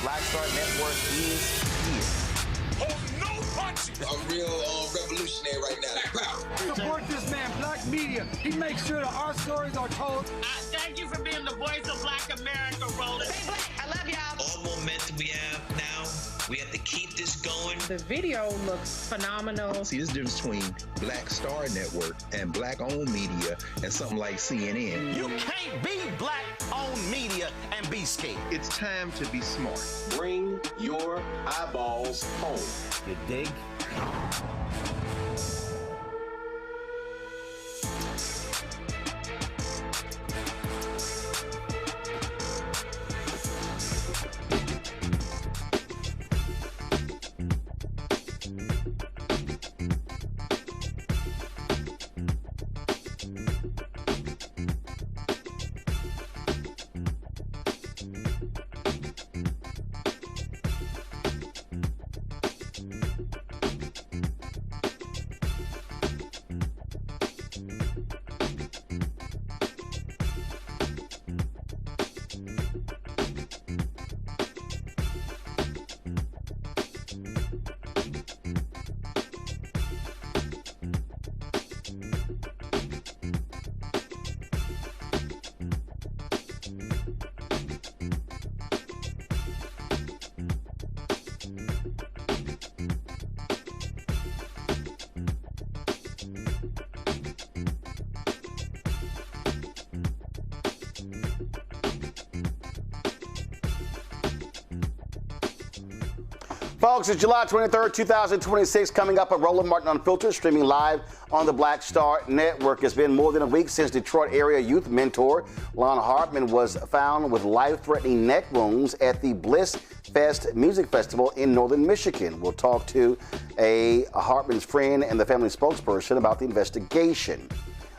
Black Star Network is here. Oh, no punches! I'm real revolutionary right now. Black power. Support this man, Black Media. He makes sure that our stories are told. Thank you for being the voice of Black America, Roland. Hey, Black, I love y'all. All momentum we have now, we have to keep this going. The video looks phenomenal. See, there's a difference between Black Star Network and Black-owned media and something like CNN. You can't be Black-owned media and be scared. It's time to be smart. Bring your eyeballs home. You dig? Folks, it's July 23rd, 2026, coming up on Lonn Hartman Unfiltered, streaming live on the Black Star Network. It's been more than a week since Detroit area youth mentor Lonn Hartman was found with life-threatening neck wounds at the Bliss-fest Music Festival in northern Michigan. We'll talk to Hartman's friend and the family spokesperson about the investigation.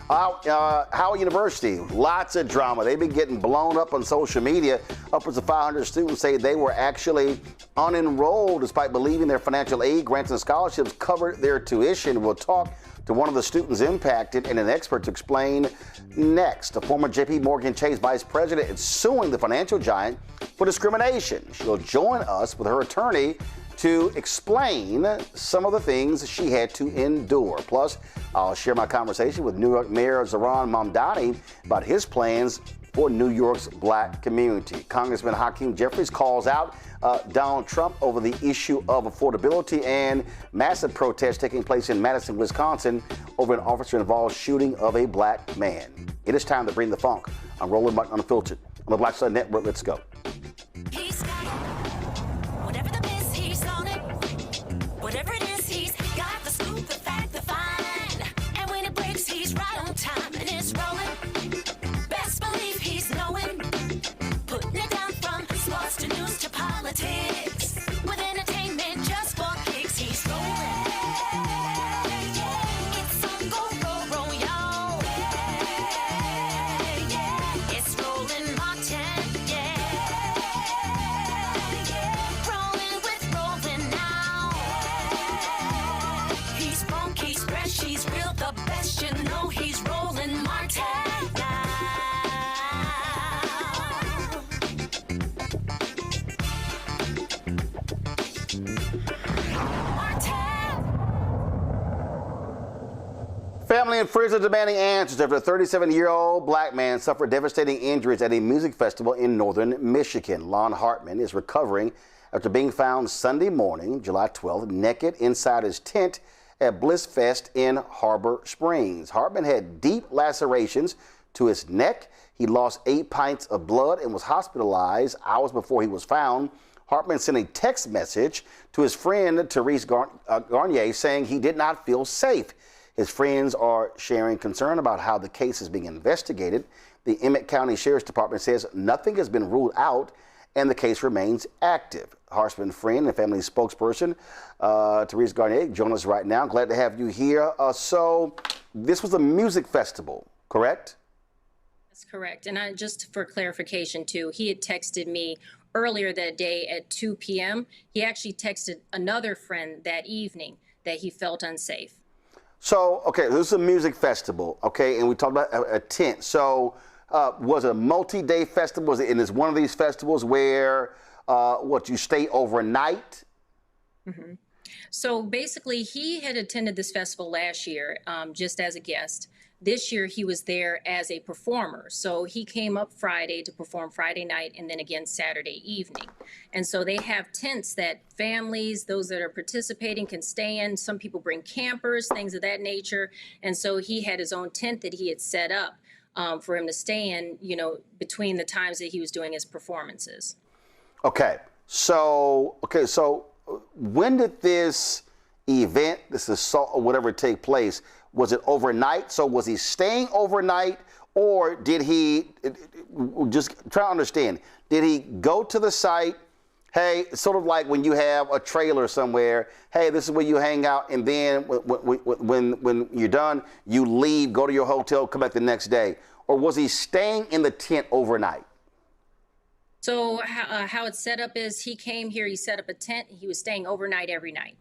Howard University, lots of drama. They've been getting blown up on social media. Upwards of 500 students say they were actually unenrolled despite believing their financial aid, grants, and scholarships covered their tuition. We'll talk to one of the students impacted and an expert to explain next. A former JPMorgan Chase vice president is suing the financial giant for discrimination. She'll join us with her attorney to explain some of the things she had to endure. Plus, I'll share my conversation with New York Mayor Mamdani about his plans for New York's black community. Congressman Hakeem Jeffries calls out Donald Trump over the issue of affordability, and massive protests taking place in Madison, Wisconsin over an officer-involved shooting of a black man. It is time to bring the funk. I'm Lonn Hartman Unfiltered on the Black Star Network. Let's go. Whatever it is, he's got the scoop, the fact, the fine. And when it breaks, he's right on time and it's rolling. Best believe he's knowing. Putting it down from sports to news to politics. With entertainment just for kicks, he's rolling. It's on roll, y'all. It's rolling Martin, rolling with rolling now. He's funky, he's fresh, he's real, the best, you know he's rolling Martin now. Family and friends are demanding answers after a 37-year-old black man suffered devastating injuries at a music festival in northern Michigan. Lonn Hartman is recovering after being found Sunday morning, July 12th, naked inside his tent at Bliss-fest in Harbor Springs. Hartman had deep lacerations to his neck. He lost 8 pints of blood and was hospitalized hours before he was found. Hartman sent a text message to his friend Therese Garnier saying he did not feel safe. His friends are sharing concern about how the case is being investigated. The Emmett County Sheriff's Department says nothing has been ruled out and the case remains active. Hartman's friend and family spokesperson, Therese Garnier, join us right now. Glad to have you here. So this was a music festival, correct? That's correct. And just for clarification, too, he had texted me earlier that day at 2 p.m. He actually texted another friend that evening that he felt unsafe. So, okay, this is a music festival, okay, and we talked about a tent. So was it a multi-day festival? Was it, and it's one of these festivals where, you stay overnight? Mm-hmm. So basically, he had attended this festival last year just as a guest. This year, he was there as a performer. So he came up Friday to perform Friday night and then again Saturday evening. And so they have tents that families, those that are participating, can stay in. Some people bring campers, things of that nature. And so he had his own tent that he had set up for him to stay in, between the times that he was doing his performances. Okay. So when did this event, this assault or whatever, take place? Was it overnight? So was he staying overnight, or did he, just try to understand, did he go to the site, hey, sort of like when you have a trailer somewhere, hey, this is where you hang out, and then when you're done, you leave, go to your hotel, come back the next day? Or was he staying in the tent overnight? So how it's set up is he came here, he set up a tent, he was staying overnight every night.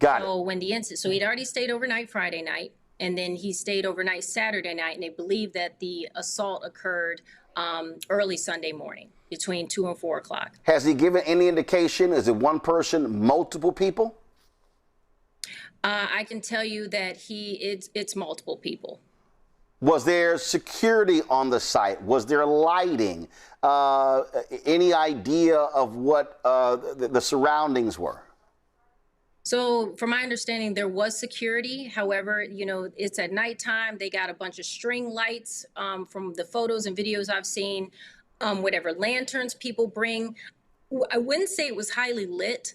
Got it. So when the incident, so he'd already stayed overnight Friday night, and then he stayed overnight Saturday night, and they believe that the assault occurred early Sunday morning between 2 and 4 o'clock. Has he given any indication? Is it one person, multiple people? I can tell you that it's multiple people. Was there security on the site? Was there lighting? Any idea of what the surroundings were? So from my understanding, there was security. However, it's at nighttime. They got a bunch of string lights from the photos and videos I've seen, whatever lanterns people bring. I wouldn't say it was highly lit,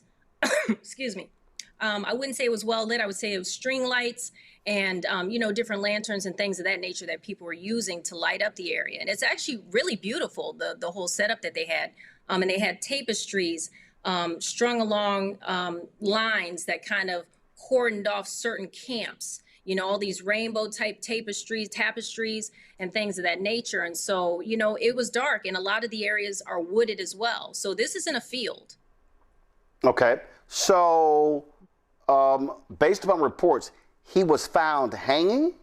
excuse me. I wouldn't say it was well lit. I would say it was string lights and, different lanterns and things of that nature that people were using to light up the area. And it's actually really beautiful, the whole setup that they had. And they had tapestries strung along lines that kind of cordoned off certain camps. All these rainbow type tapestries and things of that nature. And so, it was dark and a lot of the areas are wooded as well. So this isn't a field. Okay. So based upon reports, he was found hanging?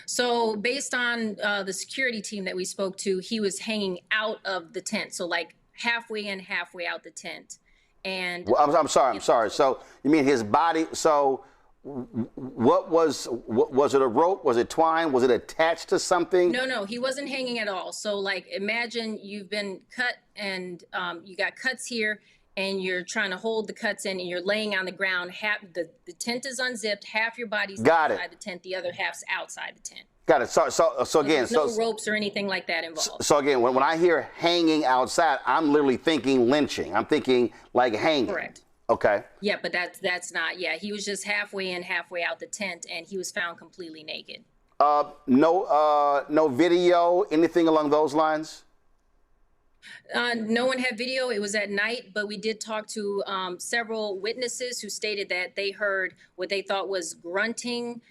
So based on the security team that we spoke to, he was hanging out of the tent. So like halfway in, halfway out the tent. And well, I'm sorry. So you mean his body? So what was it a rope? Was it twine? Was it attached to something? No, he wasn't hanging at all. So like imagine you've been cut and you got cuts here and you're trying to hold the cuts in and you're laying on the ground. Half the tent is unzipped, half your body's inside the tent, the other half's outside the tent. Got it. So again, there's no ropes or anything like that involved. So again, when I hear hanging outside, I'm literally thinking lynching. I'm thinking like hanging. Correct. Okay. Yeah, but that's not. Yeah, he was just halfway in, halfway out the tent, and he was found completely naked. No video, anything along those lines? No one had video. It was at night, but we did talk to several witnesses who stated that they heard what they thought was grunting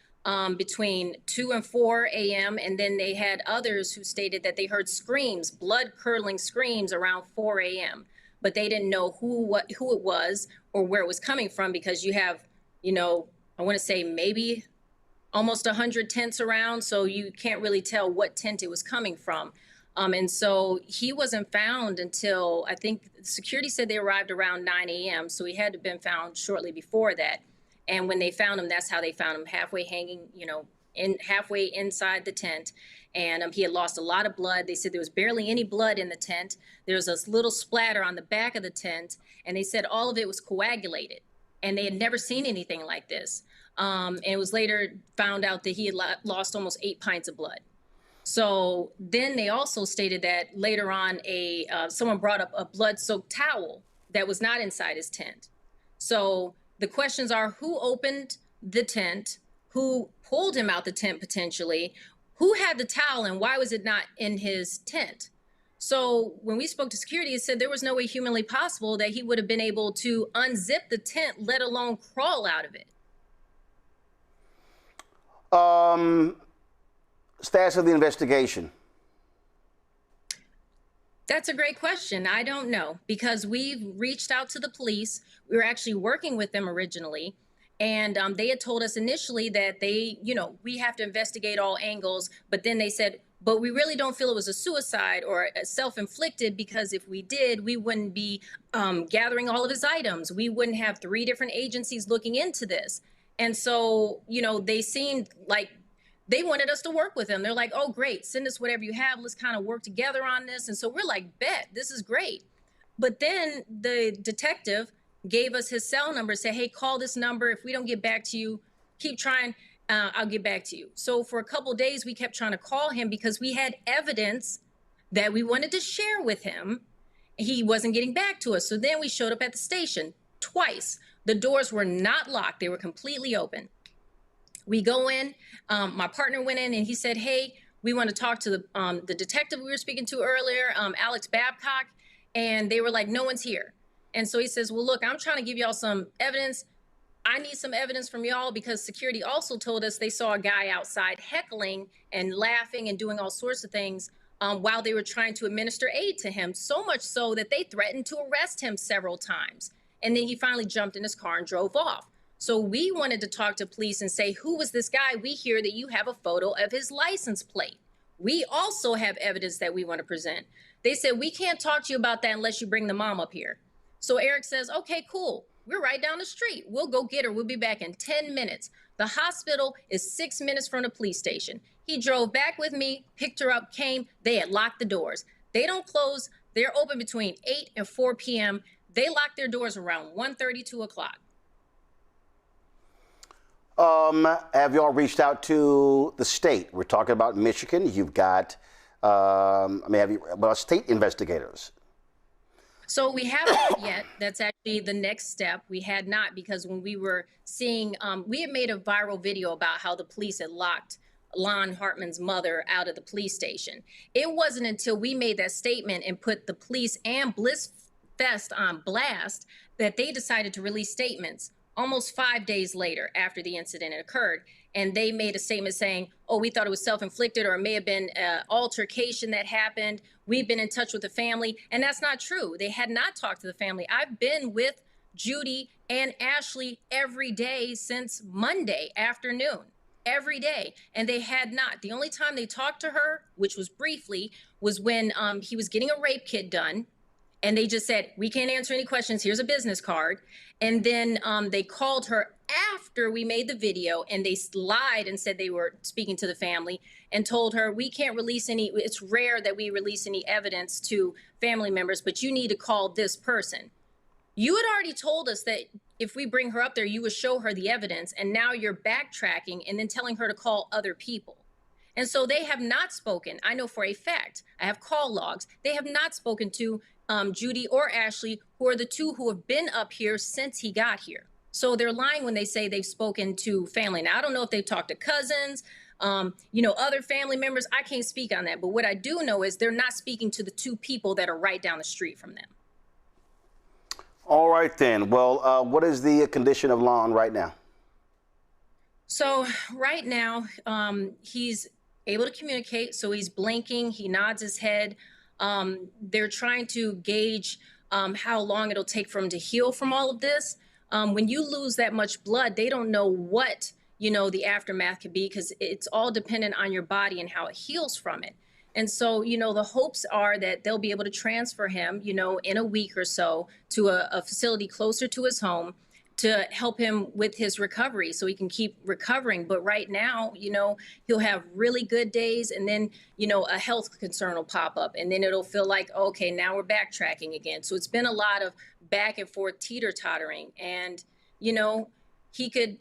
between 2 and 4 a.m. And then they had others who stated that they heard screams, blood-curdling screams around 4 a.m. But they didn't know who it was or where it was coming from because you have, I want to say maybe almost 100 tents around, so you can't really tell what tent it was coming from. And so he wasn't found until, I think security said they arrived around 9 a.m. So he had to have been found shortly before that. And when they found him, that's how they found him, halfway hanging, halfway inside the tent. And he had lost a lot of blood. They said there was barely any blood in the tent. There was this little splatter on the back of the tent. And they said all of it was coagulated. And they had never seen anything like this. And it was later found out that he had lost almost 8 pints of blood. So then they also stated that later on, someone brought up a blood-soaked towel that was not inside his tent. So the questions are, who opened the tent? Who pulled him out the tent potentially? Who had the towel and why was it not in his tent? So when we spoke to security, it said there was no way humanly possible that he would have been able to unzip the tent, let alone crawl out of it. Status of the investigation. That's a great question. I don't know because we've reached out to the police. We were actually working with them originally. And they had told us initially that we have to investigate all angles. But then they said, but we really don't feel it was a suicide or a self-inflicted because if we did, we wouldn't be gathering all of his items. We wouldn't have 3 different agencies looking into this. And so, they seemed like they wanted us to work with them. They're like, oh, great, send us whatever you have. Let's kind of work together on this. And so we're like, bet, this is great. But then the detective gave us his cell number, said, hey, call this number. If we don't get back to you, keep trying. I'll get back to you. So for a couple of days, we kept trying to call him because we had evidence that we wanted to share with him. He wasn't getting back to us. So then we showed up at the station twice. The doors were not locked. They were completely open. We go in, my partner went in and he said, hey, we want to talk to the detective we were speaking to earlier, Alex Babcock. And they were like, no one's here. And so he says, well, look, I'm trying to give y'all some evidence. I need some evidence from y'all because security also told us they saw a guy outside heckling and laughing and doing all sorts of things while they were trying to administer aid to him, so much so that they threatened to arrest him several times. And then he finally jumped in his car and drove off. So we wanted to talk to police and say, who was this guy? We hear that you have a photo of his license plate. We also have evidence that we want to present. They said, we can't talk to you about that unless you bring the mom up here. So Eric says, okay, cool. We're right down the street. We'll go get her. We'll be back in 10 minutes. The hospital is 6 minutes from the police station. He drove back with me, picked her up, came. They had locked the doors. They don't close. They're open between 8 and 4 p.m. They lock their doors around 1:30, 2 o'clock. Have y'all reached out to the state? We're talking about Michigan. You've got, about state investigators. So we haven't yet. That's actually the next step. We had not, because when we were seeing, we had made a viral video about how the police had locked Lonn Hartman's mother out of the police station. It wasn't until we made that statement and put the police and Bliss-fest on blast that they decided to release statements almost 5 days later after the incident occurred. And they made a statement saying, oh, we thought it was self-inflicted, or it may have been an altercation that happened. We've been in touch with the family. And that's not true. They had not talked to the family. I've been with Judy and Ashley every day since Monday afternoon, every day. And they had not. The only time they talked to her, which was briefly, was when he was getting a rape kit done. And they just said, we can't answer any questions. Here's a business card. And then they called her after we made the video, and they lied and said they were speaking to the family and told her, we can't release any, it's rare that we release any evidence to family members, but you need to call this person. You had already told us that if we bring her up there, you would show her the evidence. And now you're backtracking and then telling her to call other people. And so they have not spoken. I know for a fact, I have call logs. They have not spoken to Judy or Ashley, who are the two who have been up here since he got here. So they're lying when they say they've spoken to family. Now, I don't know if they've talked to cousins, other family members. I can't speak on that. But what I do know is they're not speaking to the two people that are right down the street from them. All right, then. Well, what is the condition of Lonn right now? So right now, he's able to communicate. So he's blinking. He nods his head. They're trying to gauge how long it'll take for him to heal from all of this. When you lose that much blood, they don't know what, the aftermath could be, because it's all dependent on your body and how it heals from it. And so, the hopes are that they'll be able to transfer him, in a week or so to a facility closer to his home to help him with his recovery so he can keep recovering. But right now, he'll have really good days, and then, a health concern will pop up, and then it'll feel like, okay, now we're backtracking again. So it's been a lot of back and forth teeter-tottering, and, he could,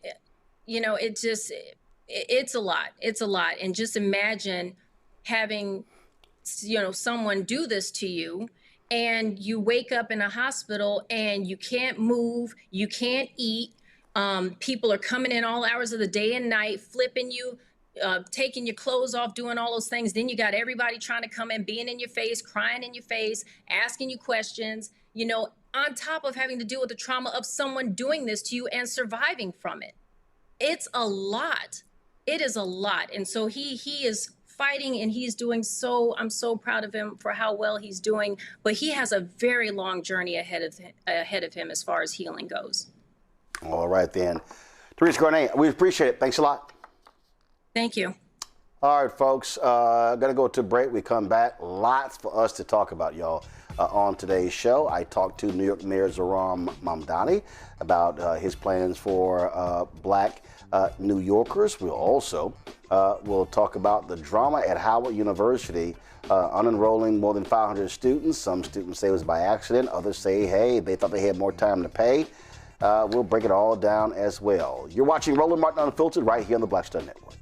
it's a lot. It's a lot. And just imagine having, someone do this to you, and you wake up in a hospital and you can't move, you can't eat. People are coming in all hours of the day and night, flipping you, taking your clothes off, doing all those things. Then you got everybody trying to come in, being in your face, crying in your face, asking you questions, on top of having to deal with the trauma of someone doing this to you and surviving from it. It's a lot. It is a lot. And so he is fighting, and he's doing so, I'm so proud of him for how well he's doing, but he has a very long journey ahead of him as far as healing goes. All right, then. Teresa Garnet, we appreciate it. Thanks a lot. Thank you. All right, folks, going to go to break. We come back. Lots for us to talk about, y'all. On today's show, I talked to New York Mayor Zohran Mamdani about his plans for black New Yorkers. We'll also we'll talk about the drama at Howard University, unenrolling more than 500 students. Some students say it was by accident. Others say, hey, they thought they had more time to pay. We'll break it all down as well. You're watching Roland Martin Unfiltered right here on the Black Star Network.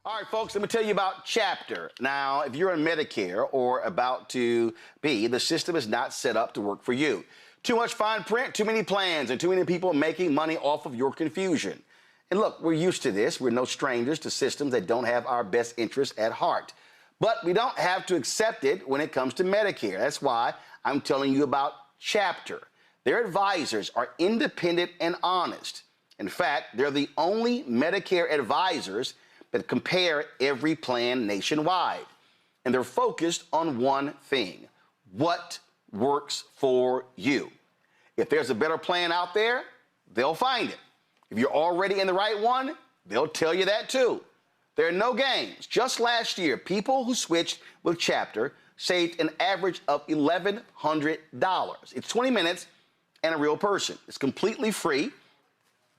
All right, folks, let me tell you about Chapter. Now, if you're on Medicare or about to be, the system is not set up to work for you. Too much fine print, too many plans, and too many people making money off of your confusion. And look, we're used to this. We're no strangers to systems that don't have our best interests at heart. But we don't have to accept it when it comes to Medicare. That's why I'm telling you about Chapter. Their advisors are independent and honest. In fact, they're the only Medicare advisors that compare every plan nationwide. And they're focused on one thing: what works for you. If there's a better plan out there, they'll find it. If you're already in the right one, they'll tell you that too. There are no games. Just last year, people who switched with Chapter saved an average of $1,100. It's 20 minutes and a real person. It's completely free.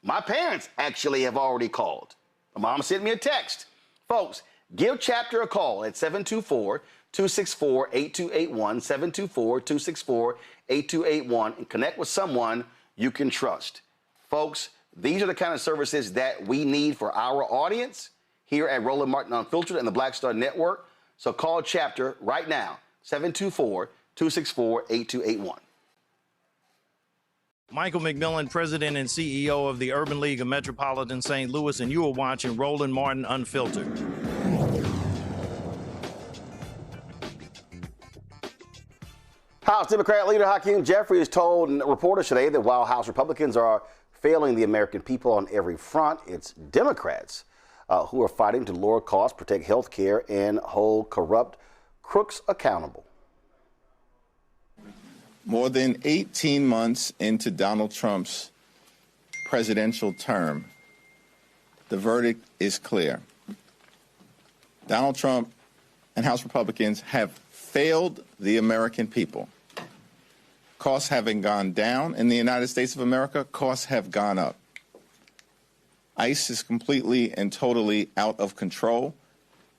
My parents actually have already called. My mom sent me a text. Folks, give Chapter a call at 724-264-8281, 724-264-8281, and connect with someone you can trust. Folks, these are the kind of services that we need for our audience here at Roland Martin Unfiltered and the Black Star Network. So call Chapter right now, 264-8281. Michael McMillan, President and CEO of the Urban League of Metropolitan St. Louis, and you are watching Roland Martin Unfiltered. House Democrat leader Hakeem Jeffries told reporters today that while House Republicans are failing the American people on every front, it's Democrats who are fighting to lower costs, protect health care, and hold corrupt crooks accountable. More than 18 months into Donald Trump's presidential term, the verdict is clear. Donald Trump and House Republicans have failed the American people. Costs haven't gone down in the United States of America, costs have gone up. ICE is completely and totally out of control,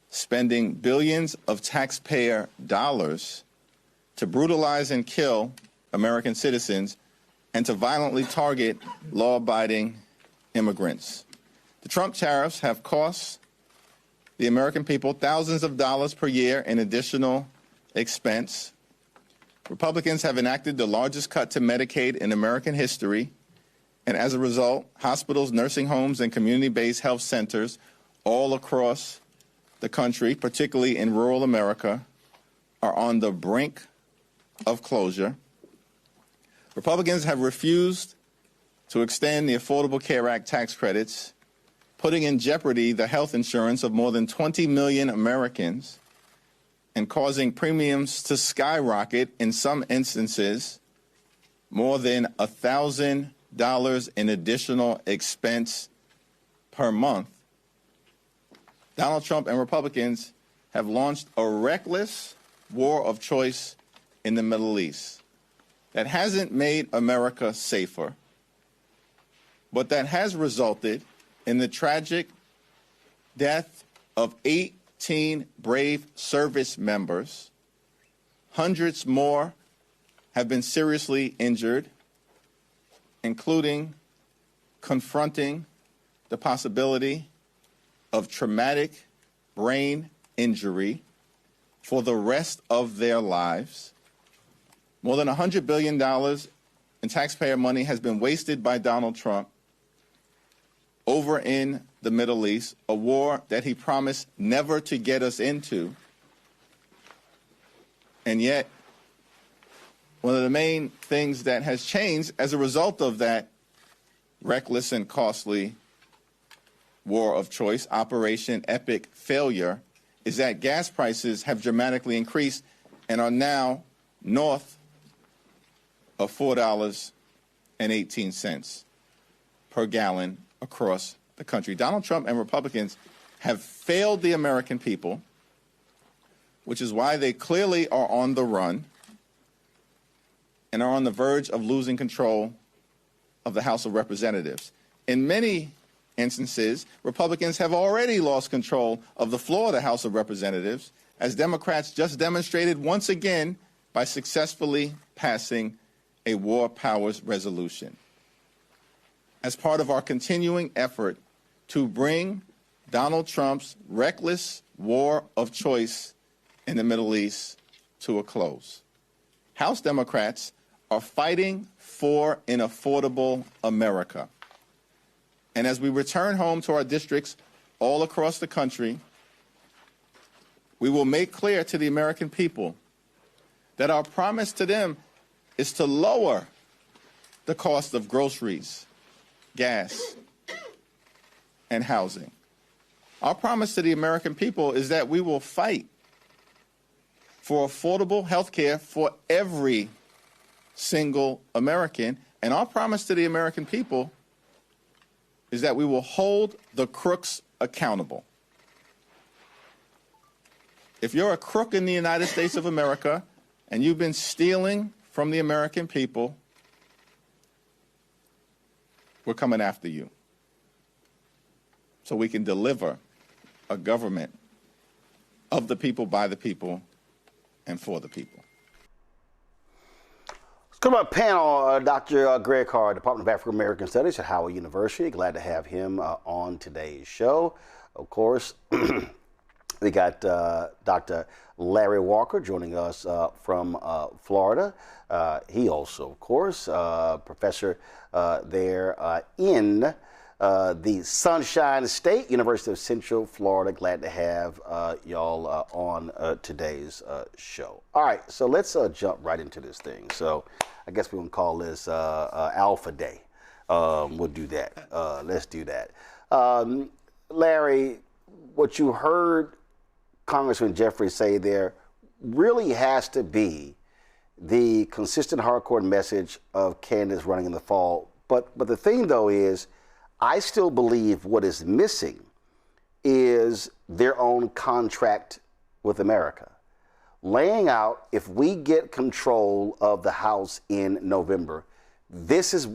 spending billions of taxpayer dollars to brutalize and kill American citizens and to violently target law-abiding immigrants. The Trump tariffs have cost the American people thousands of dollars per year in additional expense. Republicans have enacted the largest cut to Medicaid in American history, and as a result, hospitals, nursing homes, and community-based health centers all across the country, particularly in rural America, are on the brink of closure. Republicans have refused to extend the Affordable Care Act tax credits, putting in jeopardy the health insurance of more than 20 million Americans and causing premiums to skyrocket, in some instances, more than $1,000 in additional expense per month. Donald Trump and Republicans have launched a reckless war of choice in the Middle East that hasn't made America safer, but that has resulted in the tragic death of 18 brave service members. Hundreds more have been seriously injured, including confronting the possibility of traumatic brain injury for the rest of their lives. More than $100 billion in taxpayer money has been wasted by Donald Trump over in the Middle East, a war that he promised never to get us into. And yet, one of the main things that has changed as a result of that reckless and costly war of choice, Operation Epic Failure, is that gas prices have dramatically increased and are now north of $4.18 per gallon across the country. Donald Trump and Republicans have failed the American people, which is why they clearly are on the run and are on the verge of losing control of the House of Representatives. In many instances, Republicans have already lost control of the floor of the House of Representatives, as Democrats just demonstrated once again by successfully passing a war powers resolution. As part of our continuing effort to bring Donald Trump's reckless war of choice in the Middle East to a close, House Democrats are fighting for an affordable America. And as we return home to our districts all across the country, we will make clear to the American people that our promise to them is to lower the cost of groceries, gas, and housing. Our promise to the American people is that we will fight for affordable health care for every single American. And our promise to the American people is that we will hold the crooks accountable. If you're a crook in the United States of America and you've been stealing from the American people, we're coming after you so we can deliver a government of the people, by the people, and for the people. Let's go to our panel. Dr. Greg Carr, Department of African American Studies at Howard University. Glad to have him on today's show. Of course, We got Dr. Larry Walker joining us from Florida. He also, of course, professor there in the Sunshine State, University of Central Florida. Glad to have y'all on today's show. All right, so let's jump right into this thing. So I guess we're going to call this Alpha Day. We'll do that. Let's do that. Larry, what you heard Congressman Jeffries say there really has to be the consistent hardcore message of candidates running in the fall. But the thing, though, is I still believe what is missing is their own contract with America. Laying out, if we get control of the House in November, these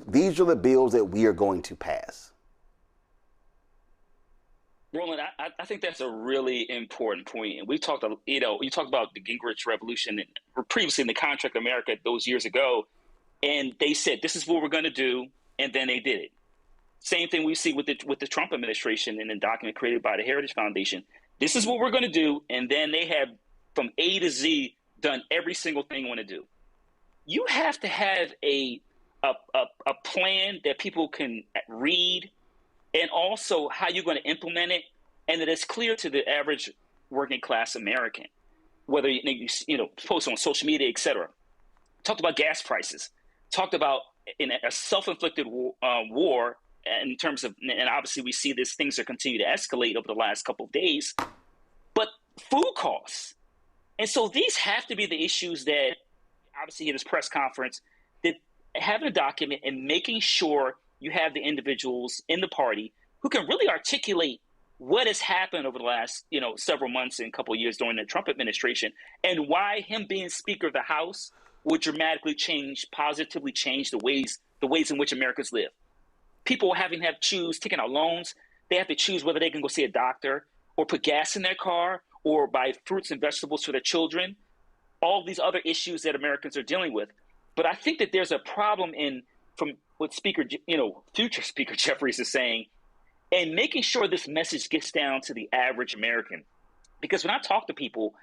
are the bills that we are going to pass. Roland, I think that's a really important point. And we talked, you talked about the Gingrich Revolution and previously in the Contract of America those years ago, and they said, this is what we're going to do, and then they did it. Same thing we see with the Trump administration in the document created by the Heritage Foundation. This is what we're going to do, and then they have, from A to Z, done every single thing you want to do. You have to have a plan that people can read, and also how you're going to implement it, and that it's clear to the average working class American, whether you post on social media, et cetera. Talked about gas prices, talked about in a self-inflicted war in terms of, and obviously we see these things are continue to escalate over the last couple of days, but food costs. And so these have to be the issues that obviously in this press conference, that having a document and making sure you have the individuals in the party who can really articulate what has happened over the last, several months and a couple of years during the Trump administration, and why him being Speaker of the House would dramatically positively change the ways in which Americans live. People having to have choose, taking out loans, they have to choose whether they can go see a doctor or put gas in their car or buy fruits and vegetables for their children, all these other issues that Americans are dealing with. But I think that there's a problem from what future Speaker Jeffries is saying, and making sure this message gets down to the average American. Because when I talk to people,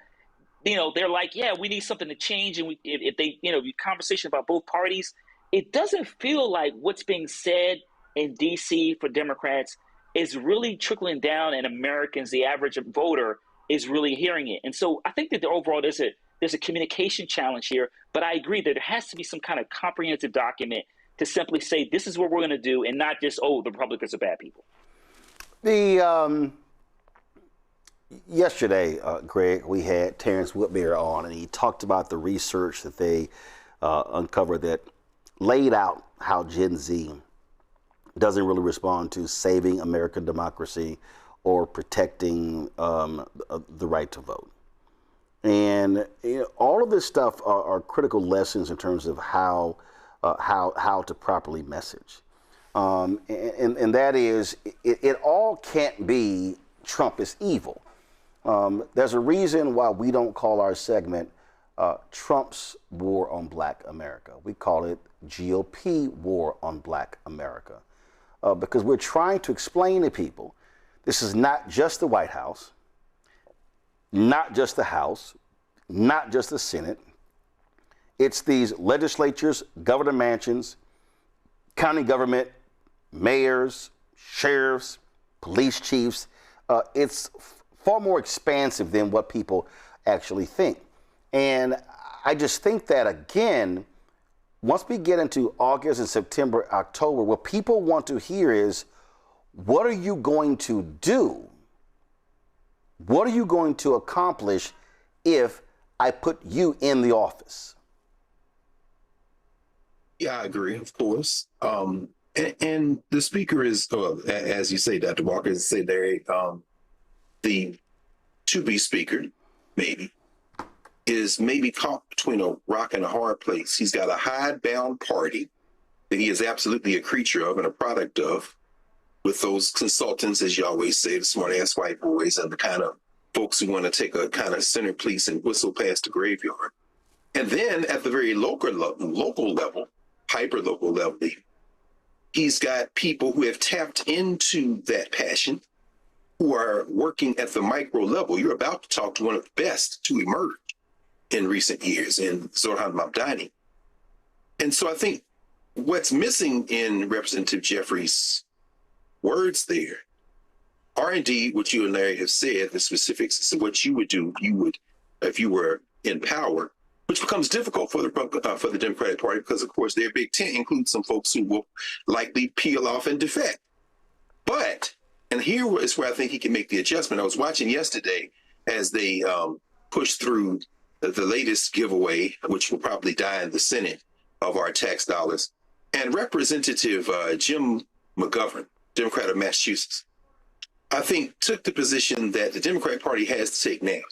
they're like, yeah, we need something to change. And if they, conversation about both parties, it doesn't feel like what's being said in D.C. for Democrats is really trickling down, and Americans, the average voter, is really hearing it. And so I think that overall there's a communication challenge here. But I agree that there has to be some kind of comprehensive document to simply say this is what we're going to do, and not just, the Republicans are bad people. Yesterday, Greg, we had Terrence Whitbeer on, and he talked about the research that they uncovered that laid out how Gen Z doesn't really respond to saving American democracy or protecting the right to vote. And all of this stuff are critical lessons in terms of how to properly message. And that is, it all can't be Trump is evil. There's a reason why we don't call our segment Trump's War on Black America. We call it GOP War on Black America. Because we're trying to explain to people, this is not just the White House, not just the House, not just the Senate. It's these legislatures, governor mansions, county government, mayors, sheriffs, police chiefs. It's far more expansive than what people actually think. And I just think that, again, once we get into August and September, October, what people want to hear is, what are you going to do? What are you going to accomplish if I put you in the office? Yeah, I agree, of course. And the speaker is, as you say, Dr. Walker, said there, the to-be speaker, maybe, is maybe caught between a rock and a hard place. He's got a hidebound party that he is absolutely a creature of and a product of, with those consultants, as you always say, the smart-ass white boys and the kind of folks who want to take a kind of centerpiece and whistle past the graveyard. And then at the very local level, hyper-local level, he's got people who have tapped into that passion who are working at the micro level. You're about to talk to one of the best to emerge in recent years in Zoran Mamdani. And so I think what's missing in Representative Jeffries' words there are indeed what you and Larry have said, the specifics of what you would do, if you were in power, which becomes difficult for the Democratic Party because, of course, their big tent includes some folks who will likely peel off and defect. But, and here is where I think he can make the adjustment. I was watching yesterday as they pushed through the latest giveaway, which will probably die in the Senate, of our tax dollars. And Representative Jim McGovern, Democrat of Massachusetts, I think took the position that the Democratic Party has to take now.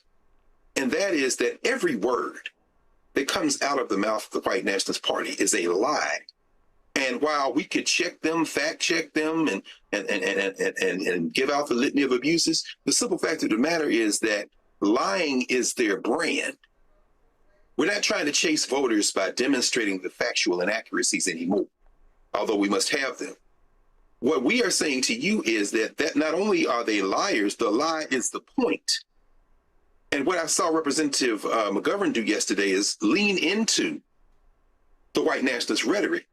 And that is that every word that comes out of the mouth of the White Nationalist Party is a lie. And while we could check them, fact check them, and give out the litany of abuses, the simple fact of the matter is that lying is their brand. We're not trying to chase voters by demonstrating the factual inaccuracies anymore, although we must have them. What we are saying to you is that not only are they liars, the lie is the point. And what I saw Representative McGovern do yesterday is lean into the white nationalist rhetoric.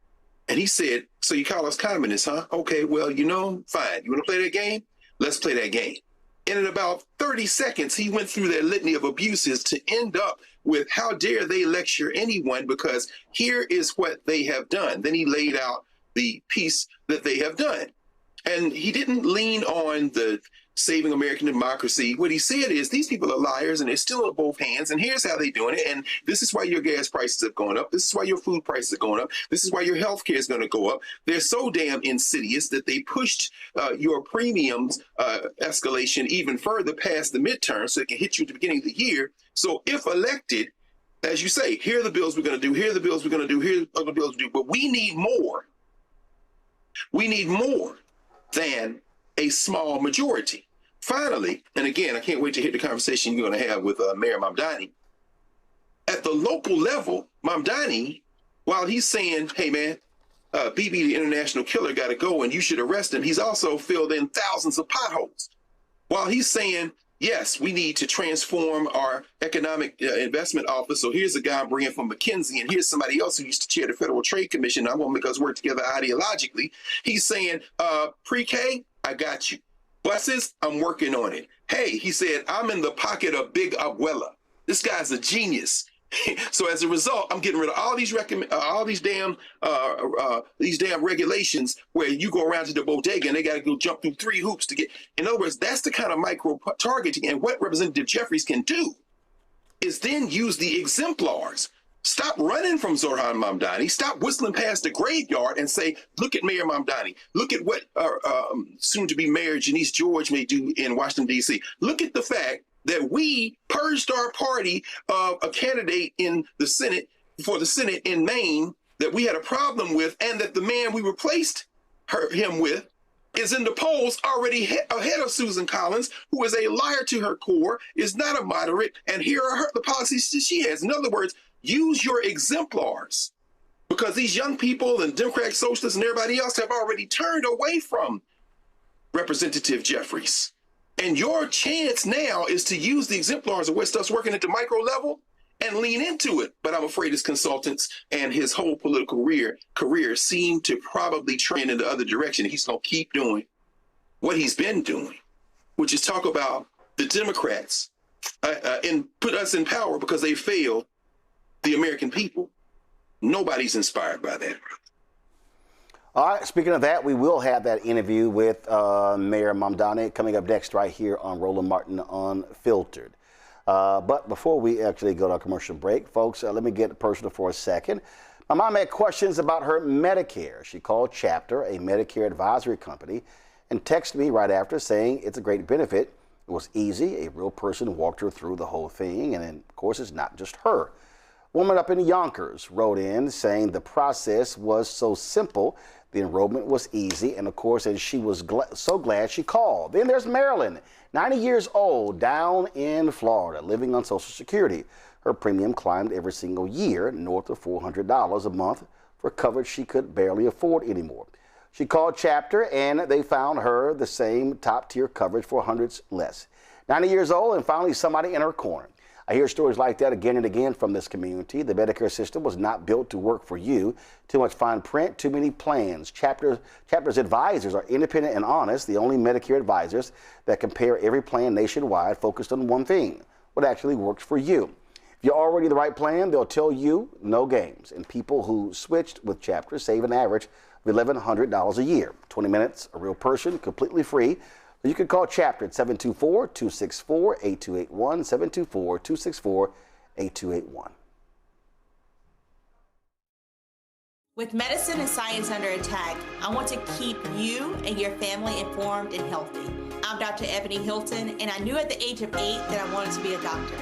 And he said, so you call us communists, huh? Okay, well, fine. You want to play that game? Let's play that game. And in about 30 seconds, he went through their litany of abuses to end up with how dare they lecture anyone, because here is what they have done. Then he laid out the piece that they have done. And he didn't lean on the saving American democracy. What he said is these people are liars and they're still on both hands. And here's how they're doing it. And this is why your gas prices have gone up. This is why your food prices are going up. This is why your health care is going to go up. They're so damn insidious that they pushed your premiums escalation even further past the midterm so it can hit you at the beginning of the year. So if elected, as you say, here are the bills we're going to do, here are the bills we're going to do, here are the bills we do. But we need more. We need more than a small majority. Finally, and again, I can't wait to hear the conversation you're going to have with Mayor Mamdani. At the local level, Mamdani, while he's saying, hey, man, BB, the international killer, got to go and you should arrest him, he's also filled in thousands of potholes. While he's saying, yes, we need to transform our economic investment office. So here's a guy I'm bringing from McKinsey, and here's somebody else who used to chair the Federal Trade Commission. I want to make us work together ideologically. He's saying, pre-K, I got you. Buses, I'm working on it. Hey, he said, I'm in the pocket of Big Abuela. This guy's a genius. So as a result, I'm getting rid of all these damn regulations where you go around to the bodega and they got to go jump through 3 hoops to get. In other words, that's the kind of micro targeting. And what Representative Jeffries can do is then use the exemplars. Stop running from Zoran Mamdani. Stop whistling past the graveyard and say, look at Mayor Mamdani. Look at what soon-to-be Mayor Janice George may do in Washington, D.C. Look at the fact that we purged our party of a candidate in the Senate, for the Senate in Maine, that we had a problem with, and that the man we replaced him with is in the polls already ahead of Susan Collins, who is a liar to her core, is not a moderate, and here are the policies that she has. In other words, use your exemplars, because these young people and Democratic Socialists and everybody else have already turned away from Representative Jeffries. And your chance now is to use the exemplars of what stuff's working at the micro level and lean into it. But I'm afraid his consultants and his whole political career seem to probably trend in the other direction. He's going to keep doing what he's been doing, which is talk about the Democrats and put us in power because they failed the American people. Nobody's inspired by that. All right, speaking of that, we will have that interview with Mayor Mamdani coming up next right here on Roland Martin Unfiltered. But before we actually go to our commercial break, folks, let me get personal for a second. My mom had questions about her Medicare. She called Chapter, a Medicare advisory company, and texted me right after saying it's a great benefit. It was easy. A real person walked her through the whole thing. And then, of course, it's not just her. Woman up in Yonkers wrote in saying the process was so simple, the enrollment was easy, and of course, and she was so glad she called. Then there's Marilyn, 90 years old, down in Florida, living on Social Security. Her premium climbed every single year, north of $400 a month for coverage she could barely afford anymore. She called Chapter, and they found her the same top-tier coverage for hundreds less. 90 years old, and finally somebody in her corner. I hear stories like that again and again from this community. The Medicare system was not built to work for you. Too much fine print, too many plans. Chapter's advisors are independent and honest, the only Medicare advisors that compare every plan nationwide, focused on one thing, what actually works for you. If you're already the right plan, they'll tell you no games. And people who switched with Chapter save an average of $1,100 a year. 20 minutes, a real person, completely free. You can call Chapter at 724-264-8281, 724-264-8281. With medicine and science under attack, I want to keep you and your family informed and healthy. I'm Dr. Ebony Hilton, and I knew at the age of 8 that I wanted to be a doctor.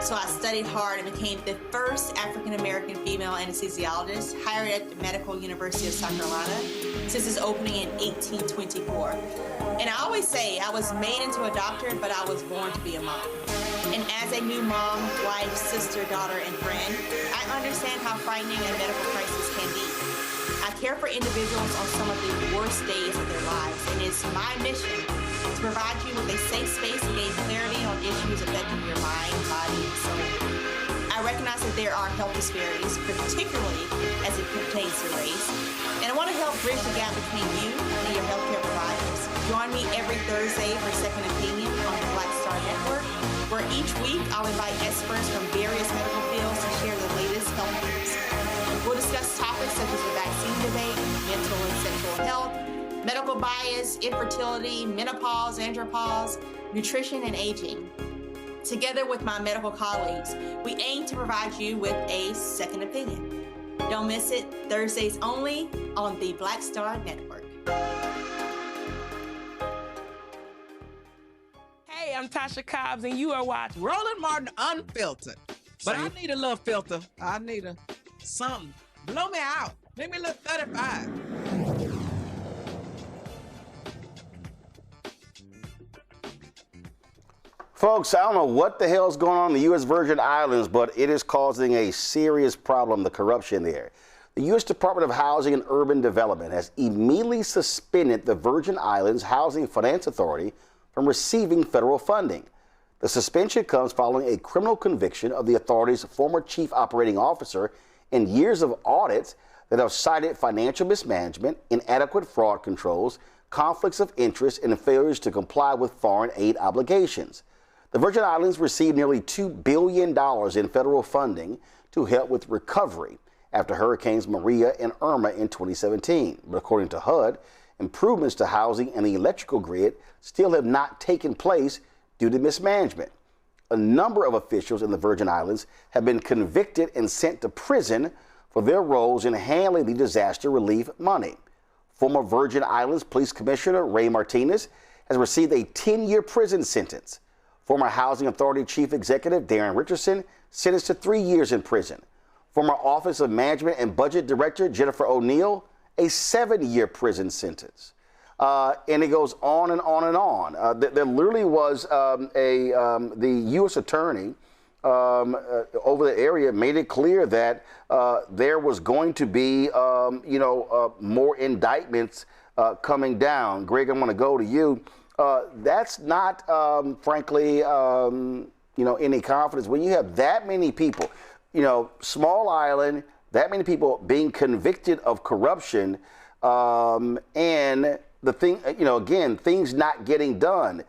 So I studied hard and became the first African-American female anesthesiologist hired at the Medical University of South Carolina since its opening in 1824. And I always say I was made into a doctor, but I was born to be a mom. And as a new mom, wife, sister, daughter, and friend, I understand how frightening a medical crisis can be. I care for individuals on some of the worst days of their lives, and it's my mission to provide you with a safe space to gain clarity on issues affecting your mind, body, and soul. I recognize that there are health disparities, particularly as it pertains to race, and I want to help bridge the gap between you and your healthcare providers. Join me every Thursday for Second Opinion on the Black Star Network, where each week I'll invite experts from various medical fields to share the latest health news. We'll discuss topics such as the vaccine debate, mental and sexual health, medical bias, infertility, menopause, andropause, nutrition, and aging. Together with my medical colleagues, we aim to provide you with a second opinion. Don't miss it, Thursdays only on the Black Star Network. Hey, I'm Tasha Cobbs, and you are watching Roland Martin Unfiltered. But I need a little filter. I need something. Blow me out. Make me look 35. Folks, I don't know what the hell is going on in the U.S. Virgin Islands, but it is causing a serious problem, the corruption there. The U.S. Department of Housing and Urban Development has immediately suspended the Virgin Islands Housing Finance Authority from receiving federal funding. The suspension comes following a criminal conviction of the authority's former chief operating officer and years of audits that have cited financial mismanagement, inadequate fraud controls, conflicts of interest, and failures to comply with foreign aid obligations. The Virgin Islands received nearly $2 billion in federal funding to help with recovery after Hurricanes Maria and Irma in 2017. But according to HUD, improvements to housing and the electrical grid still have not taken place due to mismanagement. A number of officials in the Virgin Islands have been convicted and sent to prison for their roles in handling the disaster relief money. Former Virgin Islands Police Commissioner Ray Martinez has received a 10-year prison sentence. Former Housing Authority Chief Executive Darren Richardson sentenced to 3 years in prison. Former Office of Management and Budget Director Jennifer O'Neill, a 7-year prison sentence. And it goes on and on and on. There literally was the U.S. attorney over the area made it clear that there was going to be, more indictments coming down. Greg, I'm going to go to you. That's not, frankly, any confidence. When you have that many people, small island, that many people being convicted of corruption, and the thing, again, things not getting done.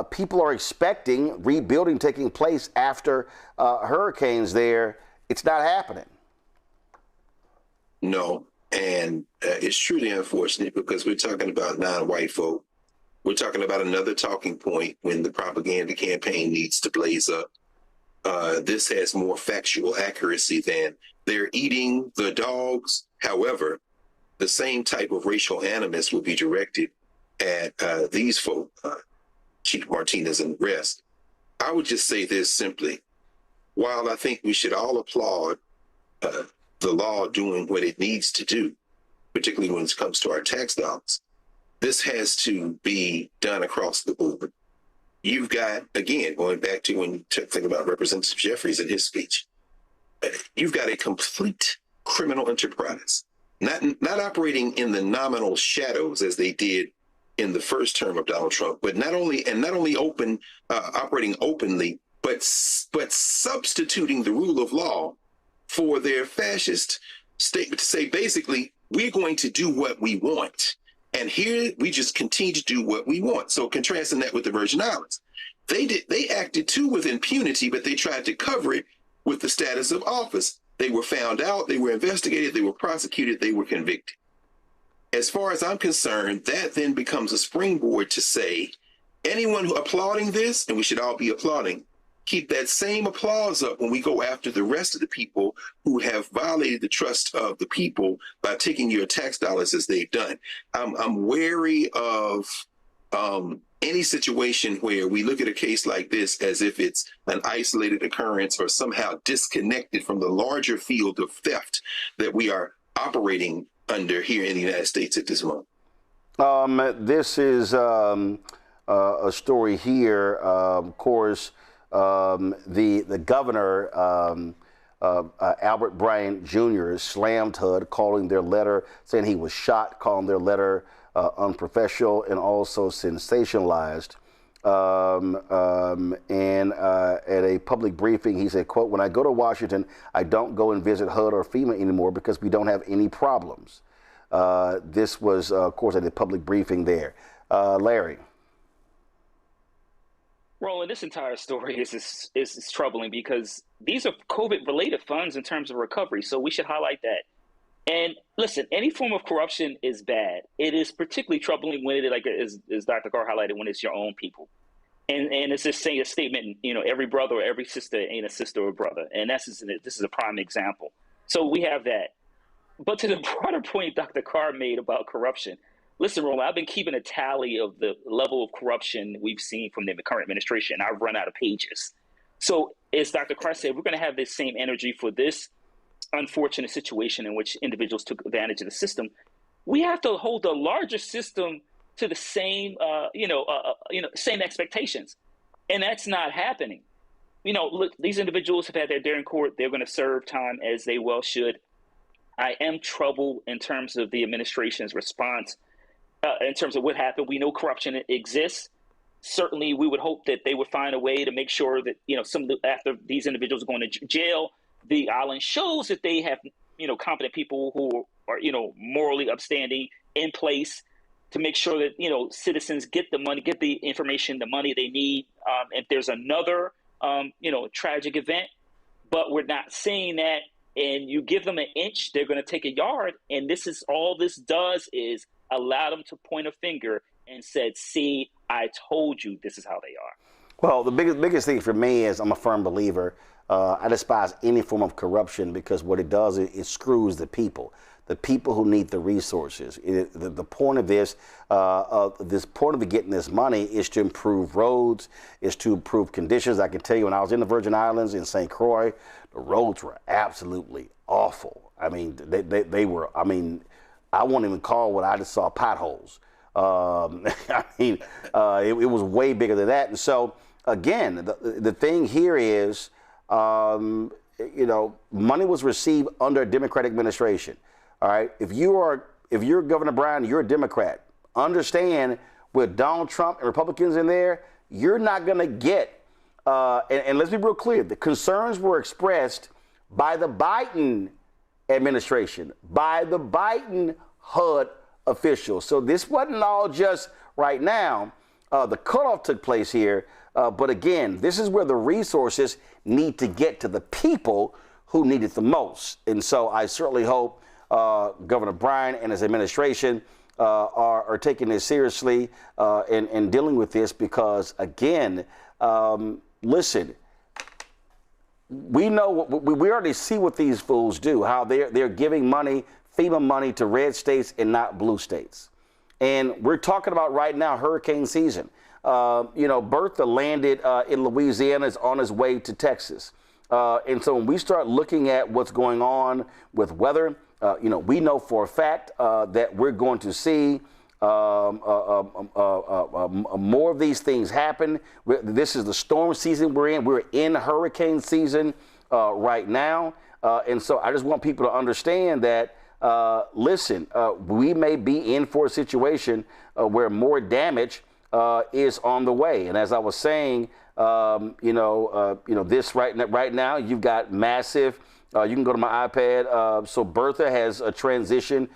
People are expecting rebuilding taking place after hurricanes there. It's not happening. No, and it's truly unfortunate because we're talking about non-white folk. We're talking about another talking point when the propaganda campaign needs to blaze up. This has more factual accuracy than they're eating the dogs. However, the same type of racial animus will be directed at these folk, Chief Martinez and the rest. I would just say this simply. While I think we should all applaud the law doing what it needs to do, particularly when it comes to our tax dollars, this has to be done across the board. You've got, again, going back to when you think about Representative Jeffries and his speech, you've got a complete criminal enterprise not operating in the nominal shadows as they did in the first term of Donald Trump, but not only operating openly, but substituting the rule of law for their fascist statement to say, basically, we're going to do what we want. And here we just continue to do what we want. So contrasting that with the Virgin Islands, they acted too with impunity, but they tried to cover it with the status of office. They were found out, they were investigated, they were prosecuted, they were convicted. As far as I'm concerned, that then becomes a springboard to say, anyone who applauding this, and we should all be applauding, keep that same applause up when we go after the rest of the people who have violated the trust of the people by taking your tax dollars as they've done. I'm wary of any situation where we look at a case like this as if it's an isolated occurrence or somehow disconnected from the larger field of theft that we are operating under here in the United States at this moment. This is a story here. Of course, the governor, Albert Bryant Jr., slammed HUD, calling their letter, saying he was shot, calling their letter unprofessional and also sensationalized. And at a public briefing, he said, quote, "When I go to Washington, I don't go and visit HUD or FEMA anymore because we don't have any problems." This was, of course, at a public briefing there. Larry. Roland, this entire story is troubling because these are COVID-related funds in terms of recovery, so we should highlight that. And listen, any form of corruption is bad. It is particularly troubling when it, like as Dr. Carr highlighted, when it's your own people. And it's just saying a statement, every brother or every sister ain't a sister or brother. And this is a prime example. So we have that. But to the broader point Dr. Carr made about corruption, listen, Roland, I've been keeping a tally of the level of corruption we've seen from the current administration. I've run out of pages. So as Dr. Carr said, we're going to have this same energy for this unfortunate situation in which individuals took advantage of the system. We have to hold the larger system to the same, same expectations. And that's not happening. Look, these individuals have had their day in court. They're going to serve time as they well should. I am troubled in terms of the administration's response. In terms of what happened, we know corruption exists. Certainly, we would hope that they would find a way to make sure that, after these individuals are going to jail, the island shows that they have, competent people who are, morally upstanding in place to make sure that, citizens get the money, get the information, the money they need. If there's another, tragic event, but we're not saying that. And you give them an inch, they're going to take a yard. And this is all this does is allow them to point a finger and said, "See, I told you this is how they are." Well, the biggest thing for me is I'm a firm believer. I despise any form of corruption because what it does is it screws the people who need the resources. The point of this point of getting this money is to improve roads, is to improve conditions. I can tell you when I was in the Virgin Islands in St. Croix, the roads were absolutely awful. I mean, they were, I won't even call what I just saw potholes. It was way bigger than that. And so, again, the thing here is, money was received under a Democratic administration. All right. If you're Governor Brown, you're a Democrat. Understand with Donald Trump and Republicans in there, you're not going to get. And let's be real clear. The concerns were expressed by the Biden administration, by the Biden HUD officials. So this wasn't all just right now. The cutoff took place here. But again, this is where the resources need to get to the people who need it the most. And so I certainly hope Governor Bryan and his administration are taking this seriously and dealing with this because, again, listen, we know, we already see what these fools do, how they're giving money, FEMA money to red states and not blue states. And we're talking about right now hurricane season. Bertha landed in Louisiana, is on his way to Texas. And so when we start looking at what's going on with weather, we know for a fact that we're going to see more of these things happen. This is the storm season we're in. We're in hurricane season right now. And so I just want people to understand that listen, we may be in for a situation where more damage is on the way. And as I was saying, this right now, you've got massive. You can go to my iPad. So Bertha has a transition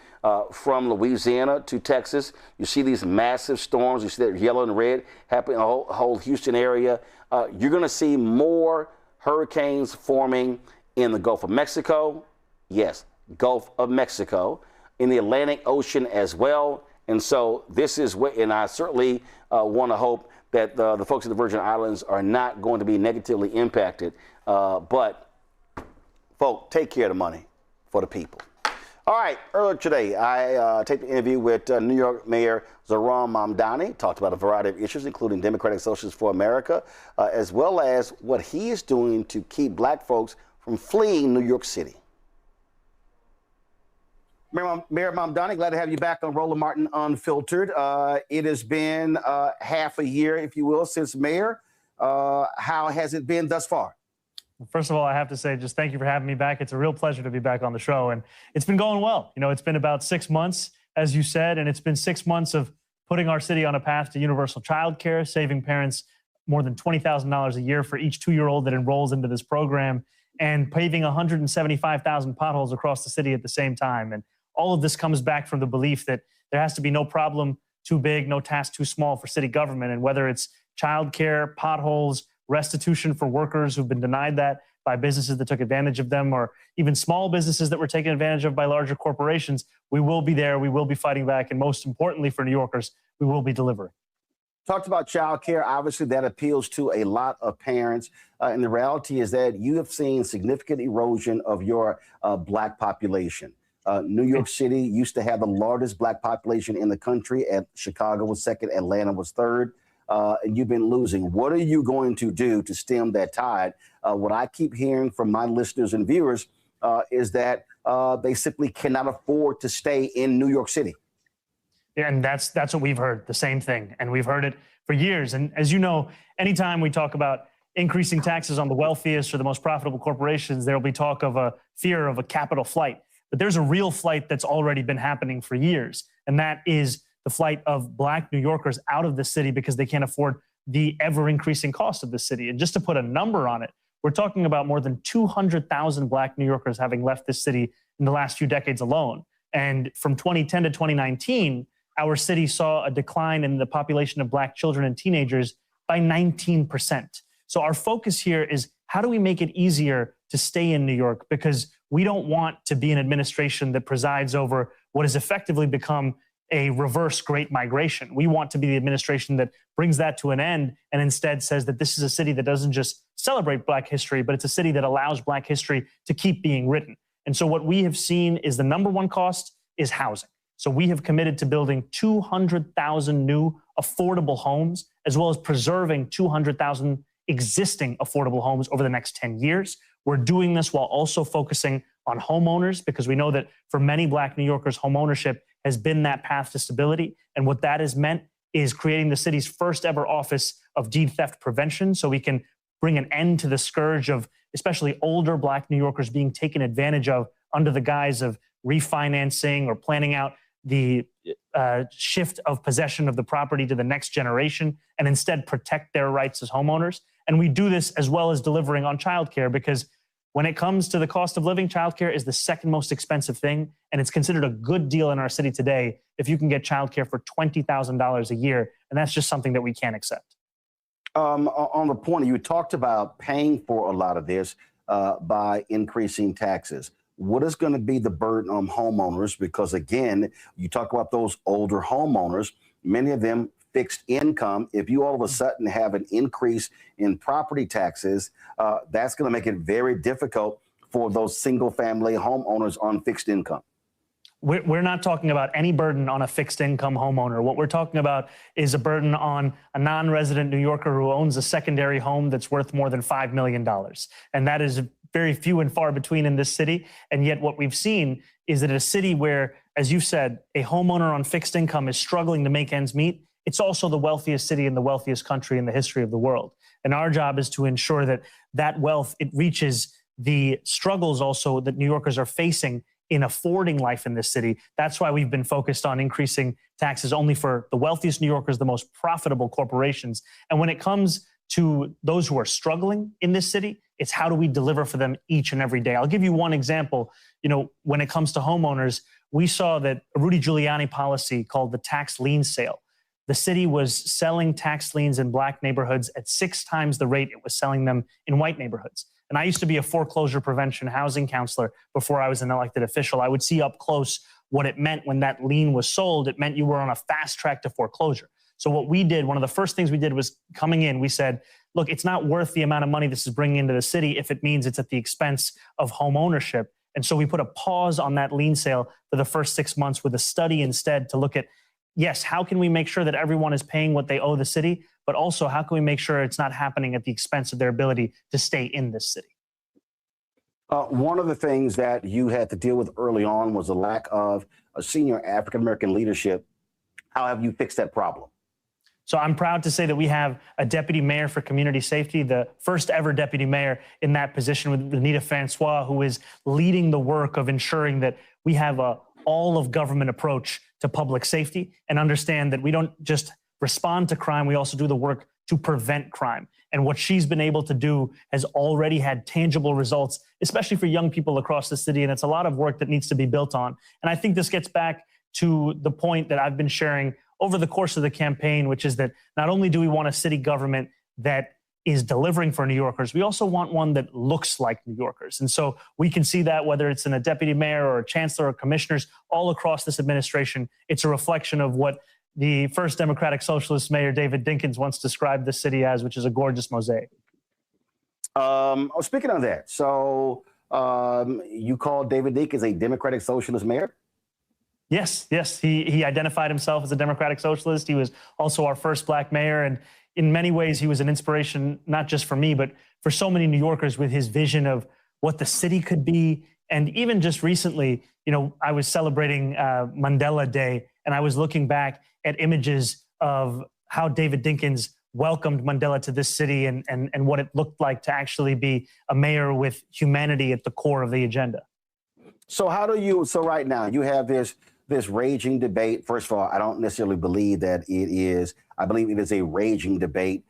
from Louisiana to Texas. You see these massive storms. You see that yellow and red happening in the whole Houston area. You're going to see more hurricanes forming in the Gulf of Mexico. Yes, Gulf of Mexico, in the Atlantic Ocean as well. And so this is what, and I certainly want to hope that the folks in the Virgin Islands are not going to be negatively impacted. But folks, take care of the money for the people. All right, earlier today, I taped an interview with New York Mayor Zohran Mamdani, talked about a variety of issues, including Democratic Socialists for America, as well as what he is doing to keep black folks from fleeing New York City. Mayor Mamdani, glad to have you back on Roland Martin Unfiltered. It has been half a year, if you will, since mayor. How has it been thus far? First of all, I have to say, just thank you for having me back. It's a real pleasure to be back on the show, and it's been going well. You know, it's been about 6 months, as you said, and it's been 6 months of putting our city on a path to universal childcare, saving parents more than $20,000 a year for each 2-year-old that enrolls into this program, and paving 175,000 potholes across the city at the same time. And all of this comes back from the belief that there has to be no problem too big, no task too small for city government. And whether it's childcare, potholes, restitution for workers who've been denied that by businesses that took advantage of them, or even small businesses that were taken advantage of by larger corporations, we will be there, we will be fighting back, and most importantly for New Yorkers, we will be delivering. Talked about child care. Obviously, that appeals to a lot of parents. And the reality is that you have seen significant erosion of your black population. New York City used to have the largest black population in the country. Chicago was second, Atlanta was third. And you've been losing. What are you going to do to stem that tide? What I keep hearing from my listeners and viewers is that they simply cannot afford to stay in New York City. Yeah, and that's what we've heard, the same thing. And we've heard it for years. And as you know, anytime we talk about increasing taxes on the wealthiest or the most profitable corporations, there'll be talk of a fear of a capital flight. But there's a real flight that's already been happening for years. And that is the flight of black New Yorkers out of the city because they can't afford the ever-increasing cost of the city. And just to put a number on it, we're talking about more than 200,000 black New Yorkers having left this city in the last few decades alone. And from 2010 to 2019, our city saw a decline in the population of black children and teenagers by 19%. So our focus here is how do we make it easier to stay in New York? Because we don't want to be an administration that presides over what has effectively become a reverse Great Migration. We want to be the administration that brings that to an end and instead says that this is a city that doesn't just celebrate Black history, but it's a city that allows Black history to keep being written. And so what we have seen is the number one cost is housing. So we have committed to building 200,000 new affordable homes, as well as preserving 200,000 existing affordable homes over the next 10 years. We're doing this while also focusing on homeowners, because we know that for many Black New Yorkers, homeownership has been that path to stability. And what that has meant is creating the city's first ever office of deed theft prevention, so we can bring an end to the scourge of especially older Black New Yorkers being taken advantage of under the guise of refinancing or planning out the shift of possession of the property to the next generation, and instead protect their rights as homeowners. And we do this as well as delivering on childcare, because when it comes to the cost of living, childcare is the second most expensive thing, and it's considered a good deal in our city today if you can get childcare for $20,000 a year, and that's just something that we can't accept. On the point, you talked about paying for a lot of this by increasing taxes. What is going to be the burden on homeowners? Because again, you talk about those older homeowners, many of them fixed income. If you all of a sudden have an increase in property taxes, that's going to make it very difficult for those single family homeowners on fixed income. We're not talking about any burden on a fixed income homeowner. What we're talking about is a burden on a non-resident New Yorker who owns a secondary home that's worth more than $5 million. And that is very few and far between in this city. And yet what we've seen is that a city where, as you said, a homeowner on fixed income is struggling to make ends meet, it's also the wealthiest city in the wealthiest country in the history of the world. And our job is to ensure that that wealth, it reaches the struggles also that New Yorkers are facing in affording life in this city. That's why we've been focused on increasing taxes only for the wealthiest New Yorkers, the most profitable corporations. And when it comes to those who are struggling in this city, it's how do we deliver for them each and every day. I'll give you one example. When it comes to homeowners, we saw that a Rudy Giuliani policy called the tax lien sale. The city was selling tax liens in black neighborhoods at 6 times the rate it was selling them in white neighborhoods. And I used to be a foreclosure prevention housing counselor before I was an elected official. I would see up close what it meant when that lien was sold. It meant you were on a fast track to foreclosure. So what we did, one of the first things we did was coming in, we said, look, it's not worth the amount of money this is bringing into the city if it means it's at the expense of home ownership. And so we put a pause on that lien sale for the first 6 months with a study instead to look at, yes, how can we make sure that everyone is paying what they owe the city, but also how can we make sure it's not happening at the expense of their ability to stay in this city? One of the things that you had to deal with early on was the lack of a senior African-American leadership. How have you fixed that problem? So I'm proud to say that we have a deputy mayor for community safety, the first ever deputy mayor in that position with Anita Francois, who is leading the work of ensuring that we have a all of government approach to public safety and understand that we don't just respond to crime, we also do the work to prevent crime. And what she's been able to do has already had tangible results, especially for young people across the city. And it's a lot of work that needs to be built on. And I think this gets back to the point that I've been sharing over the course of the campaign, which is that not only do we want a city government that is delivering for New Yorkers, we also want one that looks like New Yorkers. And so we can see that whether it's in a deputy mayor or a chancellor or commissioners all across this administration, it's a reflection of what the first Democratic Socialist Mayor David Dinkins once described the city as, which is a gorgeous mosaic. Speaking of that, so you called David Dinkins a Democratic Socialist mayor? Yes. He identified himself as a Democratic Socialist. He was also our first black mayor. And in many ways, he was an inspiration, not just for me, but for so many New Yorkers with his vision of what the city could be. And even just recently, I was celebrating Mandela Day, and I was looking back at images of how David Dinkins welcomed Mandela to this city and what it looked like to actually be a mayor with humanity at the core of the agenda. So right now you have this raging debate. First of all, I don't necessarily believe that it is. I believe it is a raging debate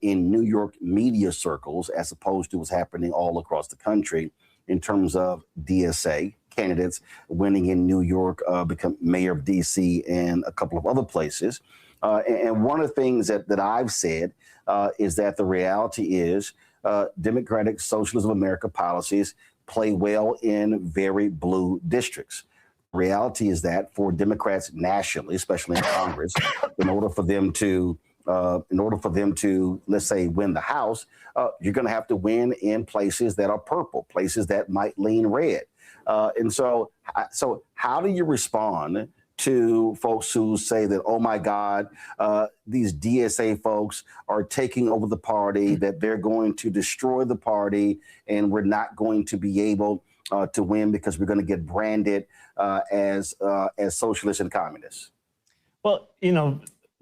in New York media circles as opposed to what's happening all across the country in terms of DSA candidates winning in New York, become mayor of D.C. and a couple of other places. And one of the things that I've said is that the reality is Democratic Socialism of America policies play well in very blue districts. Reality is that for Democrats nationally, especially in Congress, in order for them to, let's say, win the House, you're going to have to win in places that are purple, places that might lean red. And so how do you respond to folks who say that, oh my God, these DSA folks are taking over the party, that they're going to destroy the party, and we're not going to be able to win because we're going to get branded as socialists and communists? Well,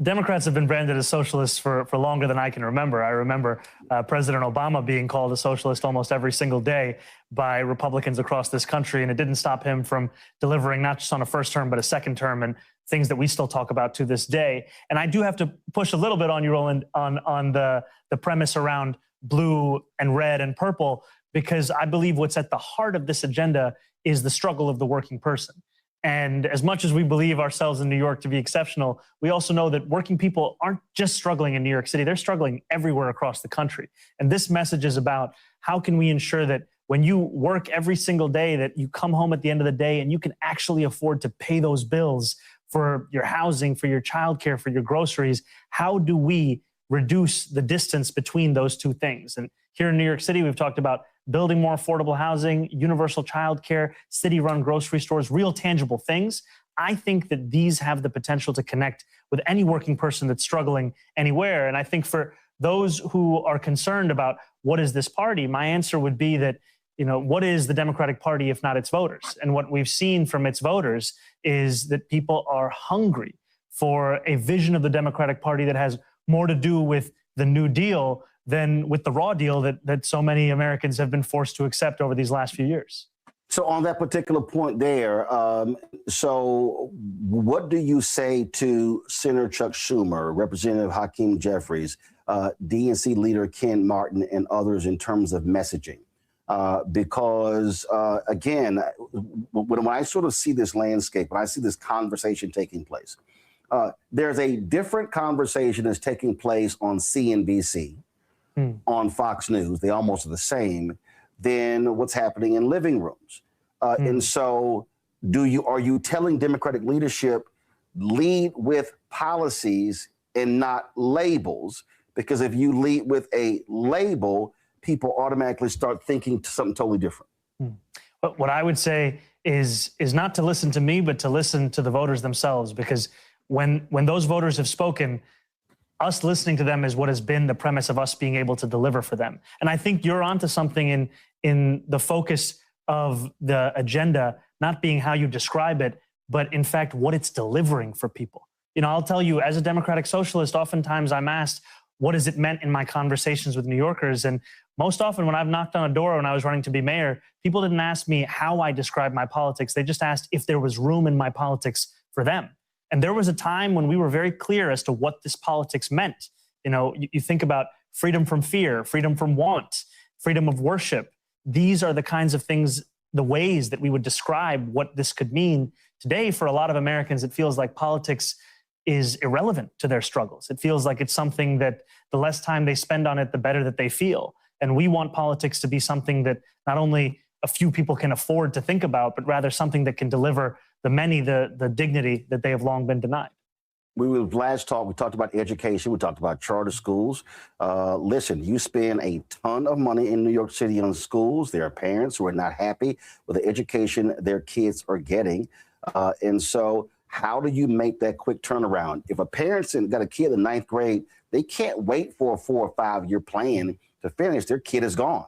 Democrats have been branded as socialists for longer than I can remember. I remember President Obama being called a socialist almost every single day by Republicans across this country, and it didn't stop him from delivering not just on a first term, but a second term, and things that we still talk about to this day. And I do have to push a little bit on you, Roland, on the premise around blue and red and purple, because I believe what's at the heart of this agenda is the struggle of the working person. And as much as we believe ourselves in New York to be exceptional, we also know that working people aren't just struggling in New York City, they're struggling everywhere across the country. And this message is about how can we ensure that when you work every single day, that you come home at the end of the day and you can actually afford to pay those bills for your housing, for your childcare, for your groceries. How do we reduce the distance between those two things? And here in New York City, we've talked about building more affordable housing, universal childcare, city-run grocery stores, real tangible things. I think that these have the potential to connect with any working person that's struggling anywhere. And I think for those who are concerned about what is this party, my answer would be that, what is the Democratic Party if not its voters? And what we've seen from its voters is that people are hungry for a vision of the Democratic Party that has more to do with the New Deal than with the raw deal that so many Americans have been forced to accept over these last few years. So on that particular point there, so what do you say to Senator Chuck Schumer, Representative Hakeem Jeffries, DNC leader Ken Martin, and others in terms of messaging? Because again, when I sort of see this landscape, when I see this conversation taking place, there's a different conversation that's taking place on CNBC, on Fox News. They almost are the same than what's happening in living rooms. And so are you telling Democratic leadership, lead with policies and not labels? Because if you lead with a label, people automatically start thinking something totally different. But what I would say is not to listen to me, but to listen to the voters themselves. Because when those voters have spoken, us listening to them is what has been the premise of us being able to deliver for them. And I think you're onto something in the focus of the agenda, not being how you describe it, but in fact, what it's delivering for people. You know, I'll tell you, as a democratic socialist, oftentimes I'm asked, what has it meant in my conversations with New Yorkers? And most often when I've knocked on a door when I was running to be mayor, people didn't ask me how I describe my politics. They just asked if there was room in my politics for them. And there was a time when we were very clear as to what this politics meant. You know, you think about freedom from fear, freedom from want, freedom of worship. These are the kinds of things, the ways that we would describe what this could mean. Today, for a lot of Americans, it feels like politics is irrelevant to their struggles. It feels like it's something that the less time they spend on it, the better that they feel. And we want politics to be something that not only a few people can afford to think about, but rather something that can deliver the many the dignity that they have long been denied. We talked about education. We talked about charter schools. Listen, you spend a ton of money in New York City on schools. There are parents who are not happy with the education their kids are getting. And so how do you make that quick turnaround? If a parent's got a kid in 9th grade, they can't wait for a 4 or 5 year plan to finish. Their kid is gone.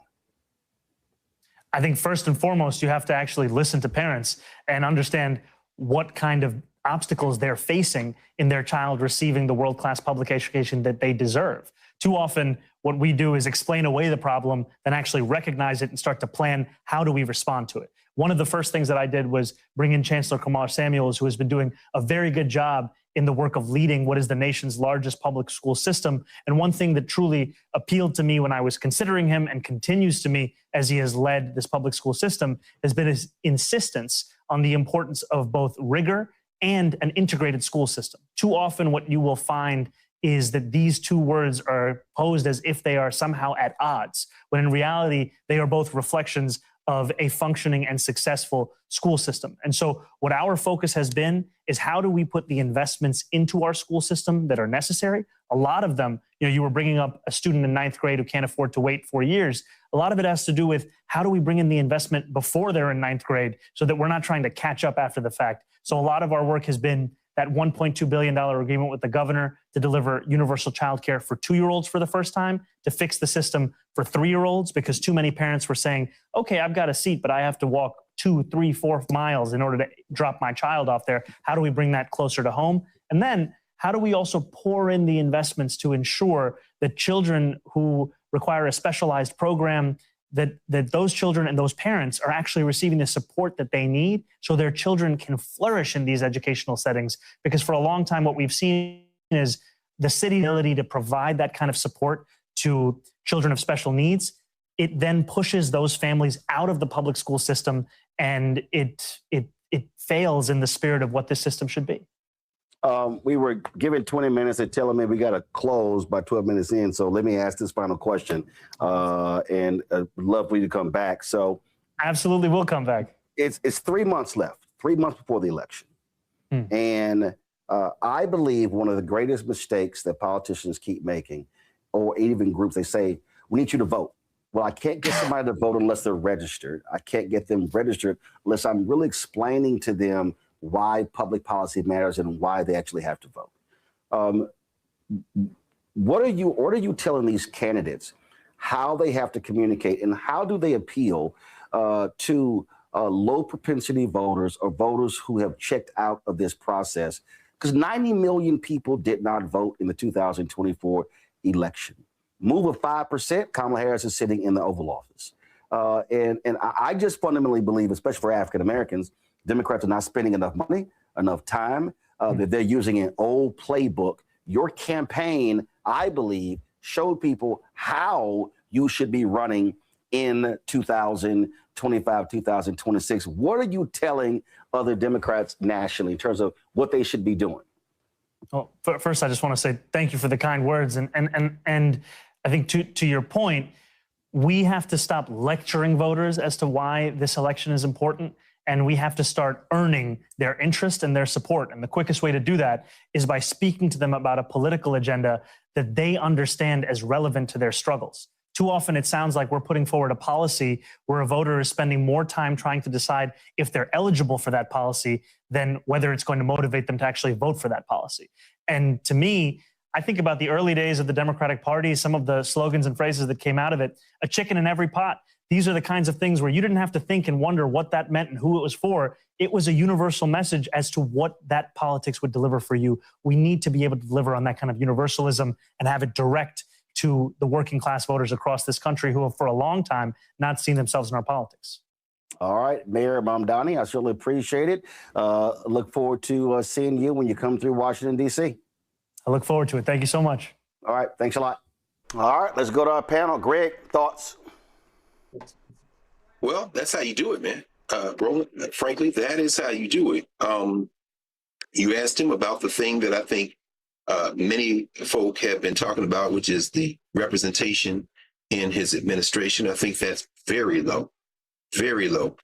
I think first and foremost, you have to actually listen to parents and understand what kind of obstacles they're facing in their child receiving the world-class public education that they deserve. Too often, what we do is explain away the problem, then actually recognize it and start to plan how do we respond to it. One of the first things that I did was bring in Chancellor Kumar Samuels, who has been doing a very good job in the work of leading what is the nation's largest public school system. And one thing that truly appealed to me when I was considering him and continues to me as he has led this public school system has been his insistence on the importance of both rigor and an integrated school system. Too often what you will find is that these two words are posed as if they are somehow at odds, when in reality, they are both reflections of a functioning and successful school system. And so what our focus has been is how do we put the investments into our school system that are necessary? A lot of them, you know, you were bringing up a student in 9th grade who can't afford to wait 4 years. A lot of it has to do with how do we bring in the investment before they're in 9th grade so that we're not trying to catch up after the fact. So a lot of our work has been that $1.2 billion agreement with the governor to deliver universal childcare for 2-year-olds for the first time, to fix the system for 3-year-olds, because too many parents were saying, okay, I've got a seat, but I have to walk 2, 3, 4 miles in order to drop my child off there. How do we bring that closer to home? And then how do we also pour in the investments to ensure that children who require a specialized program, that those children and those parents are actually receiving the support that they need so their children can flourish in these educational settings? Because for a long time, what we've seen is the city's ability to provide that kind of support to children of special needs. It then pushes those families out of the public school system, and it fails in the spirit of what this system should be. We were given 20 minutes. They're telling me we got to close by 12 minutes in. So let me ask this final question, and I'd love for you to come back. So absolutely, we'll come back. It's 3 months left, 3 months before the election. And I believe one of the greatest mistakes that politicians keep making, or even groups, they say, we need you to vote. Well, I can't get somebody to vote unless they're registered. I can't get them registered unless I'm really explaining to them why public policy matters and why they actually have to vote. What are you telling these candidates how they have to communicate, and how do they appeal to low propensity voters or voters who have checked out of this process? Because 90 million people did not vote in the 2024 election. Move of 5%, Kamala Harris is sitting in the Oval Office. And I just fundamentally believe, especially for African Americans, Democrats are not spending enough money, enough time, that they're using an old playbook. Your campaign, I believe, showed people how you should be running in 2025, 2026. What are you telling other Democrats nationally in terms of what they should be doing? Well, first, I just want to say thank you for the kind words. And I think to your point, we have to stop lecturing voters as to why this election is important. And we have to start earning their interest and their support. And the quickest way to do that is by speaking to them about a political agenda that they understand as relevant to their struggles. Too often it sounds like we're putting forward a policy where a voter is spending more time trying to decide if they're eligible for that policy than whether it's going to motivate them to actually vote for that policy. And to me, I think about the early days of the Democratic Party, some of the slogans and phrases that came out of it, a chicken in every pot. These are the kinds of things where you didn't have to think and wonder what that meant and who it was for. It was a universal message as to what that politics would deliver for you. We need to be able to deliver on that kind of universalism and have it direct to the working class voters across this country who have for a long time not seen themselves in our politics. All right, Mayor Mamdani, I certainly appreciate it. Look forward to seeing you when you come through Washington, D.C. I look forward to it. Thank you so much. All right, thanks a lot. All right, let's go to our panel. Greg, thoughts? Well, that's how you do it, man. Roland, frankly, that is how you do it. You asked him about the thing that I think many folk have been talking about, which is the representation in his administration. I think that's very low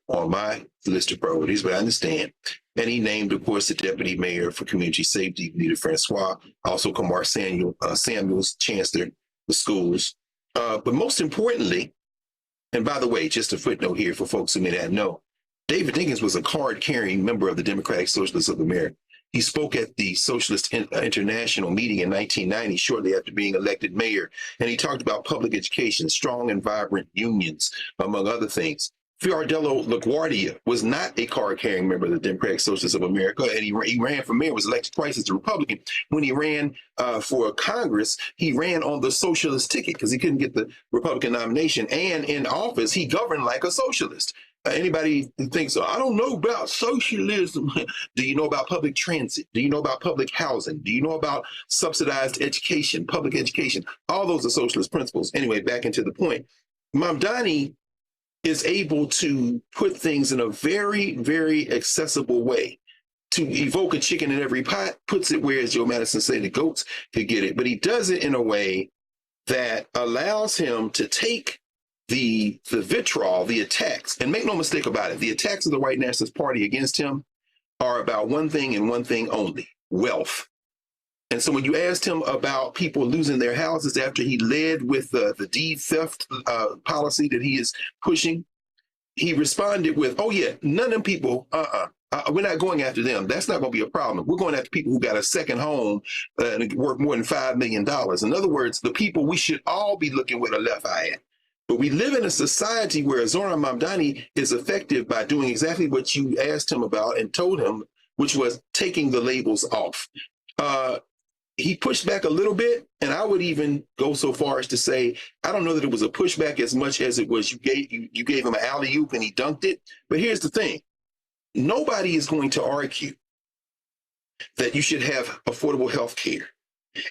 on my list of priorities, but I understand. And he named, of course, the deputy mayor for community safety, Nita Francois, also Kamar Samuels, chancellor of schools. But most importantly, and by the way, just a footnote here for folks who may not know, David Dinkins was a card-carrying member of the Democratic Socialists of America. He spoke at the Socialist International meeting in 1990, shortly after being elected mayor, and he talked about public education, strong and vibrant unions, among other things. Fiordello LaGuardia was not a card-carrying member of the Democratic Socialists of America, and he ran for mayor, was elected twice as a Republican. When he ran for Congress, he ran on the socialist ticket because he couldn't get the Republican nomination. And in office, he governed like a socialist. Anybody who thinks, I don't know about socialism. Do you know about public transit? Do you know about public housing? Do you know about subsidized education, public education? All those are socialist principles. Anyway, back into the point. Mamdani is able to put things in a very, very accessible way. To evoke a chicken in every pot, puts it where, as Joe Madison said, the goats could get it. But he does it in a way that allows him to take the vitriol, the attacks, and make no mistake about it, the attacks of the White Nationalist Party against him are about one thing and one thing only: wealth. And so when you asked him about people losing their houses after he led with the deed theft policy that he is pushing, he responded with, oh yeah, none of them people, we're not going after them. That's not going to be a problem. We're going after people who got a second home and worth more than $5 million. In other words, the people we should all be looking with a left eye at. But we live in a society where Zoran Mamdani is effective by doing exactly what you asked him about and told him, which was taking the labels off. He pushed back a little bit, and I would even go so far as to say, I don't know that it was a pushback as much as it was you gave him an alley-oop and he dunked it. But here's the thing. Nobody is going to argue that you should have affordable health care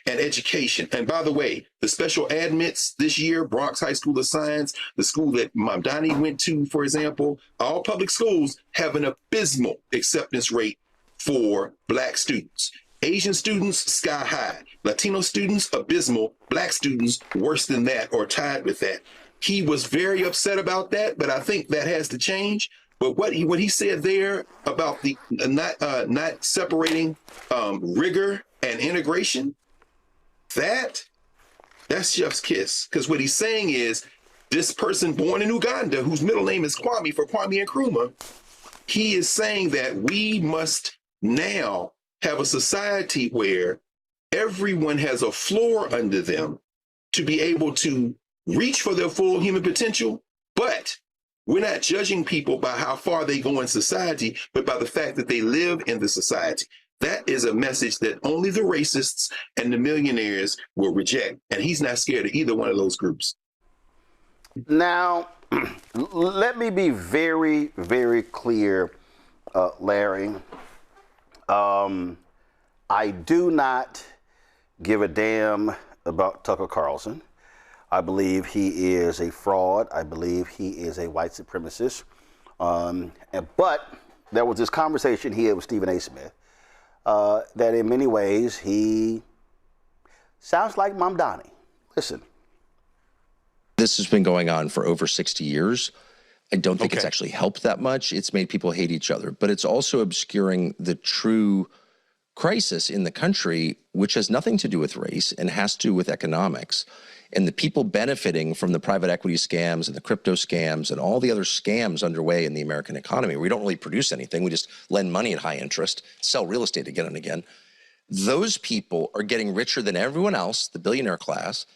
and education. And by the way, the special admits this year, Bronx High School of Science, the school that Mamdani went to, for example, all public schools have an abysmal acceptance rate for Black students. Asian students, sky high. Latino students, abysmal. Black students, worse than that or tied with that. He was very upset about that, but I think that has to change. But what he said there about the not separating rigor and integration, that's chef's kiss. Because what he's saying is this person born in Uganda, whose middle name is Kwame for Kwame Nkrumah, he is saying that we must now have a society where everyone has a floor under them to be able to reach for their full human potential, but we're not judging people by how far they go in society, but by the fact that they live in the society. That is a message that only the racists and the millionaires will reject. And he's not scared of either one of those groups. Now, let me be very, very clear, Larry. I do not give a damn about Tucker Carlson. I believe he is a fraud. I believe he is a white supremacist. But there was this conversation he had with Stephen A. Smith that in many ways he sounds like Mamdani. Listen. This has been going on for over 60 years. I don't think it's actually helped that much. It's made people hate each other, but it's also obscuring the true crisis in the country, which has nothing to do with race and has to do with economics. And the people benefiting from the private equity scams and the crypto scams and all the other scams underway in the American economy, we don't really produce anything. We just lend money at high interest, sell real estate again and again. Those people are getting richer than everyone else, the billionaire class,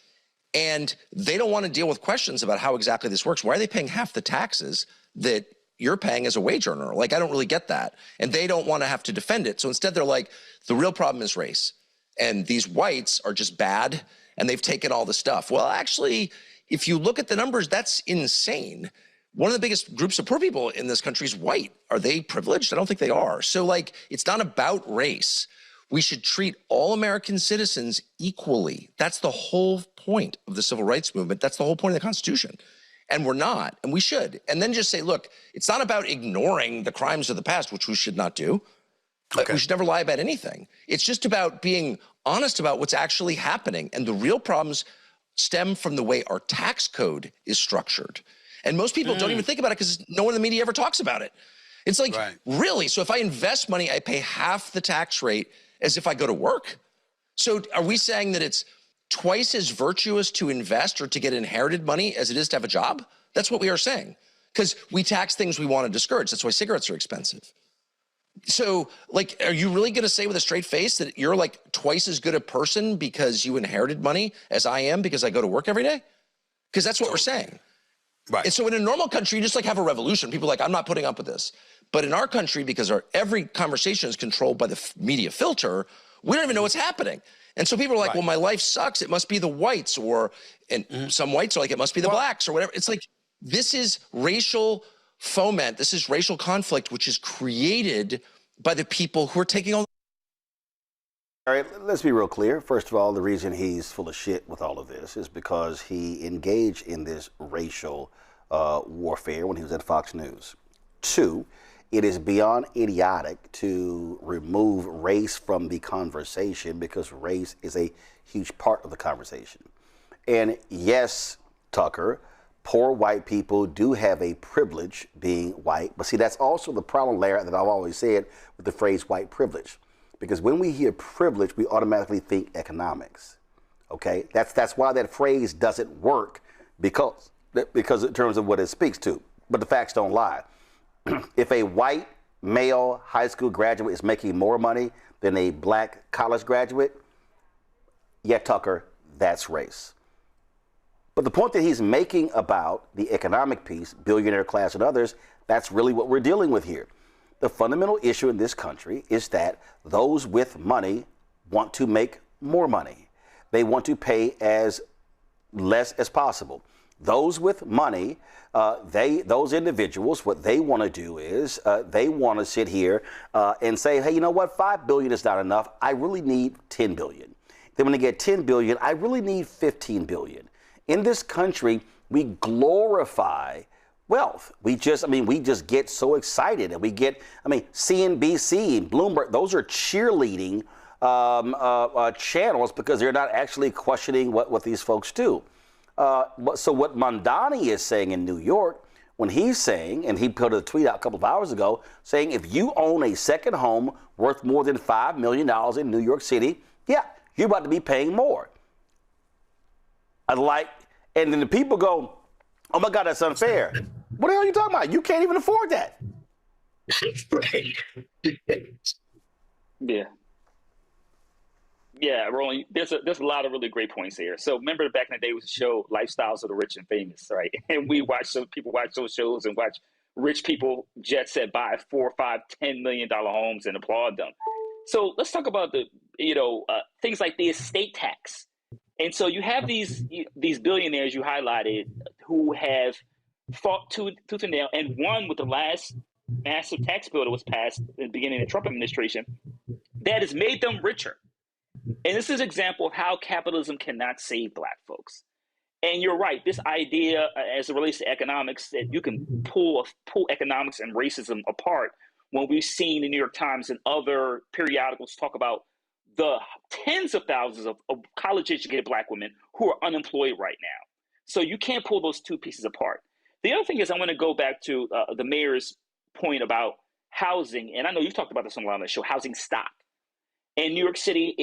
and they don't want to deal with questions about how exactly this works. Why are they paying half the taxes that you're paying as a wage earner? Like, I don't really get that. And they don't want to have to defend it. So instead they're like, the real problem is race. And these whites are just bad and they've taken all the stuff. Well, actually, if you look at the numbers, that's insane. One of the biggest groups of poor people in this country is white. Are they privileged? I don't think they are. So like, it's not about race. We should treat all American citizens equally. That's the whole point of the civil rights movement. That's the whole point of the Constitution. And we're not, and we should. And then just say, look, it's not about ignoring the crimes of the past, which we should not do. We should never lie about anything. It's just about being honest about what's actually happening. And the real problems stem from the way our tax code is structured. And most people don't even think about it because no one in the media ever talks about it. It's like, really? So if I invest money, I pay half the tax rate as if I go to work? So are we saying that it's twice as virtuous to invest or to get inherited money as it is to have a job? That's what we are saying. Because we tax things we want to discourage. That's why cigarettes are expensive. So, like, are you really going to say with a straight face that you're like twice as good a person because you inherited money as I am because I go to work every day? Because that's what we're saying. Right. And so in a normal country, you just like have a revolution. People are like, I'm not putting up with this. But in our country, because every conversation is controlled by the media filter, we don't even know what's happening. And so people are like, well, my life sucks. It must be the whites, and some whites are like, it must be the blacks or whatever. It's like, this is racial foment. This is racial conflict, which is created by the people who are taking all. All right, let's be real clear. First of all, the reason he's full of shit with all of this is because he engaged in this racial warfare when he was at Fox News. 2, it is beyond idiotic to remove race from the conversation because race is a huge part of the conversation. And yes, Tucker, poor white people do have a privilege being white. But see, that's also the problem, Larry, that I've always said with the phrase white privilege. Because when we hear privilege, we automatically think economics. Okay? That's why that phrase doesn't work because in terms of what it speaks to. But the facts don't lie. If a white male high school graduate is making more money than a black college graduate, yeah, Tucker, that's race. But the point that he's making about the economic piece, billionaire class and others, that's really what we're dealing with here. The fundamental issue in this country is that those with money want to make more money. They want to pay as less as possible. Those with money, those individuals, what they want to do is they want to sit here and say, hey, you know what? $5 billion is not enough. I really need $10 billion. Then when they get $10 billion, I really need $15 billion. In this country, we glorify wealth. We just get so excited, and we get, CNBC and Bloomberg, those are cheerleading channels because they're not actually questioning what these folks do. So what Mamdani is saying in New York, when he's saying, and he put a tweet out a couple of hours ago, saying if you own a second home worth more than $5 million in New York City, yeah, you're about to be paying more. And then the people go, oh my God, that's unfair. What the hell are you talking about? You can't even afford that. Yeah, Roland, there's a lot of really great points here. So remember back in the day was a show, Lifestyles of the Rich and Famous, right? And people watch those shows and watch rich people jet set buy $4, $5, $10 million homes and applaud them. So let's talk about the, things like the estate tax. And so you have these billionaires you highlighted who have fought tooth and nail and won with the last massive tax bill that was passed in the beginning of the Trump administration that has made them richer. And this is an example of how capitalism cannot save Black folks. And you're right, this idea as it relates to economics, that you can pull economics and racism apart, when we've seen the New York Times and other periodicals talk about the tens of thousands of college-educated Black women who are unemployed right now. So you can't pull those two pieces apart. The other thing is, I want to go back to the mayor's point about housing. And I know you've talked about this on a lot of the show, housing stock. And New York City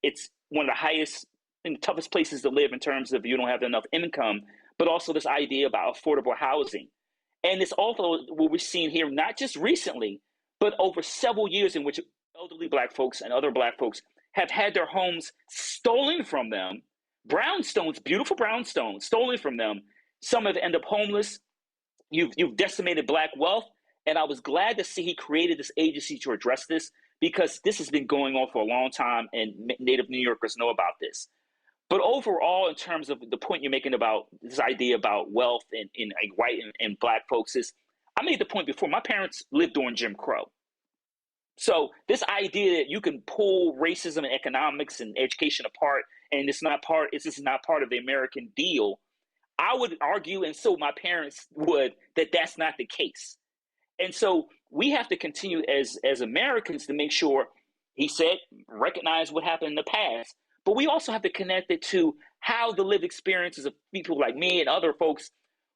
it's one of the highest and toughest places to live in terms of you don't have enough income, but also this idea about affordable housing. And it's also what we're seeing here, not just recently, but over several years in which elderly Black folks and other Black folks have had their homes stolen from them, brownstones, beautiful brownstones, stolen from them. Some have ended up homeless. You've decimated Black wealth. And I was glad to see he created this agency to address this, because this has been going on for a long time and Native New Yorkers know about this. But overall, in terms of the point you're making about this idea about wealth in like white and Black folks, is I made the point before, my parents lived during Jim Crow. So this idea that you can pull racism and economics and education apart, and it's just not part of the American deal, I would argue, and so my parents would, that that's not the case. And so we have to continue as Americans to make sure, he said, recognize what happened in the past, but we also have to connect it to how the lived experiences of people like me and other folks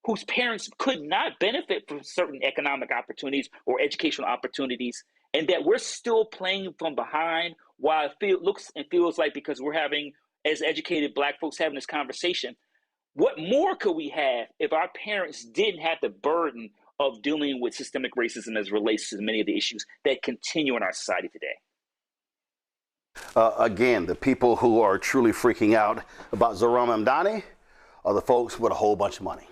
whose parents could not benefit from certain economic opportunities or educational opportunities, and that we're still playing from behind while it looks and feels like, because we're having, as educated Black folks having this conversation, what more could we have if our parents didn't have the burden of dealing with systemic racism as it relates to many of the issues that continue in our society today? Again, the people who are truly freaking out about Zohran Mamdani are the folks with a whole bunch of money.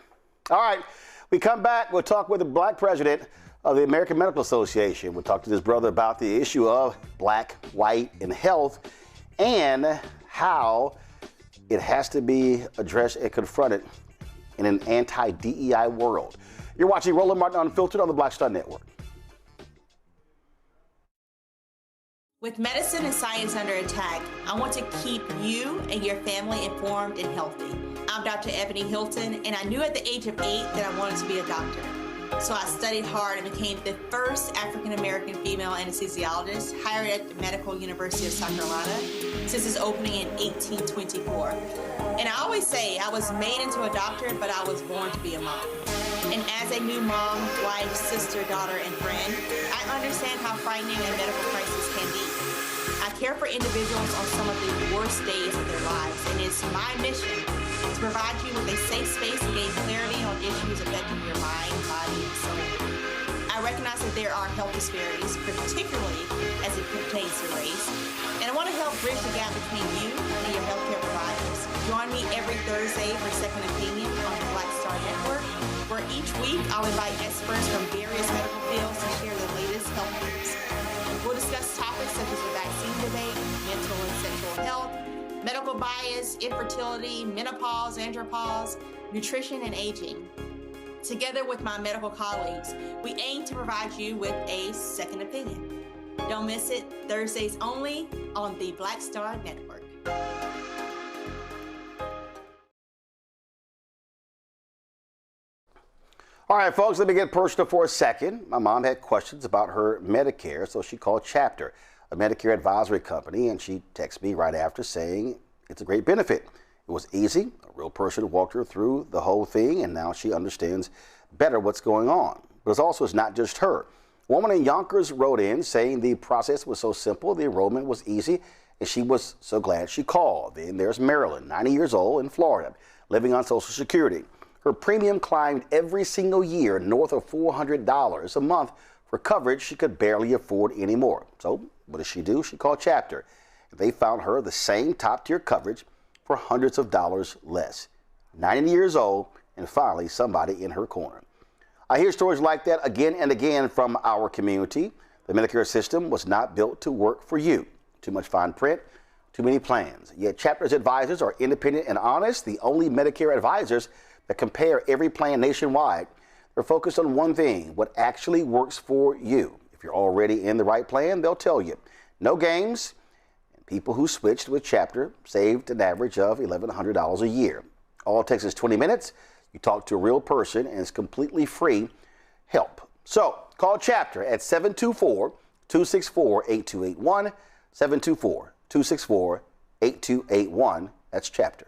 All right, we come back, we'll talk with the Black president of the American Medical Association. We'll talk to his brother about the issue of Black, white, and health, and how it has to be addressed and confronted in an anti-DEI world. You're watching Lonn Hartman Unfiltered on the Black Star Network. With medicine and science under attack, I want to keep you and your family informed and healthy. I'm Dr. Ebony Hilton, and I knew at the age of 8 that I wanted to be a doctor. So I studied hard and became the first African-American female anesthesiologist hired at the Medical University of South Carolina since its opening in 1824. And I always say I was made into a doctor, but I was born to be a mom. And as a new mom, wife, sister, daughter, and friend, I understand how frightening a medical crisis can be. I care for individuals on some of the worst days of their lives, and it's my mission to provide you with a safe space to gain clarity on issues affecting your mind, body, and soul. I recognize that there are health disparities, particularly as it pertains to race, and I want to help bridge the gap between you and your healthcare providers. Join me every Thursday for Second Opinion on the Black Star Network, where each week I'll invite experts from various medical fields to share the latest health news. We'll discuss topics such as the vaccine debate, mental and sexual health, medical bias, infertility, menopause, andropause, nutrition, and aging. Together with my medical colleagues, we aim to provide you with a second opinion. Don't miss it, Thursdays only on the Black Star Network. All right, folks, let me get personal for a second. My mom had questions about her Medicare, so she called Chapter, a Medicare advisory company, and she texted me right after saying it's a great benefit. It was easy. A real person walked her through the whole thing, and now she understands better what's going on. But it's not just her. A woman in Yonkers wrote in saying the process was so simple, the enrollment was easy, and she was so glad she called. Then there's Marilyn, 90 years old, in Florida, living on Social Security. Her premium climbed every single year north of $400 a month for coverage she could barely afford anymore. So what does she do? She called Chapter. They found her the same top-tier coverage for hundreds of dollars less. 90 years old, and finally somebody in her corner. I hear stories like that again and again from our community. The Medicare system was not built to work for you. Too much fine print, too many plans. Yet Chapter's advisors are independent and honest, the only Medicare advisors that compare every plan nationwide. They're focused on one thing, what actually works for you. If you're already in the right plan, they'll tell you. No games. And people who switched with Chapter saved an average of $1,100 a year. All it takes is 20 minutes. You talk to a real person, and it's completely free help. So call Chapter at 724-264-8281, 724-264-8281. That's Chapter.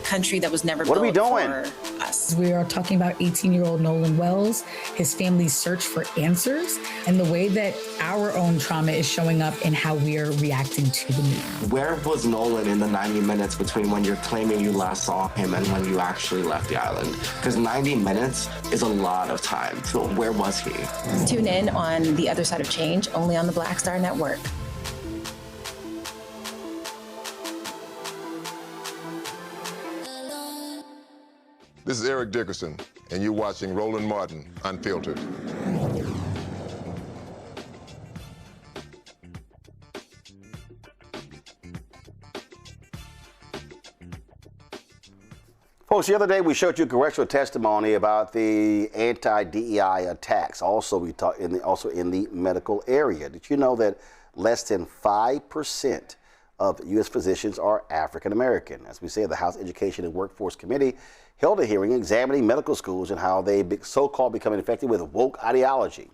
Country that was never What are we built doing? for us. We are talking about 18-year-old Nolan Wells, his family's search for answers, and the way that our own trauma is showing up in how we are reacting to the news. Where was Nolan in the 90 minutes between when you're claiming you last saw him and when you actually left the island? Because 90 minutes is a lot of time. So where was he? Tune in on The Other Side of Change, only on the Black Star Network. This is Eric Dickerson, and you're watching Roland Martin Unfiltered. Folks, the other day we showed you congressional testimony about the anti-DEI attacks. Also, we talked in the medical area. Did you know that less than 5% of U.S. physicians are African American? As we say, the House Education and Workforce Committee held a hearing examining medical schools and how they so-called become infected with woke ideology,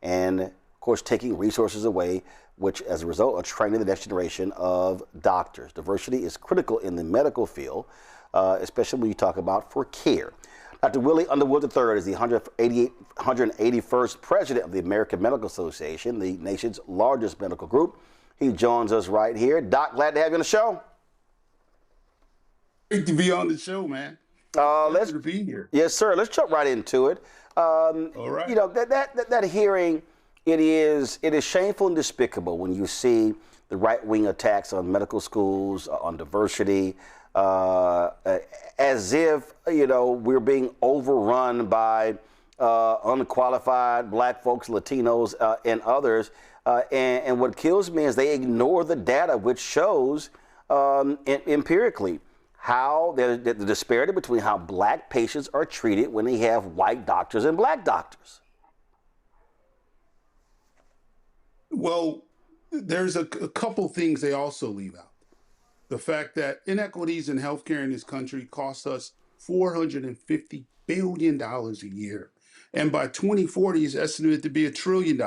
and of course taking resources away, which as a result are training the next generation of doctors. Diversity is critical in the medical field, especially when you talk about for care. Dr. Willie Underwood III is the 181st president of the American Medical Association, the nation's largest medical group. He joins us right here. Doc, glad to have you on the show. Great to be on the show, man. Let's be here. Yes, sir. Let's jump right into it. All right. You know, that hearing, it is shameful and despicable when you see the right-wing attacks on medical schools, on diversity, as if, you know, we're being overrun by unqualified black folks, Latinos, and others. And what kills me is they ignore the data, which shows empirically how the disparity between how black patients are treated when they have white doctors and black doctors. Well, there's a couple things they also leave out. The fact that inequities in healthcare in this country cost us $450 billion a year. And by 2040 is estimated to be $1 trillion,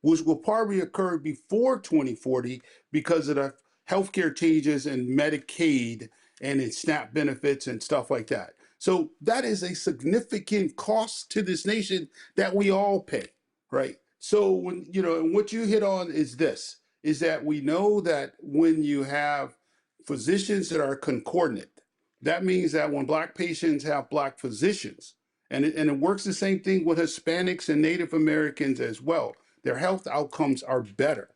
which will probably occur before 2040 because of the healthcare changes in Medicaid and in SNAP benefits and stuff like that. So that is a significant cost to this nation that we all pay, right? So when, you know, and what you hit on is this, is that we know that when you have physicians that are concordant, that means that when black patients have black physicians, and it works the same thing with Hispanics and Native Americans as well, their health outcomes are better.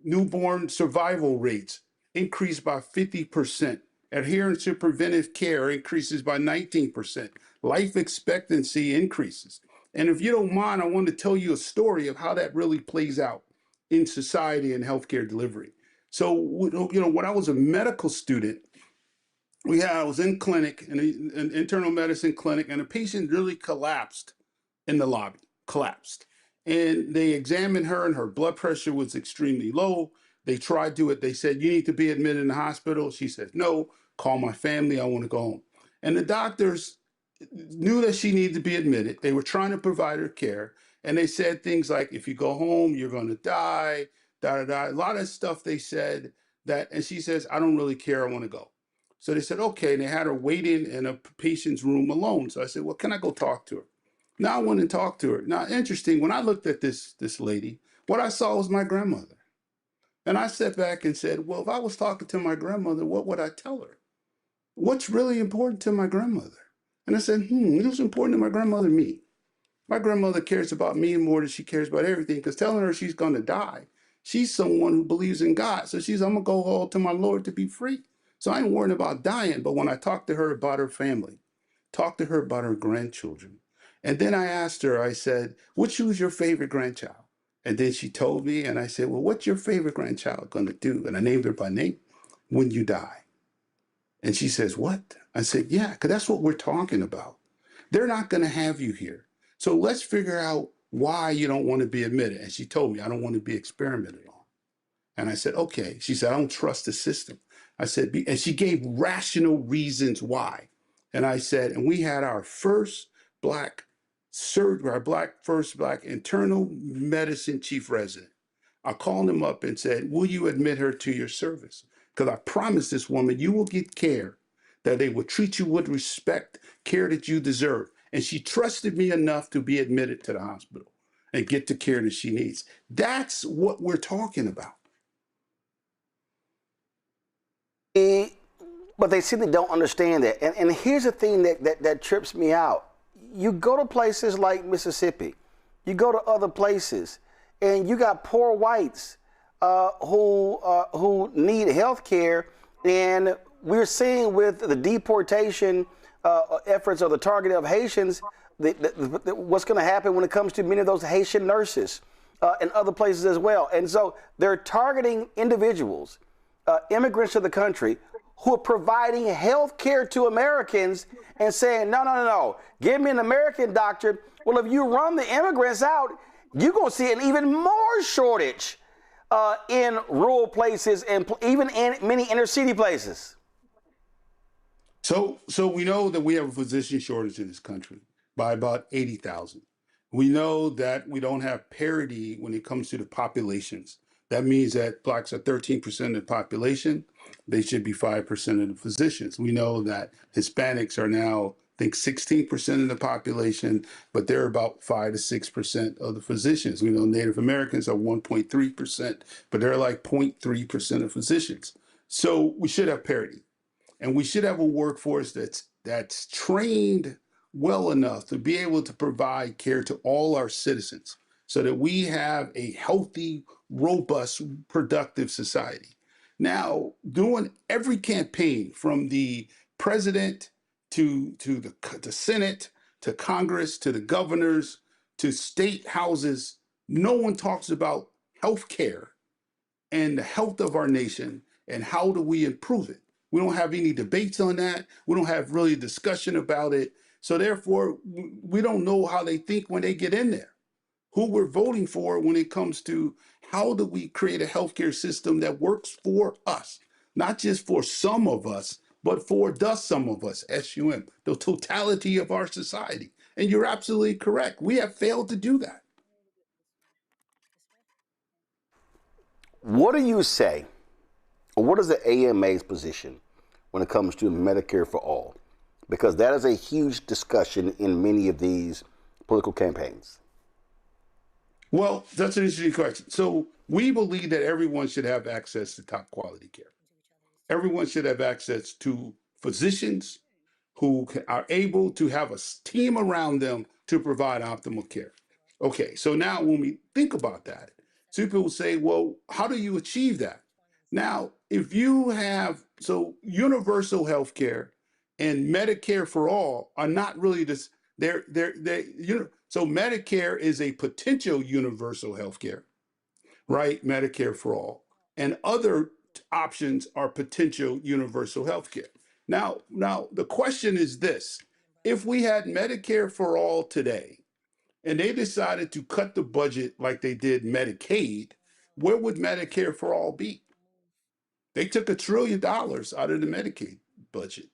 Newborn survival rates increase by 50%. Adherence to preventive care increases by 19%. Life expectancy increases. And if you don't mind, I want to tell you a story of how that really plays out in society and healthcare delivery. So, you know, when I was a medical student, I was in clinic, an internal medicine clinic, and a patient really collapsed in the lobby, collapsed. And they examined her and her blood pressure was extremely low. They tried to they said, you need to be admitted in the hospital. She said, no, call my family, I want to go home. And the doctors knew that she needed to be admitted. They were trying to provide her care. And they said things like, if you go home, you're going to die, A lot of stuff they said that, and she says, I don't really care, I want to go. So they said, okay, and they had her waiting in a patient's room alone. So I said, well, can I go talk to her? Now I went and talked to her. Now, interesting, when I looked at this lady, what I saw was my grandmother. And I sat back and said, well, if I was talking to my grandmother, what would I tell her? What's really important to my grandmother? And I said, what's important to my grandmother? Me. My grandmother cares about me more than she cares about everything, because telling her she's going to die, she's someone who believes in God. So she's, I'm going to go home to my Lord to be free. So I ain't worrying about dying. But when I talked to her about her family, talked to her about her grandchildren, And then I asked her, I said, which was your favorite grandchild? And then she told me, and I said, well, what's your favorite grandchild going to do? And I named her by name, when you die. And she says, what? I said, yeah, because that's what we're talking about. They're not going to have you here. So let's figure out why you don't want to be admitted. And she told me, I don't want to be experimented on. And I said, okay. She said, I don't trust the system. I said, and she gave rational reasons why. And I said, and we had our first Black surgery, our first Black internal medicine chief resident. I called him up and said, will you admit her to your service? Because I promised this woman, you will get care, that they will treat you with respect, care that you deserve. And she trusted me enough to be admitted to the hospital and get the care that she needs. That's what we're talking about. But they simply don't understand that. And here's the thing that trips me out. You go to places like Mississippi, you go to other places, and you got poor whites who need health care. And we're seeing with the deportation efforts of the target of Haitians, what's going to happen when it comes to many of those Haitian nurses and other places as well. And so they're targeting individuals, immigrants to the country, who are providing health care to Americans and saying, no, give me an American doctor. Well, if you run the immigrants out, you're going to see an even more shortage in rural places and even in many inner city places. So we know that we have a physician shortage in this country by about 80,000. We know that we don't have parity when it comes to the populations. That means that Blacks are 13% of the population. They should be 5% of the physicians. We know that Hispanics are now, I think, 16% of the population, but they're about 5 to 6% of the physicians. We know Native Americans are 1.3%, but they're like 0.3% of physicians. So we should have parity. And we should have a workforce that's trained well enough to be able to provide care to all our citizens so that we have a healthy, robust, productive society. Now, doing every campaign from the president to the Senate, to Congress, to the governors, to state houses, no one talks about health care and the health of our nation and how do we improve it. We don't have any debates on that. We don't have really discussion about it. So therefore, we don't know how they think when they get in there, who we're voting for when it comes to how do we create a healthcare system that works for us, not just for some of us, but for the some of us, SUM, the totality of our society. And you're absolutely correct. We have failed to do that. What do you say, or what is the AMA's position when it comes to Medicare for all? Because that is a huge discussion in many of these political campaigns. Well, that's an interesting question. So we believe that everyone should have access to top quality care. Everyone should have access to physicians who are able to have a team around them to provide optimal care. Okay, so now when we think about that, some people say, well, how do you achieve that? Now, if you have, so universal health care and Medicare for all are not really this, so Medicare is a potential universal health care, right? Medicare for all. And other options are potential universal health care. Now, the question is this: if we had Medicare for all today, and they decided to cut the budget like they did Medicaid, where would Medicare for all be? They took $1 trillion out of the Medicaid budget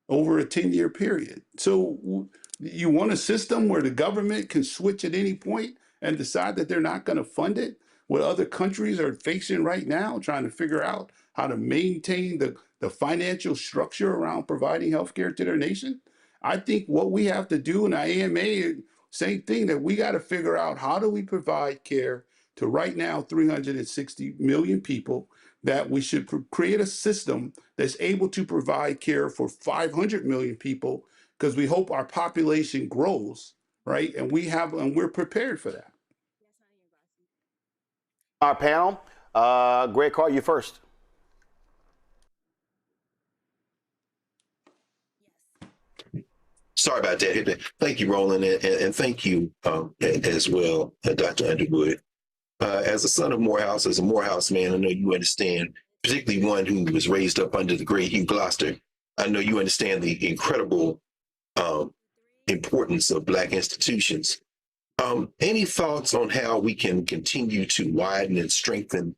over a 10-year period. So you want a system where the government can switch at any point and decide that they're not going to fund it? What other countries are facing right now, trying to figure out how to maintain the financial structure around providing healthcare to their nation? I think what we have to do in the AMA, same thing, that we got to figure out how do we provide care to right now 360 million people, that we should create a system that's able to provide care for 500 million people, because we hope our population grows, right? And we're prepared for that. Our panel, Greg Carr, you first. Sorry about that. Thank you, Roland, and thank you as well, Dr. Underwood. As a son of Morehouse, as a Morehouse man, I know you understand, particularly one who was raised up under the great Hugh Gloucester. I know you understand the incredible importance of Black institutions. Any thoughts on how we can continue to widen and strengthen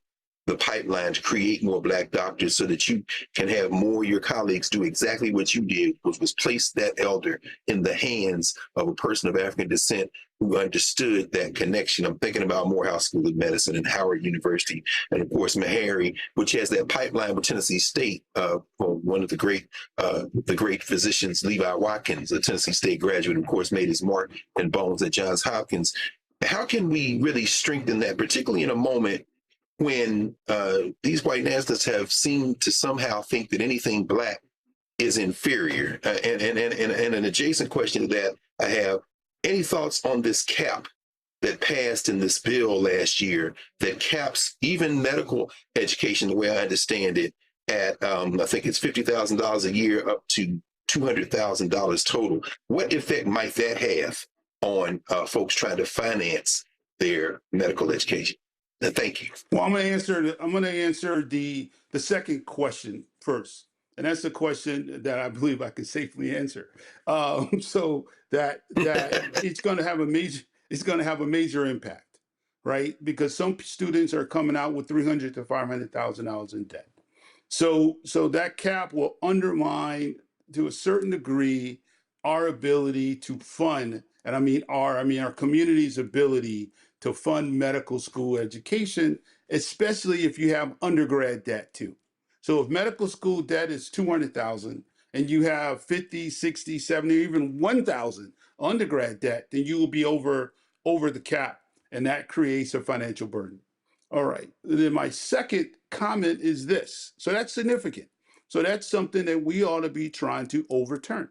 the pipeline to create more Black doctors so that you can have more of your colleagues do exactly what you did, which was place that elder in the hands of a person of African descent who understood that connection? I'm thinking about Morehouse School of Medicine and Howard University, and of course Meharry, which has that pipeline with Tennessee State. One of the great physicians, Levi Watkins, a Tennessee State graduate, of course, made his mark and bones at Johns Hopkins. How can we really strengthen that, particularly in a moment when these white nationalists have seemed to somehow think that anything Black is inferior? And an adjacent question to that I have, any thoughts on this cap that passed in this bill last year that caps even medical education, the way I understand it, at I think it's $50,000 a year up to $200,000 total? What effect might that have on folks trying to finance their medical education? Thank you. Well, I'm going to answer the second question first, and that's the question that I believe I can safely answer. So that it's going to have a major impact, right? Because some students are coming out with $300,000 to $500,000 in debt. So that cap will undermine to a certain degree our ability to fund, and I mean our community's ability to fund medical school education, especially if you have undergrad debt too. So if medical school debt is $200,000 and you have 50, 60, 70, even 1,000 undergrad debt, then you will be over the cap, and that creates a financial burden. All right, then my second comment is this. So that's significant. So that's something that we ought to be trying to overturn,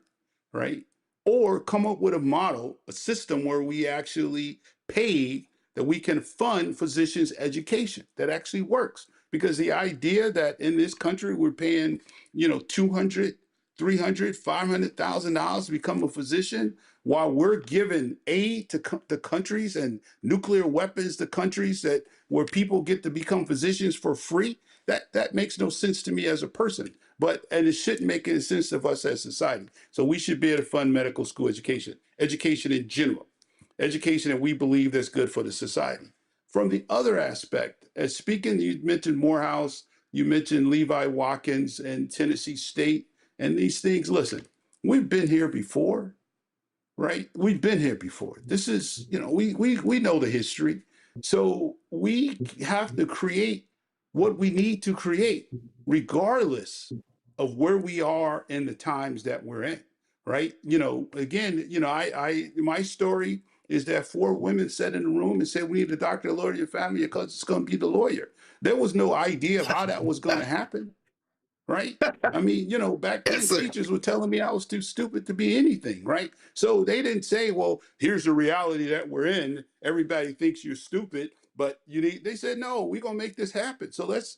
right? Or come up with a model, a system where we actually pay, that we can fund physicians' education that actually works. Because the idea that in this country we're paying, $200,000, $300,000, $500,000 to become a physician, while we're giving aid to the countries and nuclear weapons to countries where people get to become physicians for free, that makes no sense to me as a person. And it shouldn't make any sense to us as society. So we should be able to fund medical school education in general, education that we believe that's good for the society. From the other aspect, as speaking, you mentioned Morehouse, you mentioned Levi Watkins and Tennessee State and these things. Listen, we've been here before, right? We've been here before. This is, we know the history. So we have to create what we need to create, regardless of where we are in the times that we're in, right? Again, my story is that 4 women sat in the room and said, we need a doctor, a lawyer in your family because it's going to be the lawyer. There was no idea of how that was going to happen, right? I mean, back then teachers were telling me I was too stupid to be anything, right? So they didn't say, well, here's the reality that we're in. Everybody thinks you're stupid, but they said, no, we're going to make this happen. So let's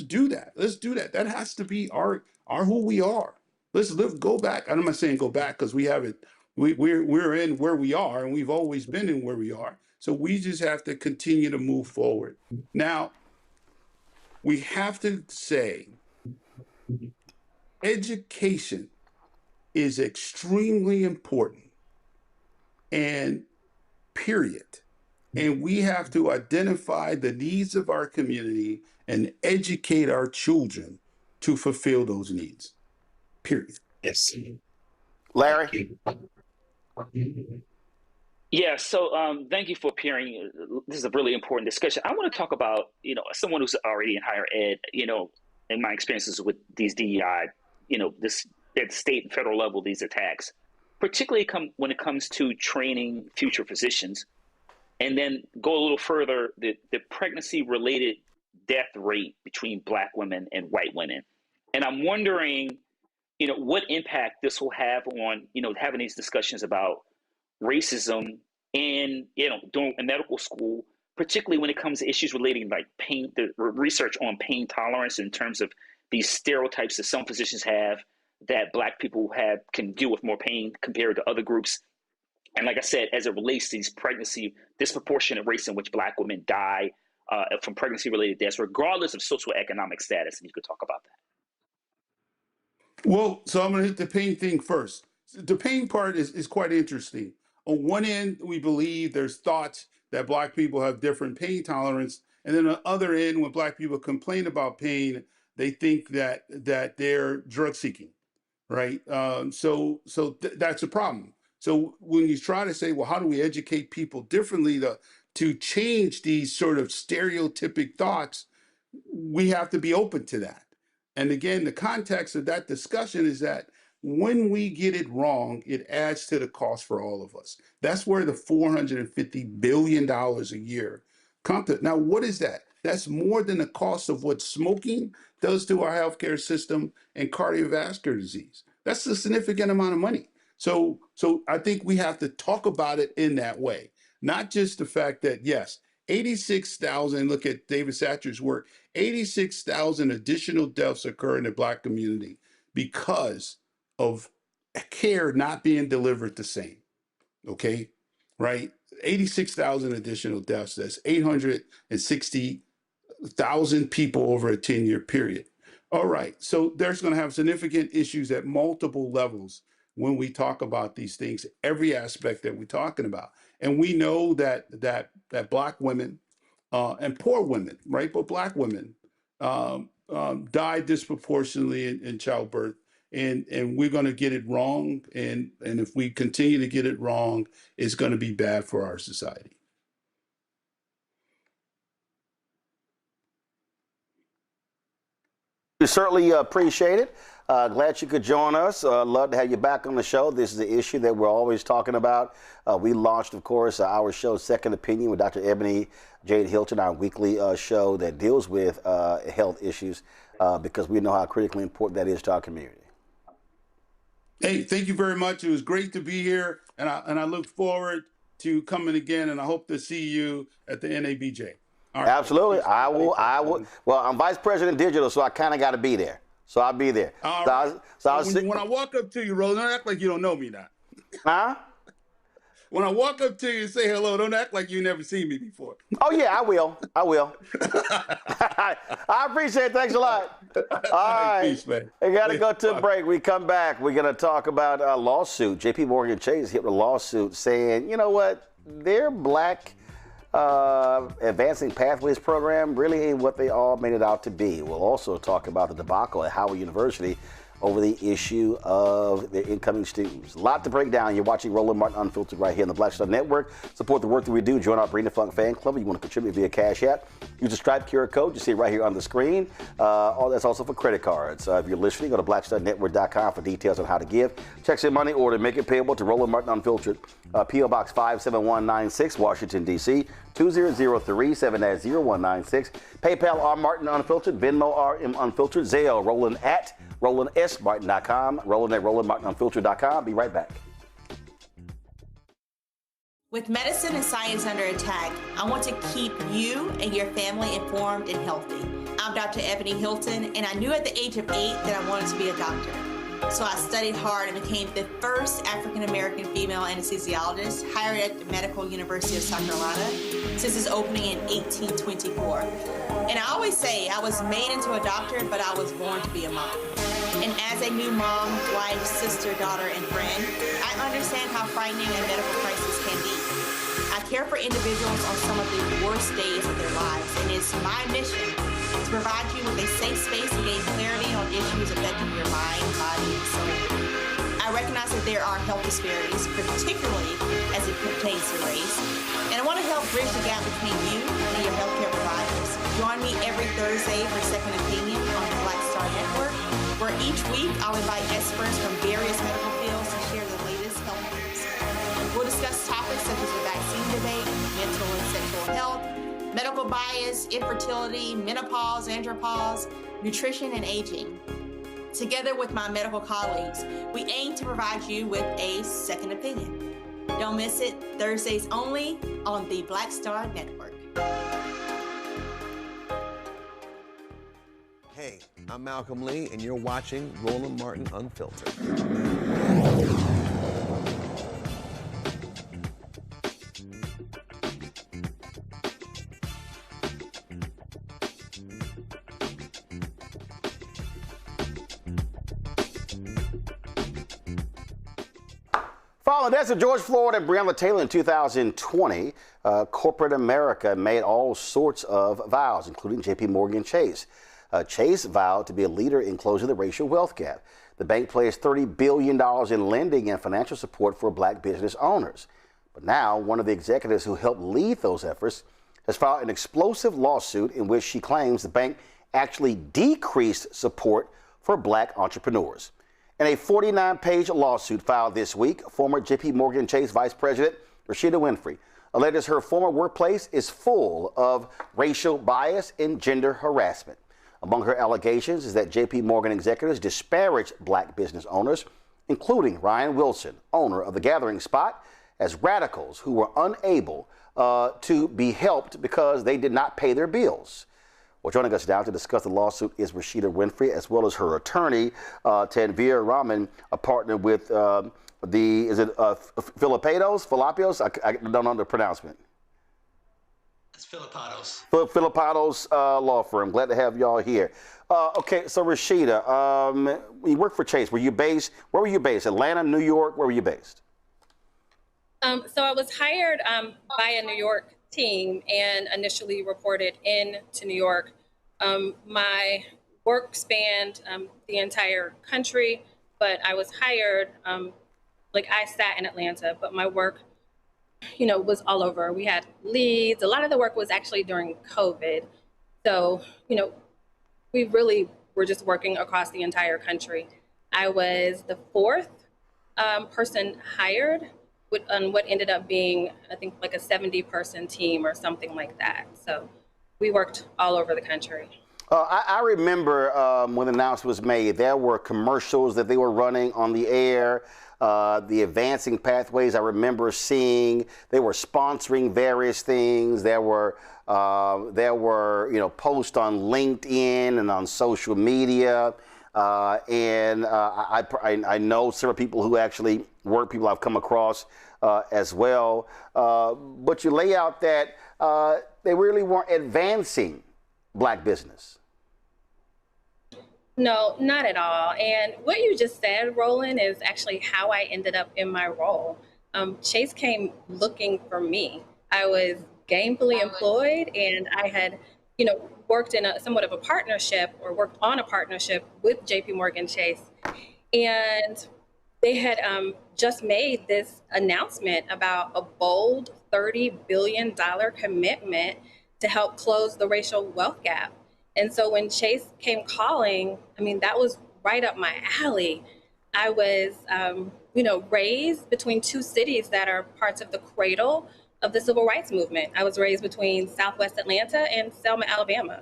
do that. Let's do that. That has to be our who we are. Let's go back. I'm not saying go back because we haven't. We're in where we are, and we've always been in where we are. So we just have to continue to move forward. Now, we have to say education is extremely important, and period. And we have to identify the needs of our community and educate our children to fulfill those needs, period. Yes. Larry? Yeah, so thank you for appearing. This is a really important discussion. I want to talk about, someone who's already in higher ed, in my experiences with these DEI, this at state and federal level, these attacks, particularly when it comes to training future physicians, and then go a little further, the pregnancy-related death rate between Black women and white women. And I'm wondering, what impact this will have on, having these discussions about racism and, doing a medical school, particularly when it comes to issues relating like pain, the research on pain tolerance in terms of these stereotypes that some physicians have that Black people can deal with more pain compared to other groups. And like I said, as it relates to these pregnancy, disproportionate rates in which Black women die from pregnancy-related deaths, regardless of socioeconomic status, and you could talk about that. Well, so I'm going to hit the pain thing first. The pain part is quite interesting. On one end, we believe there's thoughts that Black people have different pain tolerance. And then on the other end, when Black people complain about pain, they think that they're drug seeking, right? So that's a problem. So when you try to say, well, how do we educate people differently to change these sort of stereotypic thoughts, we have to be open to that. And again, the context of that discussion is that when we get it wrong, it adds to the cost for all of us. That's where the $450 billion a year comes to. Now, what is that? That's more than the cost of what smoking does to our healthcare system and cardiovascular disease. That's a significant amount of money. So I think we have to talk about it in that way, not just the fact that, yes, 86,000, look at David Satcher's work, 86,000 additional deaths occur in the Black community because of care not being delivered the same, okay, right? 86,000 additional deaths, that's 860,000 people over a 10-year period. All right, so there's gonna have significant issues at multiple levels when we talk about these things, every aspect that we're talking about. And we know that Black women and poor women, right, but Black women die disproportionately in childbirth, and we're going to get it wrong. And if we continue to get it wrong, it's going to be bad for our society. We certainly appreciate it. Glad you could join us. Love to have you back on the show. This is the issue that we're always talking about. We launched, of course, our show, Second Opinion, with Dr. Ebony Jade Hilton, our weekly show that deals with health issues because we know how critically important that is to our community. Hey, thank you very much. It was great to be here, and I look forward to coming again, and I hope to see you at the NABJ. All right. Absolutely. I will. Well, I'm Vice President Digital, so I kind of got to be there. So I'll be there. All right. When I walk up to you, Rose, don't act like you don't know me now. Huh? When I walk up to you and say hello, don't act like you never seen me before. Oh, yeah, I will. I appreciate it. Thanks a lot. All right. Peace, man. We got to go to a break. We come back. We're going to talk about a lawsuit. JPMorgan Chase hit a lawsuit saying, you know what, their Black Advancing Pathways program really ain't what they all made it out to be. We'll also talk about the debacle at Howard University over the issue of their incoming students. A lot to break down. You're watching Roland Martin Unfiltered right here on the Black Star Network. Support the work that we do. Join our Bring the Funk fan club. You want to contribute via Cash App. Use the Stripe QR code. You see it right here on the screen. All that's also for credit cards. If you're listening, go to blackstarnetwork.com for details on how to give. Checks in money order. Make it payable to Roland Martin Unfiltered. P.O. Box 57196, Washington, D.C. 2037 at 0196. PayPal R Martin Unfiltered. Venmo RM Unfiltered. Zelle Roland at RolandSMartin.com. Roland at RolandMartinUnfiltered.com. Be right back. With medicine and science under attack, I want to keep you and your family informed and healthy. I'm Dr. Ebony Hilton, and I knew at the age of 8 that I wanted to be a doctor. So I studied hard and became the first African-American female anesthesiologist hired at the Medical University of South Carolina since its opening in 1824. And I always say I was made into a doctor, but I was born to be a mom. And as a new mom, wife, sister, daughter, and friend, I understand how frightening a medical crisis can be. I care for individuals on some of the worst days of their lives, and it's my mission to provide you with a safe space to gain clarity on issues affecting your mind, body, and soul. I recognize that there are health disparities, particularly as it pertains to race, and I want to help bridge the gap between you and your healthcare providers. Join me every Thursday for Second Opinion on the Black Star Network, where each week I'll invite experts from various medical fields to share the latest health news. We'll discuss topics such as the vaccine debate, mental and sexual health, medical bias, infertility, menopause, andropause, nutrition, and aging. Together with my medical colleagues, we aim to provide you with a second opinion. Don't miss it, Thursdays only on the Black Star Network. Hey, I'm Malcolm Lee, and you're watching Roland Martin Unfiltered. Following deaths of George Floyd and Breonna Taylor in 2020, corporate America made all sorts of vows, including JPMorgan Chase. Chase vowed to be a leader in closing the racial wealth gap. The bank pledged $30 billion in lending and financial support for black business owners. But now, one of the executives who helped lead those efforts has filed an explosive lawsuit in which she claims the bank actually decreased support for black entrepreneurs. In a 49-page lawsuit filed this week, former JPMorgan Chase Vice President Rashida Winfrey alleges her former workplace is full of racial bias and gender harassment. Among her allegations is that JPMorgan executives disparaged black business owners, including Ryan Wilson, owner of the Gathering Spot, as radicals who were unable to be helped because they did not pay their bills. Well, joining us now to discuss the lawsuit is Rashida Winfrey, as well as her attorney, Tanvir Rahman, a partner with Filipados? I don't know the pronouncement. It's Filipados. Filipados law firm. Glad to have y'all here. Okay, so Rashida, you work for Chase. Where were you based? Atlanta, New York? Where were you based? So I was hired by a New York team and initially reported in to New York. My work spanned the entire country, but I was hired, I sat in Atlanta, but my work, was all over. We had leads. A lot of the work was actually during COVID. So, we really were just working across the entire country. I was the fourth person hired on what ended up being, I think, like a 70-person team or something like that. So we worked all over the country. I remember when the announcement was made, there were commercials that they were running on the air, the advancing pathways I remember seeing. They were sponsoring various things. There were posts on LinkedIn and on social media. I know several people who actually work, people I've come across as well. But you lay out that they really weren't advancing black business. No, not at all. And what you just said, Roland, is actually how I ended up in my role. Chase came looking for me. I was gainfully employed, and I had, worked in somewhat of a partnership, or worked on a partnership with JPMorgan Chase. And they had just made this announcement about a bold $30 billion commitment to help close the racial wealth gap. And so when Chase came calling, that was right up my alley. I was, raised between two cities that are parts of the cradle of the civil rights movement. I was raised between Southwest Atlanta and Selma, Alabama.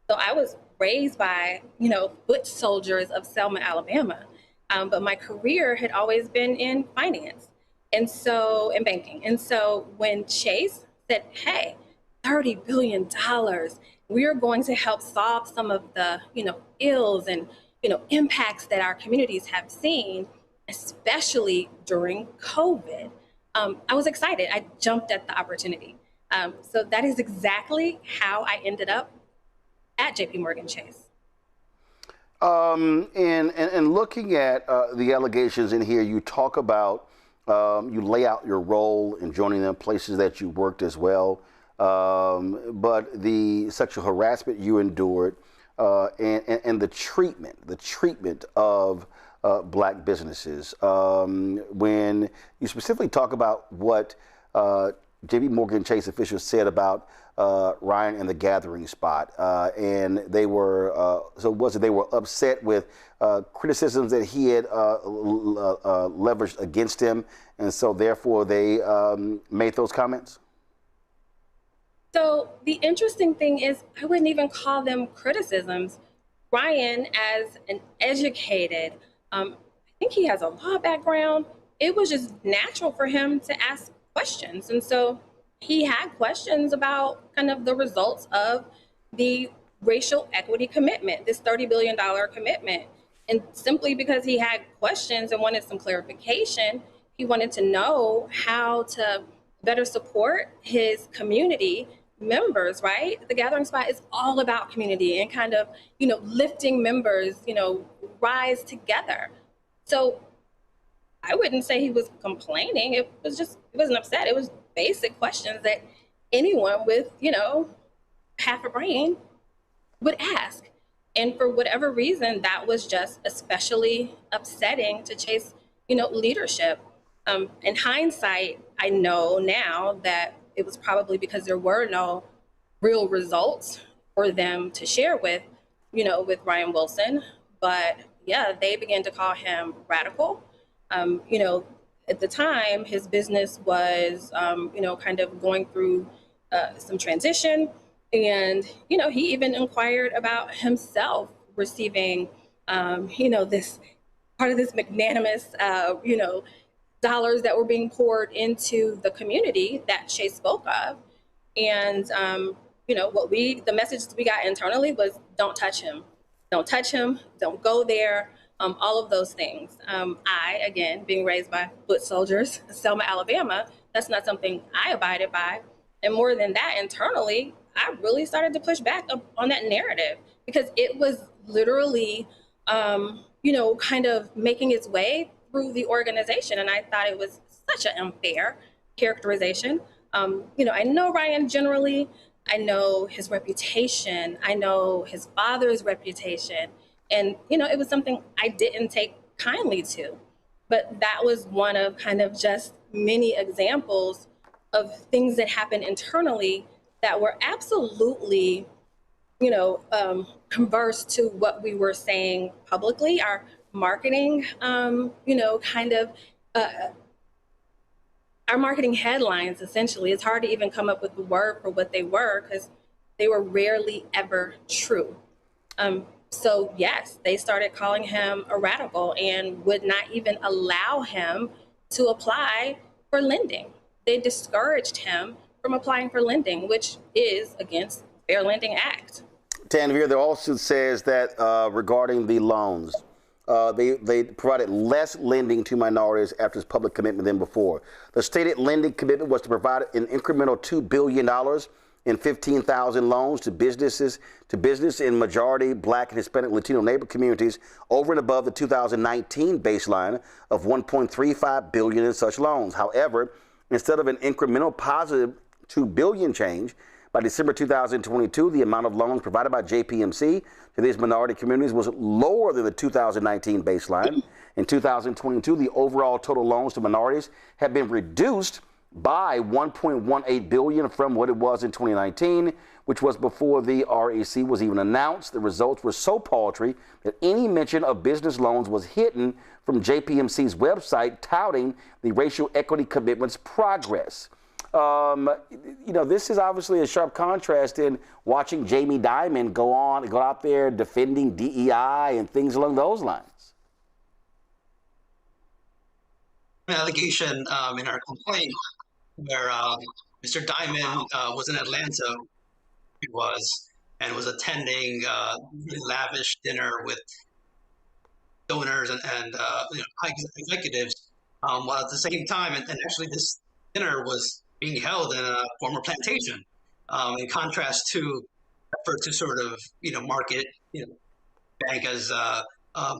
So I was raised by, foot soldiers of Selma, Alabama. But my career had always been in finance in banking. And so when Chase said, hey, $30 billion, we're going to help solve some of the, ills and, impacts that our communities have seen, especially during COVID. I was excited. I jumped at the opportunity. So that is exactly how I ended up at JPMorgan Chase. And looking at the allegations in here, you talk about, you lay out your role in joining them, places that you worked as well, but the sexual harassment you endured, and the treatment of black businesses. When you specifically talk about what JPMorgan Chase officials said about Ryan and the Gathering Spot, and they were they were upset with criticisms that he had leveraged against him, and so therefore they made those comments? So the interesting thing is, I wouldn't even call them criticisms. Ryan, as an educated, I think he has a law background, it was just natural for him to ask questions. And so he had questions about kind of the results of the racial equity commitment, this $30 billion commitment. And simply because he had questions and wanted some clarification, he wanted to know how to better support his community members, right? The Gathering Spot is all about community and kind of, lifting members, rise together. So I wouldn't say he was complaining. It wasn't upset. It was basic questions that anyone with, half a brain would ask. And for whatever reason, that was just especially upsetting to Chase, leadership. In hindsight, I know now that it was probably because there were no real results for them to share with, with Ryan Wilson. But yeah, they began to call him radical. At the time, his business was, kind of going through some transition. And, he even inquired about himself receiving, this part of this magnanimous, dollars that were being poured into the community that Chase spoke of. And, the message we got internally was don't touch him, don't go there. All of those things. I, again, being raised by foot soldiers, Selma, Alabama, that's not something I abided by. And more than that, internally, I really started to push back on that narrative because it was literally, kind of making its way through the organization. And I thought it was such an unfair characterization. I know Ryan generally, I know his reputation, I know his father's reputation. And, it was something I didn't take kindly to. But that was one of kind of just many examples of things that happened internally that were absolutely, converse to what we were saying publicly. Our marketing, our marketing headlines, essentially. It's hard to even come up with the word for what they were because they were rarely ever true. So yes, they started calling him a radical and would not even allow him to apply for lending. They discouraged him from applying for lending, which is against the Fair Lending Act. Tanvir, the lawsuit says that regarding the loans, they provided less lending to minorities after its public commitment than before. The stated lending commitment was to provide an incremental $2 billion in 15,000 loans to business in majority Black and Hispanic Latino neighbor communities over and above the 2019 baseline of $1.35 billion in such loans. However, instead of an incremental positive $2 billion change, by December 2022, the amount of loans provided by JPMC to these minority communities was lower than the 2019 baseline. In 2022, the overall total loans to minorities have been reduced by $1.18 billion from what it was in 2019, which was before the REC was even announced. The results were so paltry that any mention of business loans was hidden from JPMC's website, touting the racial equity commitment's progress. This is obviously a sharp contrast in watching Jamie Dimon go out there defending DEI and things along those lines. An allegation in our complaint where Mr. Dimon was in Atlanta, he was attending really lavish dinner with donors and high executives, while at the same time, and actually this dinner was being held in a former plantation, in contrast to effort to sort of market bank as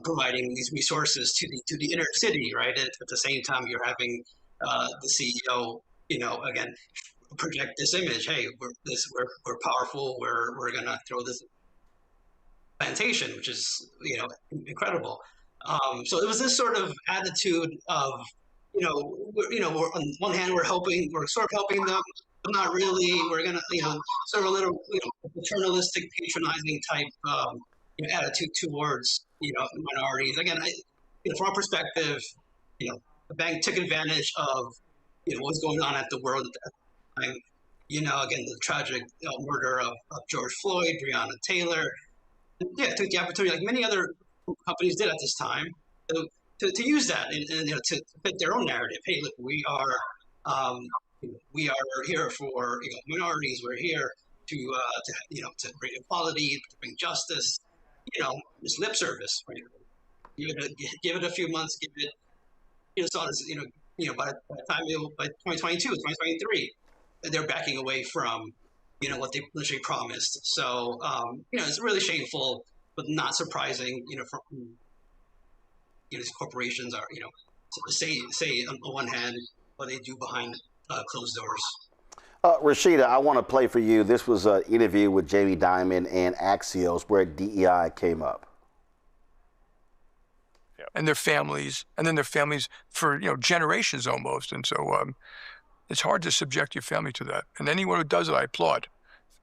providing these resources to the inner city, right? At the same time, you're having the CEO, again, project this image. Hey, we're powerful. We're gonna throw this plantation, which is incredible. So it was this sort of attitude of we're on one hand we're sort of helping them, but not really. We're gonna sort of a little paternalistic, patronizing type attitude towards minorities. Again, from our perspective, the bank took advantage of what was going on at the world at that time. Again, the tragic murder of George Floyd, Breonna Taylor. Took the opportunity, like many other companies did at this time, to use that and to fit their own narrative. Hey, look, we are here for minorities. We're here to bring equality, to bring justice. It's lip service. Right? Give it a few months. Give it. Saw this. By the time by 2022, 2023, they're backing away from what they literally promised. So it's really shameful, but not surprising. From these corporations are say on the one hand what they do behind closed doors. Rashida, I want to play for you. This was an interview with Jamie Dimon and Axios where DEI came up. And their families, and then their families for generations almost, and so it's hard to subject your family to that. And anyone who does it, I applaud,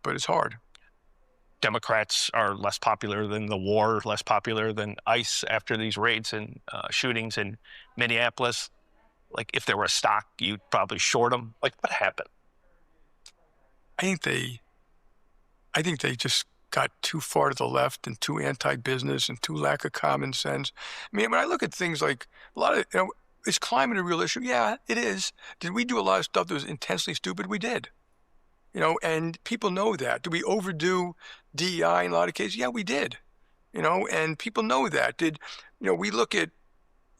but it's hard. Democrats are less popular than the war, less popular than ICE after these raids and shootings in Minneapolis. Like, if there were a stock, you'd probably short them. Like, what happened? I think they just got too far to the left and too anti-business and too lack of common sense. I mean, when I look at things like a lot of, is climate a real issue? Yeah, it is. Did we do a lot of stuff that was intensely stupid? We did. And people know that. Did we overdo DEI in a lot of cases? Yeah, we did. And people know that. We look at,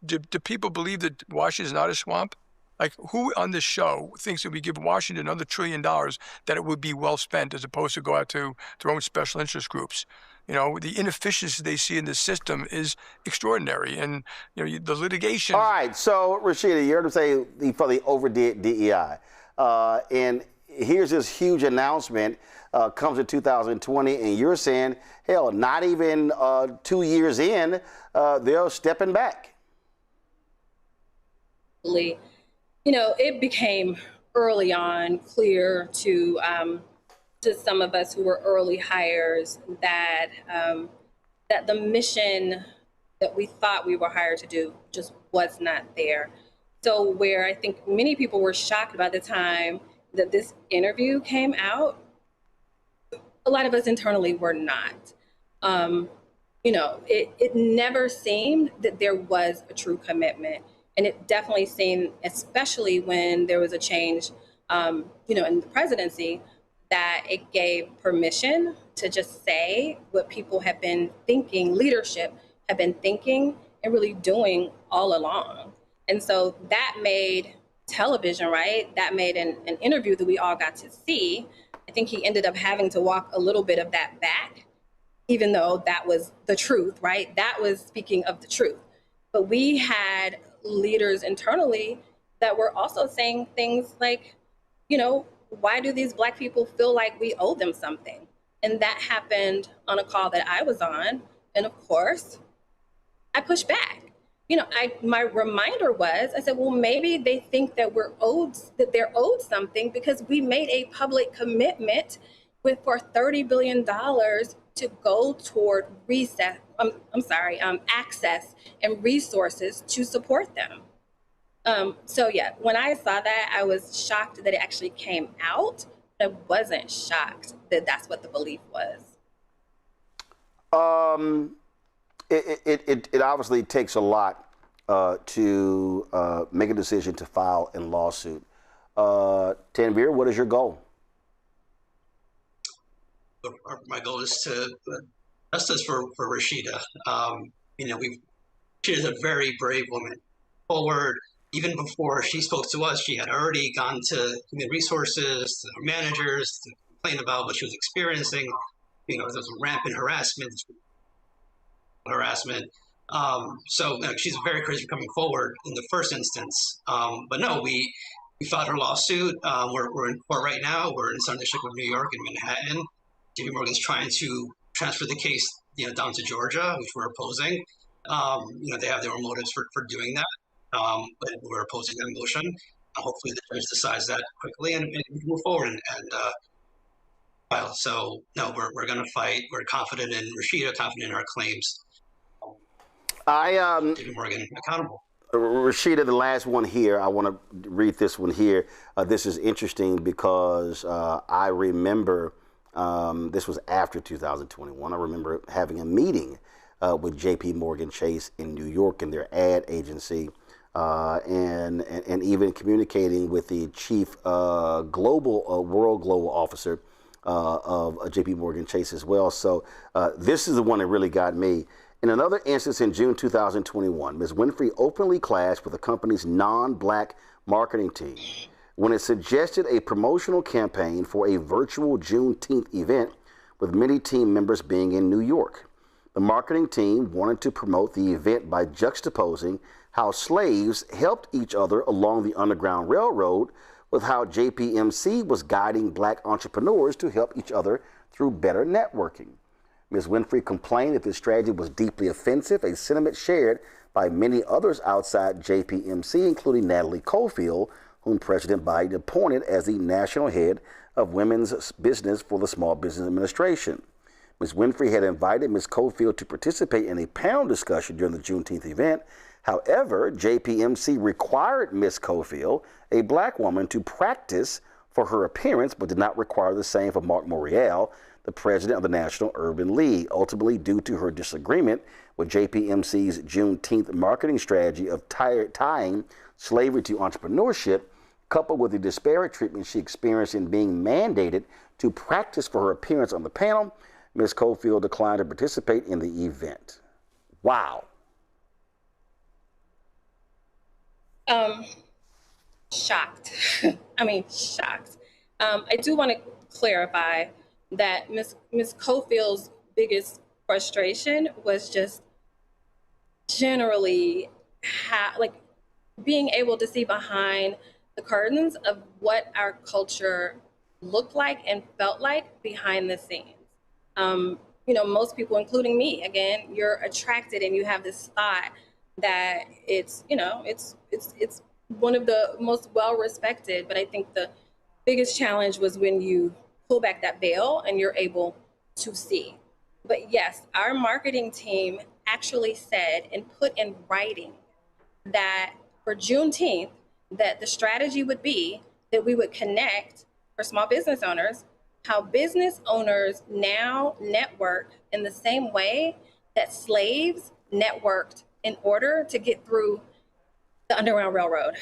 do people believe that Washington is not a swamp? Like, who on this show thinks if we give Washington another $1 trillion that it would be well spent as opposed to go out to their own special interest groups? The inefficiency they see in the system is extraordinary. And, the litigation. All right. So, Rashida, you heard him say he probably overdid DEI. And here's this huge announcement, comes in 2020, and you're saying, hell, not even 2 years in, they're stepping back. It became early on clear to some of us who were early hires that that the mission that we thought we were hired to do just was not there. So where I think many people were shocked by the time that this interview came out, a lot of us internally were not. It never seemed that there was a true commitment. And it definitely seemed, especially when there was a change, in the presidency, that it gave permission to just say what people have been thinking, leadership have been thinking and really doing all along. And so that made television, right? That made an interview that we all got to see. I think he ended up having to walk a little bit of that back, even though that was the truth, right? That was speaking of the truth. But we had leaders internally that were also saying things like, why do these Black people feel like we owe them something? And that happened on a call that I was on. And of course, I pushed back. My reminder was, I said, well, maybe they think that they're owed something because we made a public commitment for $30 billion to go toward access and resources to support them. When I saw that, I was shocked that it actually came out. I wasn't shocked that that's what the belief was. It obviously takes a lot to make a decision to file a lawsuit. Tanvir, what is your goal? My goal is to justice for Rashida. She is a very brave woman. Forward, even before she spoke to us, she had already gone to human resources, to her managers, to complain about what she was experiencing. There's rampant harassment. So she's very courageous coming forward in the first instance. But no, we filed her lawsuit. We're in court right now. We're in Southern District of New York in Manhattan. JPMorgan's trying to transfer the case, down to Georgia, which we're opposing. They have their own motives for doing that, but we're opposing that motion. Hopefully, the judge decides that quickly and we can move forward and file. So, no, we're going to fight. We're confident in Rashida, confident in our claims. JPMorgan accountable. Rashida, the last one here. I want to read this one here. This is interesting because I remember. This was after 2021. I remember having a meeting with JPMorgan Chase in New York in their ad agency, and even communicating with the chief world global officer of JPMorgan Chase as well. So this is the one that really got me. In another instance in June 2021, Ms. Winfrey openly clashed with the company's non-black marketing team when it suggested a promotional campaign for a virtual Juneteenth event with many team members being in New York. The marketing team wanted to promote the event by juxtaposing how slaves helped each other along the Underground Railroad with how JPMC was guiding black entrepreneurs to help each other through better networking. Ms. Winfrey complained that this strategy was deeply offensive, a sentiment shared by many others outside JPMC, including Natalie Cofield, whom President Biden appointed as the national head of women's business for the Small Business Administration. Ms. Winfrey had invited Ms. Cofield to participate in a panel discussion during the Juneteenth event. However, JPMC required Ms. Cofield, a black woman, to practice for her appearance, but did not require the same for Mark Morial, the president of the National Urban League, ultimately due to her disagreement with JPMC's Juneteenth marketing strategy of tying slavery to entrepreneurship, coupled with the disparate treatment she experienced in being mandated to practice for her appearance on the panel. Ms. Cofield declined to participate in the event. Wow. Shocked. I mean, shocked. I do want to clarify that Ms. Cofield's biggest frustration was just generally being able to see behind the curtains of what our culture looked like and felt like behind the scenes. Most people, including me, again, you're attracted and you have this thought that it's one of the most well-respected, but I think the biggest challenge was when you pull back that veil and you're able to see. But yes, our marketing team actually said and put in writing that for Juneteenth, that the strategy would be that we would connect for small business owners, how business owners now network in the same way that slaves networked in order to get through the Underground Railroad.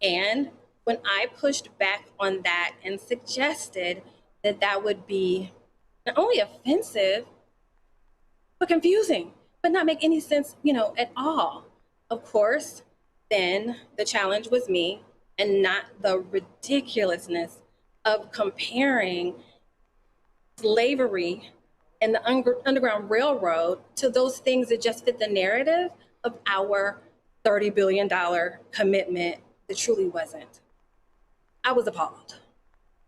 And when I pushed back on that and suggested that that would be not only offensive, but confusing, but not make any sense, at all. Of course, then the challenge was me and not the ridiculousness of comparing slavery and the Underground Railroad to those things that just fit the narrative of our $30 billion commitment that truly wasn't. I was appalled.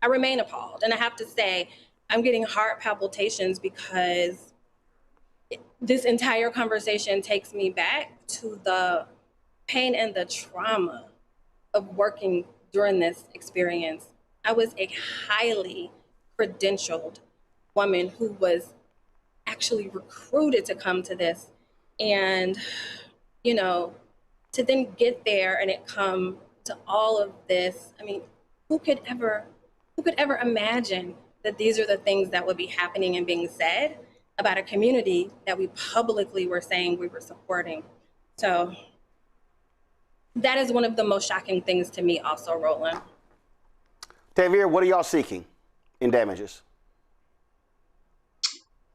I remain appalled. And I have to say, I'm getting heart palpitations because this entire conversation takes me back to the pain and the trauma of working during this experience. I was a highly credentialed woman who was actually recruited to come to this. And, to then get there and it come to all of this, I mean, who could ever imagine that these are the things that would be happening and being said about a community that we publicly were saying we were supporting? So that is one of the most shocking things to me also, Roland. Tavir, what are y'all seeking in damages?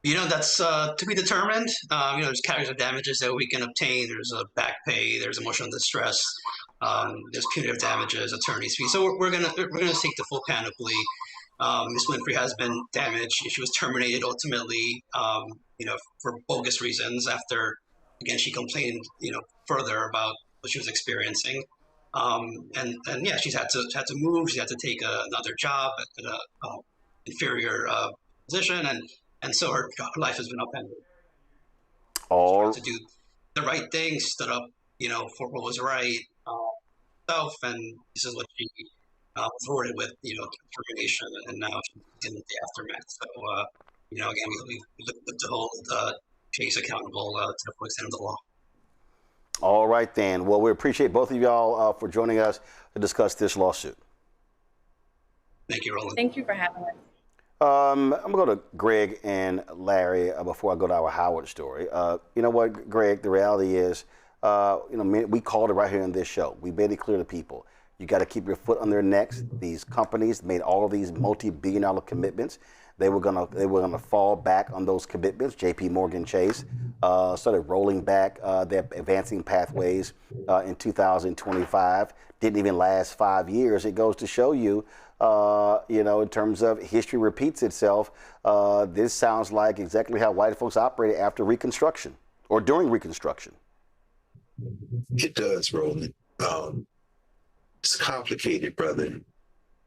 That's to be determined. There's categories of damages that we can obtain. There's a back pay. There's emotional distress. There's punitive damages, attorney's fees. So we're gonna seek the full panoply. Ms. Winfrey has been damaged. She was terminated ultimately, for bogus reasons. After, again, she complained, further about what she was experiencing. And yeah, she's had to move. She had to take another job at an inferior position, and so her life has been upended. She had to do the right thing, stood up, for what was right, herself, and this is what she was rewarded with, termination, and now she's in the aftermath. So, again, we look to hold Chase accountable to the full extent of the law. All right, then. Well, we appreciate both of y'all for joining us to discuss this lawsuit. Thank you, Roland. Thank you for having us. I'm going to go to Greg and Larry before I go to our Howard story. You know what, Greg, the reality is, we called it right here in this show. We made it clear to people. You got to keep your foot on their necks. These companies made all of these multi-billion-dollar commitments. They were gonna fall back on those commitments. JPMorgan Chase started rolling back their advancing pathways in 2025. Didn't even last 5 years. It goes to show you, in terms of history repeats itself. This sounds like exactly how white folks operated after Reconstruction or during Reconstruction. It does, Roland. It's complicated, brother.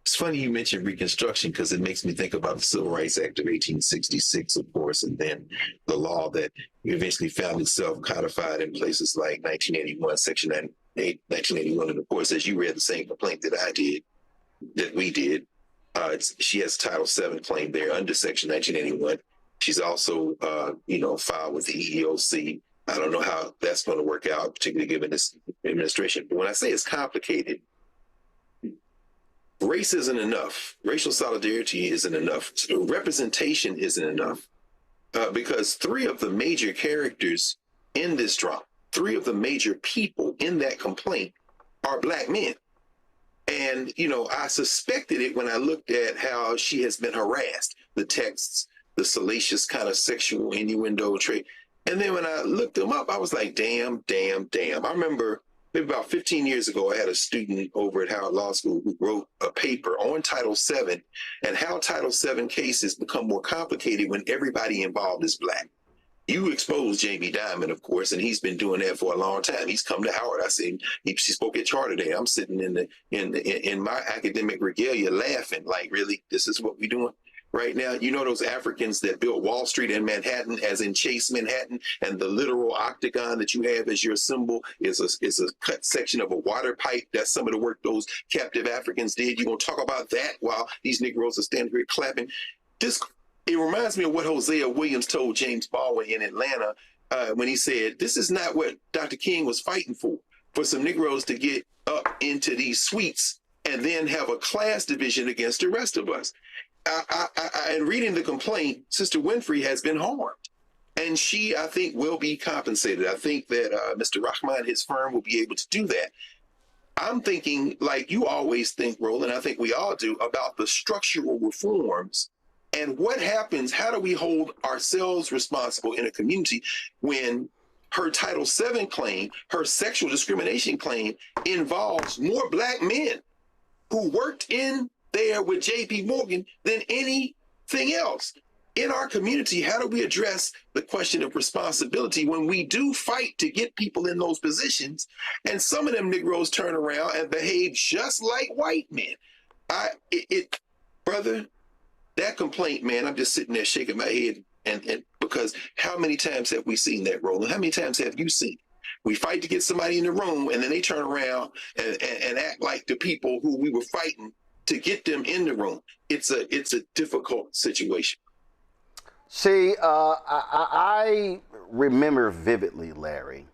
It's funny you mentioned Reconstruction because it makes me think about the Civil Rights Act of 1866, of course, and then the law that eventually found itself codified in places like 1981, Section 1981. And of course, as you read the same complaint that we did, she has Title VII claim there under Section 1981. She's also, filed with the EEOC. I don't know how that's going to work out, particularly given this administration. But when I say it's complicated, race isn't enough. Racial solidarity isn't enough. Representation isn't enough because three of the major characters in this drama, three of the major people in that complaint are Black men. And, I suspected it when I looked at how she has been harassed, the texts, the salacious kind of sexual innuendo trait. And then when I looked them up, I was like, damn. I remember maybe about 15 years ago, I had a student over at Howard Law School who wrote a paper on Title VII and how Title VII cases become more complicated when everybody involved is Black. You exposed Jamie Dimon, of course, and he's been doing that for a long time. He's come to Howard. I seen she spoke at Charter Day. I'm sitting in my academic regalia laughing, like, really, this is what we're doing right now? Those Africans that built Wall Street in Manhattan, as in Chase Manhattan, and the literal octagon that you have as your symbol is a cut section of a water pipe. That's some of the work those captive Africans did. You're going to talk about that while these Negroes are standing here clapping. It reminds me of what Hosea Williams told James Baldwin in Atlanta when he said, this is not what Dr. King was fighting for some Negroes to get up into these suites and then have a class division against the rest of us. In reading the complaint, Sister Winfrey has been harmed. And she, I think, will be compensated. I think that Mr. Rahman and his firm will be able to do that. I'm thinking, like you always think, Roland, I think we all do, about the structural reforms and what happens, how do we hold ourselves responsible in a community when her Title VII claim, her sexual discrimination claim, involves more Black men who worked in there with JPMorgan than anything else. In our community, how do we address the question of responsibility when we do fight to get people in those positions and some of them Negroes turn around and behave just like white men? Brother, that complaint, man, I'm just sitting there shaking my head and because how many times have we seen that, Roland? How many times have you seen it? We fight to get somebody in the room and then they turn around and act like the people who we were fighting to get them in the room. It's a difficult situation. See, I remember vividly, Larry,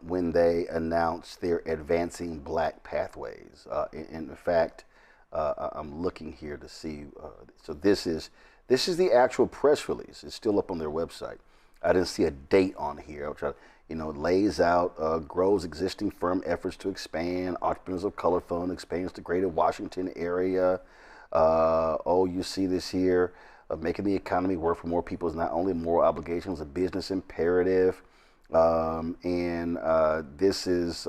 when they announced their advancing Black pathways. In fact, I'm looking here to see. So this is the actual press release. It's still up on their website. I didn't see a date on here. I'll try to, it lays out grows existing firm efforts to expand. Entrepreneurs of Color Fund expands to Greater Washington area. You see this here. Making the economy work for more people is not only a moral obligation, it's a business imperative. This is,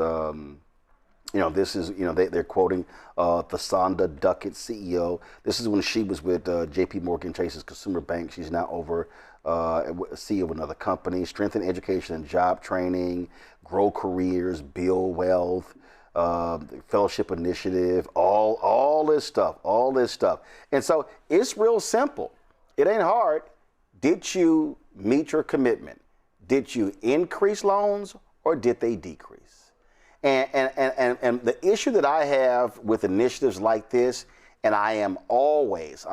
they're quoting Thasanda Duckett, CEO. This is when she was with JPMorgan Chase's Consumer Bank. She's now over CEO of another company. Strengthen education and job training, grow careers, build wealth, fellowship initiative, all this stuff. And so it's real simple. It ain't hard. Did you meet your commitment? Did you increase loans or did they decrease? And the issue that I have with initiatives like this, and I'm always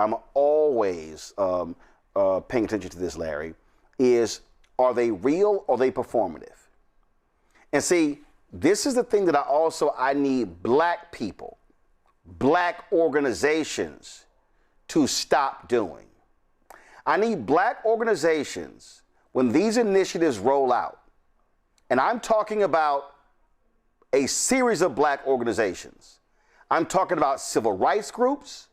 paying attention to this, Larry, is are they real or are they performative? And see, this is the thing that I need Black people, Black organizations to stop doing. I need Black organizations, when these initiatives roll out, and I'm talking about a series of Black organizations, I'm talking about civil rights groups.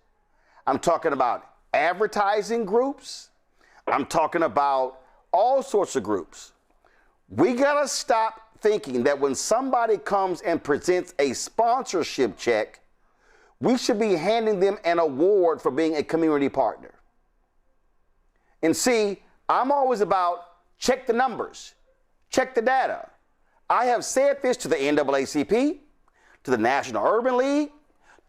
I'm talking about advertising groups. I'm talking about all sorts of groups. We gotta stop thinking that when somebody comes and presents a sponsorship check, we should be handing them an award for being a community partner. And see, I'm always about check the numbers, check the data. I have said this to the NAACP, to the National Urban League,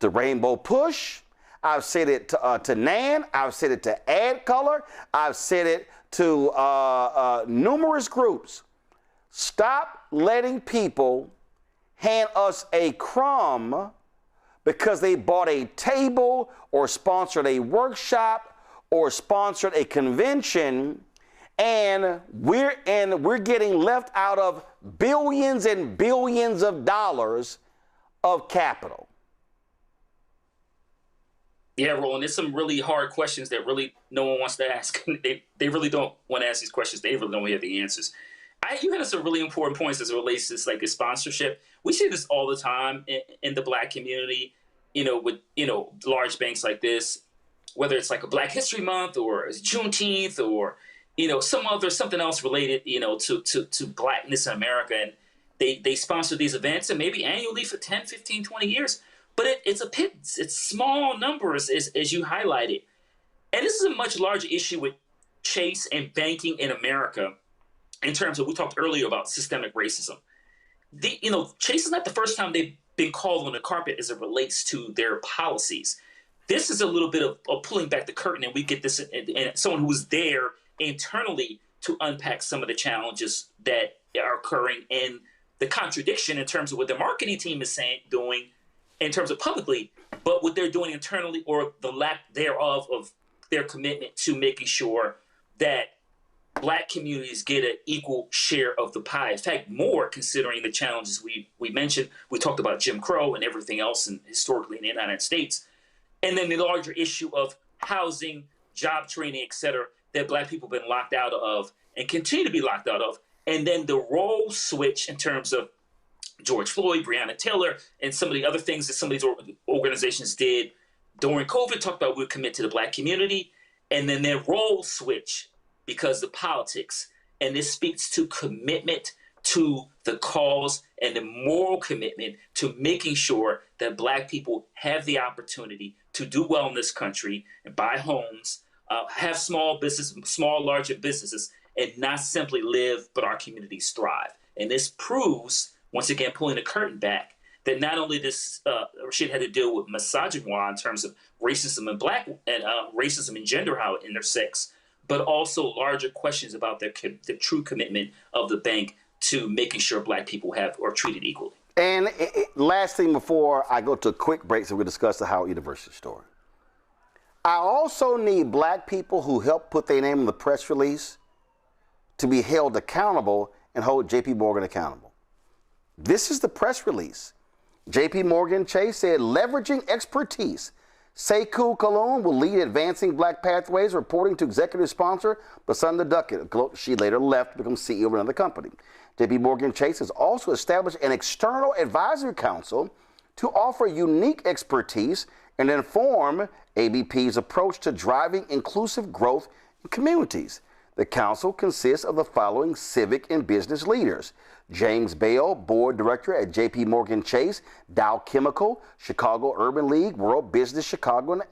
to Rainbow Push. I've said it to NAN. I've said it to Ad Color. I've said it to numerous groups. Stop letting people hand us a crumb because they bought a table or sponsored a workshop or sponsored a convention, and we're getting left out of billions and billions of dollars of capital. Yeah, Roland, there's some really hard questions that really no one wants to ask. They really don't want to ask these questions. They really don't have the answers. You had some really important points as it relates to like a sponsorship. We see this all the time in the Black community, with, large banks like this, whether it's like a Black History Month or Juneteenth or, something else related, to Blackness in America. And they sponsor these events and maybe annually for 10, 15, 20 years. But it's small numbers as you highlighted. And this is a much larger issue with Chase and banking in America in terms of, we talked earlier about systemic racism. Chase is not the first time they've been called on the carpet as it relates to their policies. This is a little bit of pulling back the curtain, and we get this, and someone who was there internally to unpack some of the challenges that are occurring and the contradiction in terms of what the marketing team is doing in terms of publicly, but what they're doing internally or the lack thereof of their commitment to making sure that Black communities get an equal share of the pie. In fact, more, considering the challenges we mentioned. We talked about Jim Crow and everything else and historically in the United States. And then the larger issue of housing, job training, et cetera, that Black people have been locked out of and continue to be locked out of. And then the role switch in terms of George Floyd, Breonna Taylor, and some of the other things that some of these organizations did during COVID, talked about we commit to the Black community, and then their role switch because of politics. And this speaks to commitment to the cause and the moral commitment to making sure that Black people have the opportunity to do well in this country and buy homes, have small, larger businesses, and not simply live, but our communities thrive. And this proves, once again, pulling the curtain back, that not only this Rashid had to deal with misogyny in terms of racism and racism and gender, how it intersects, but also larger questions about the true commitment of the bank to making sure Black people are treated equally. And last thing before I go to a quick break, so we discuss the Howard University story. I also need Black people who help put their name in the press release to be held accountable and hold JPMorgan accountable. This is the press release. JPMorgan Chase said, leveraging expertise, Sekou Kalon will lead advancing Black pathways, reporting to executive sponsor Basunda Duckett. She later left to become CEO of another company. JPMorgan Chase has also established an external advisory council to offer unique expertise and inform ABP's approach to driving inclusive growth in communities. The council consists of the following civic and business leaders: James Bale, board director at JPMorgan Chase, Dow Chemical, Chicago Urban League, World Business Chicago, and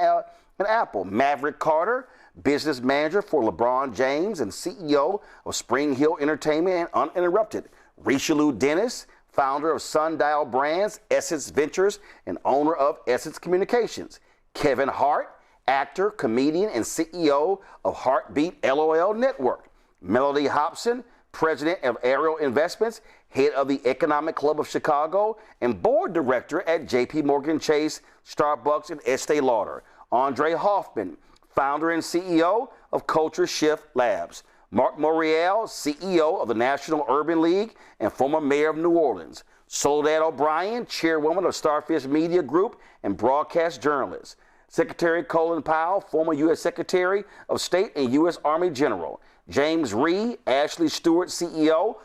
Apple. Maverick Carter, business manager for LeBron James and CEO of Spring Hill Entertainment and Uninterrupted. Richelieu Dennis, founder of Sundial Brands, Essence Ventures, and owner of Essence Communications. Kevin Hart, actor, comedian, and CEO of Heartbeat LOL Network. Melody Hobson, president of Ariel Investments, head of the Economic Club of Chicago, and board director at JPMorgan Chase, Starbucks, and Estee Lauder. Andre Hoffman, founder and CEO of Culture Shift Labs. Mark Morial, CEO of the National Urban League and former mayor of New Orleans. Soledad O'Brien, chairwoman of Starfish Media Group and broadcast journalist. Secretary Colin Powell, former U.S. Secretary of State and U.S. Army General. James Reed, Ashley Stewart, CEO,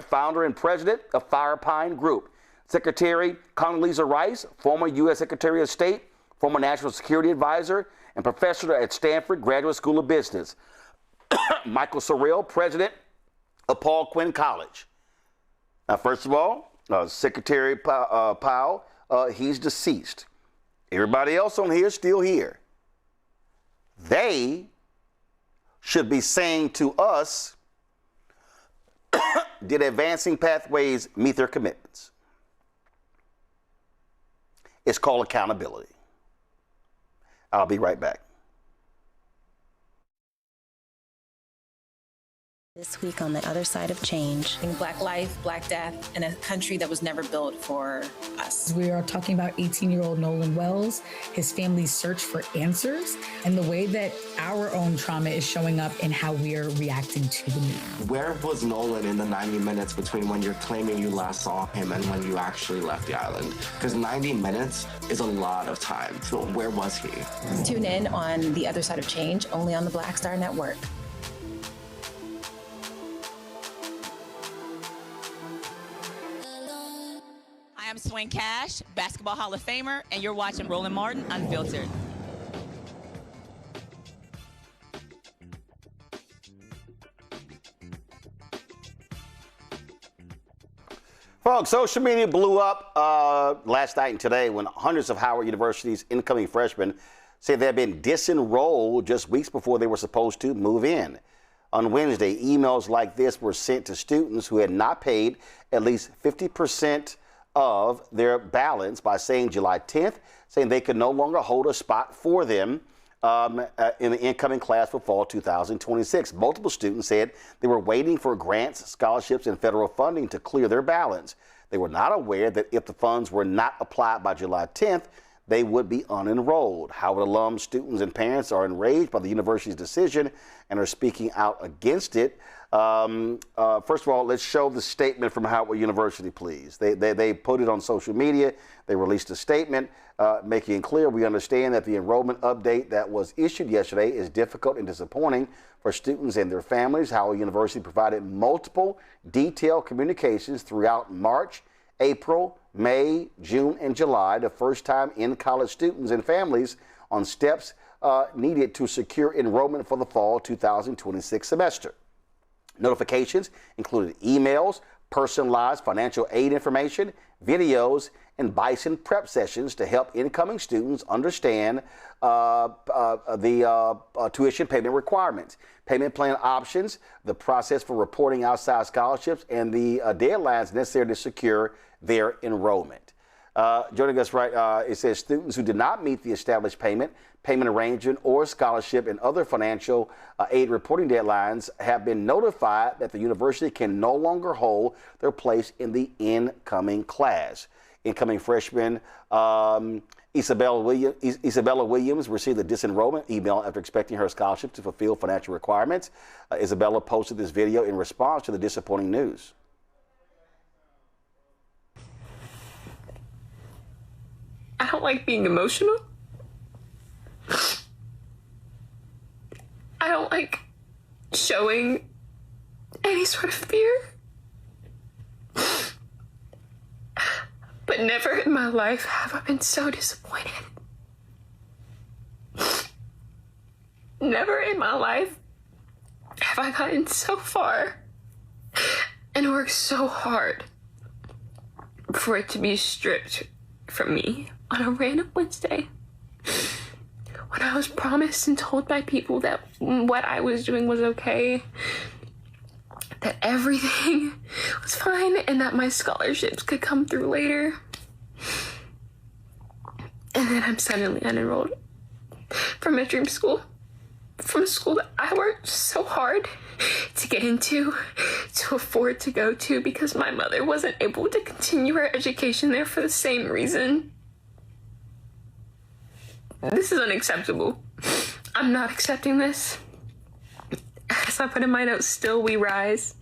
founder and president of Firepine Group. Secretary Condoleezza Rice, former U.S. Secretary of State, former National Security Advisor, and professor at Stanford Graduate School of Business. Michael Sorrell, president of Paul Quinn College. Now, first of all, Secretary Powell, he's deceased. Everybody else on here is still here. They should be saying to us, did Advancing Pathways meet their commitments? It's called accountability. I'll be right back. This week on the other side of change. Black life, Black death, in a country that was never built for us. We are talking about 18-year-old Nolan Wells, his family's search for answers, and the way that our own trauma is showing up in how we are reacting to the news. Where was Nolan in the 90 minutes between when you're claiming you last saw him and when you actually left the island? Because 90 minutes is a lot of time. So where was he? Tune in on The Other Side of Change, only on the Black Star Network. I'm Swing Cash, Basketball Hall of Famer, and you're watching Roland Martin Unfiltered. Folks, social media blew up last night and today when hundreds of Howard University's incoming freshmen say they have been disenrolled just weeks before they were supposed to move in. On Wednesday, emails like this were sent to students who had not paid at least 50% of their balance by saying July 10th, saying they could no longer hold a spot for them in the incoming class for fall 2026. Multiple students said they were waiting for grants, scholarships, and federal funding to clear their balance. They were not aware that if the funds were not applied by July 10th, they would be unenrolled. Howard alums, students, and parents are enraged by the university's decision and are speaking out against it. First of all, let's show the statement from Howard University, please. They put it on social media. They released a statement making it clear we understand that the enrollment update that was issued yesterday is difficult and disappointing for students and their families. Howard University provided multiple detailed communications throughout March, April, May, June, and July to first-time in-college students and families on steps needed to secure enrollment for the fall 2026 semester. Notifications included emails, personalized financial aid information, videos, and Bison prep sessions to help incoming students understand the tuition payment requirements, payment plan options, the process for reporting outside scholarships, and the deadlines necessary to secure their enrollment. Joining us it says students who did not meet the established payment arrangement, or scholarship and other financial aid reporting deadlines have been notified that the university can no longer hold their place in the incoming class. Incoming freshman Isabella Williams received a disenrollment email after expecting her scholarship to fulfill financial requirements. Isabella posted this video in response to the disappointing news. I don't like being emotional. I don't like showing any sort of fear. But never in my life have I been so disappointed. Never in my life have I gotten so far and worked so hard for it to be stripped from me on a random Wednesday, when I was promised and told by people that what I was doing was okay, that everything was fine, and that my scholarships could come through later. And then I'm suddenly unenrolled from a dream school, from a school that I worked so hard to get into, to afford to go to, because my mother wasn't able to continue her education there for the same reason. This is unacceptable. I'm not accepting this. As I put in my notes, still we rise.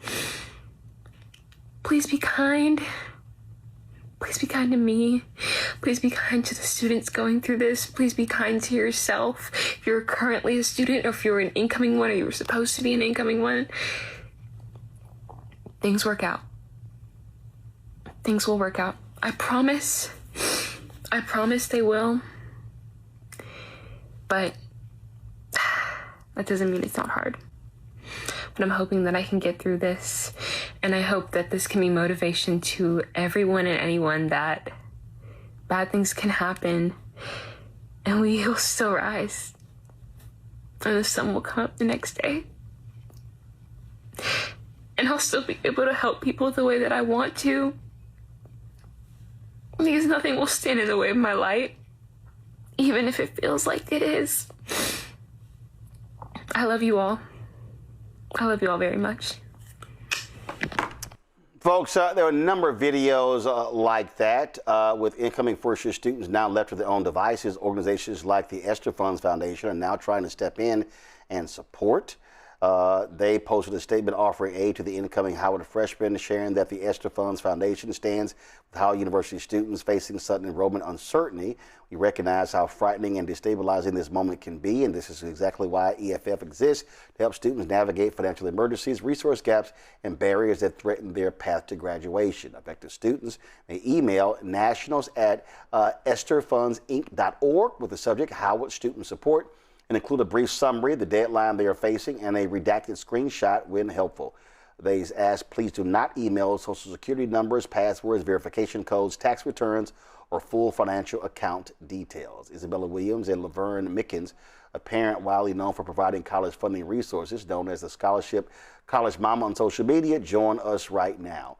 Please be kind. Please be kind to me. Please be kind to the students going through this. Please be kind to yourself. If you're currently a student, or if you're an incoming one, or you were supposed to be an incoming one, things work out. Things will work out. I promise they will. But that doesn't mean it's not hard. But I'm hoping that I can get through this. And I hope that this can be motivation to everyone and anyone that bad things can happen and we will still rise. And the sun will come up the next day. And I'll still be able to help people the way that I want to. Because nothing will stand in the way of my light, even if it feels like it is. I love you all. I love you all very much. Folks, there are a number of videos like that with incoming first-year students now left to their own devices. Organizations like the Esther Funds Foundation are now trying to step in and support. They posted a statement offering aid to the incoming Howard freshmen, sharing that the Esther Funds Foundation stands with Howard University students facing sudden enrollment uncertainty. We recognize how frightening and destabilizing this moment can be, and this is exactly why EFF exists, to help students navigate financial emergencies, resource gaps, and barriers that threaten their path to graduation. Affected students may email nationals@estherfundsinc.org with the subject Howard Student Support, and include a brief summary of the deadline they are facing and a redacted screenshot when helpful. They ask, please do not email social security numbers, passwords, verification codes, tax returns, or full financial account details. Isabella Williams and Laverne Mickens, a parent widely known for providing college funding resources, known as the Scholarship College Mama on social media, join us right now.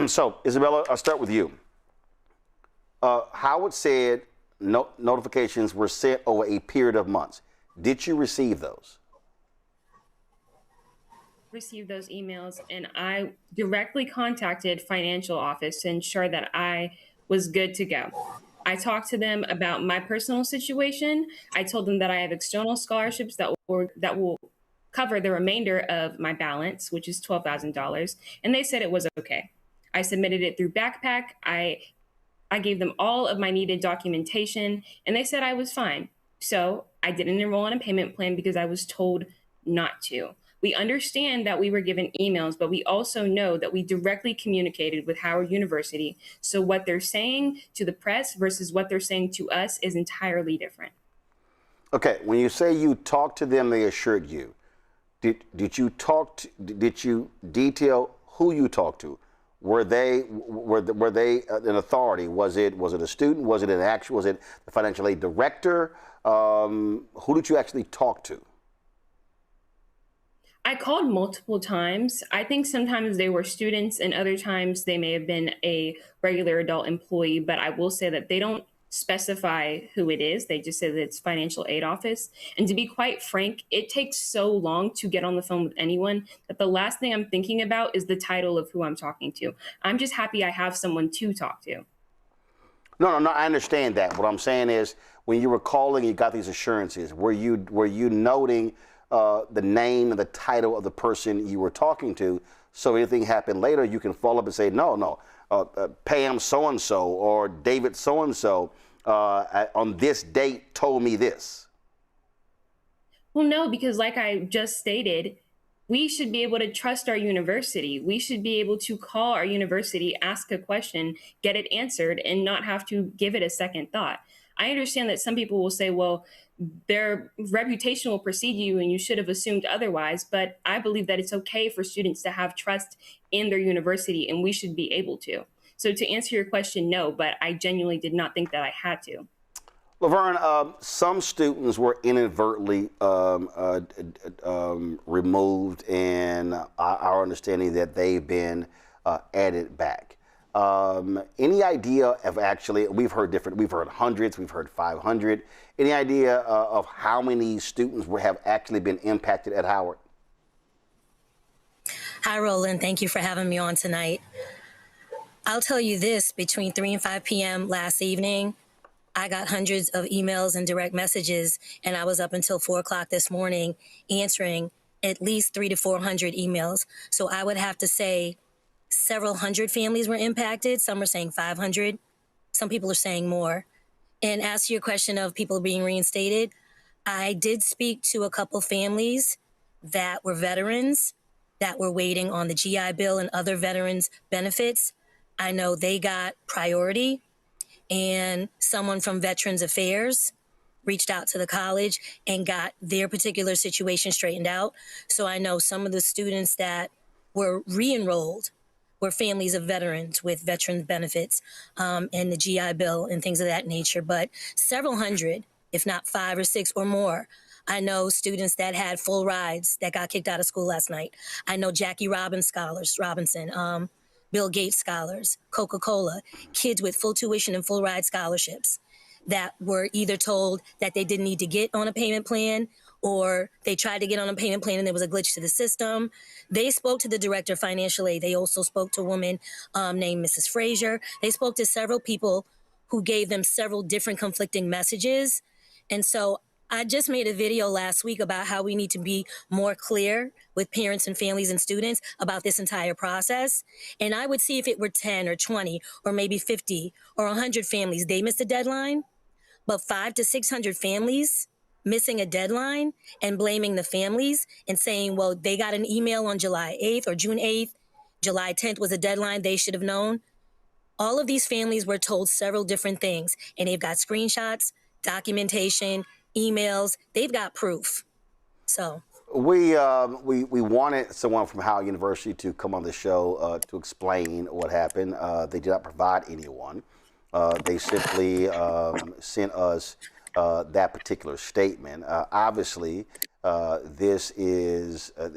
So, Isabella, I'll start with you. Howard said notifications were sent over a period of months. Did you receive those? Received those emails, and I directly contacted financial office to ensure that I was good to go. I talked to them about my personal situation. I told them that I have external scholarships that will cover the remainder of my balance, which is $12,000, and they said it was okay. I submitted it through Backpack. I gave them all of my needed documentation, and they said I was fine. So I didn't enroll in a payment plan because I was told not to. We understand that we were given emails, but we also know that we directly communicated with Howard University. So what they're saying to the press versus what they're saying to us is entirely different. Okay, when you say you talked to them, they assured you. Did you detail who you talked to? Were they an authority? Was it a student? Was it the financial aid director? Who did you actually talk to? I called multiple times. I think sometimes they were students and other times they may have been a regular adult employee, but I will say that they don't specify who it is. They just say that it's financial aid office. And to be quite frank, it takes so long to get on the phone with anyone that the last thing I'm thinking about is the title of who I'm talking to. I'm just happy I have someone to talk to. No, I understand that. What I'm saying is when you were calling, you got these assurances. Were you noting the name and the title of the person you were talking to, so anything happened later, you can follow up and say, no, Pam so-and-so or David so-and-so on this date told me this? Well, no, because like I just stated, we should be able to trust our university. We should be able to call our university, ask a question, get it answered, and not have to give it a second thought. I understand that some people will say, well, their reputation will precede you and you should have assumed otherwise. But I believe that it's okay for students to have trust in their university, and we should be able to. So to answer your question, no, but I genuinely did not think that I had to. Laverne, some students were inadvertently removed, and our understanding that they've been added back. Any idea of actually, we've heard hundreds, we've heard 500. Any idea of how many students have actually been impacted at Howard? Hi, Roland. Thank you for having me on tonight. I'll tell you this, between 3 and 5 p.m. last evening, I got hundreds of emails and direct messages, and I was up until 4 o'clock this morning answering at least 300 to 400 emails. So I would have to say several hundred families were impacted. Some are saying 500. Some people are saying more. And as to your question of people being reinstated, I did speak to a couple families that were veterans that were waiting on the GI Bill and other veterans benefits. I know they got priority, and someone from Veterans Affairs reached out to the college and got their particular situation straightened out. So I know some of the students that were re-enrolled were families of veterans with veteran benefits and the GI Bill and things of that nature. But several hundred, if not 5 or 6 or more, I know students that had full rides that got kicked out of school last night. I know Jackie Robinson, Bill Gates scholars, Coca-Cola, kids with full tuition and full ride scholarships that were either told that they didn't need to get on a payment plan, or they tried to get on a payment plan and there was a glitch to the system. They spoke to the director of financial aid. They also spoke to a woman named Mrs. Frazier. They spoke to several people who gave them several different conflicting messages. And so I just made a video last week about how we need to be more clear with parents and families and students about this entire process. And I would see if it were 10 or 20 or maybe 50 or 100 families, they missed a deadline, but 500 to 600 families missing a deadline and blaming the families and saying, well, they got an email on July 8th or June 8th. July 10th was a deadline they should have known. All of these families were told several different things, and they've got screenshots, documentation, emails. They've got proof. So we wanted someone from Howard University to come on the show to explain what happened. They did not provide anyone. They simply sent us that particular statement. Obviously, this is a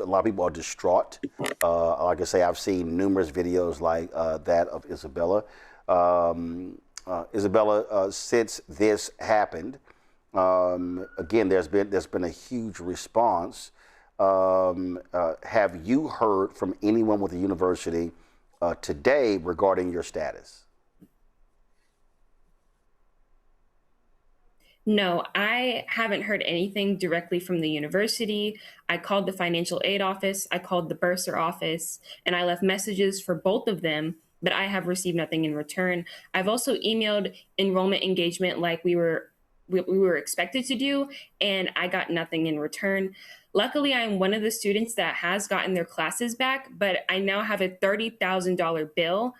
lot of people are distraught. Like I say, I've seen numerous videos like that of Isabella. Isabella, since this happened, again, there's been a huge response. Have you heard from anyone with the university today regarding your status? No, I haven't heard anything directly from the university. I called the financial aid office, I called the bursar office, and I left messages for both of them, but I have received nothing in return. I've also emailed enrollment engagement like we were expected to do, and I got nothing in return. Luckily, I'm one of the students that has gotten their classes back, but I now have a $30,000 bill,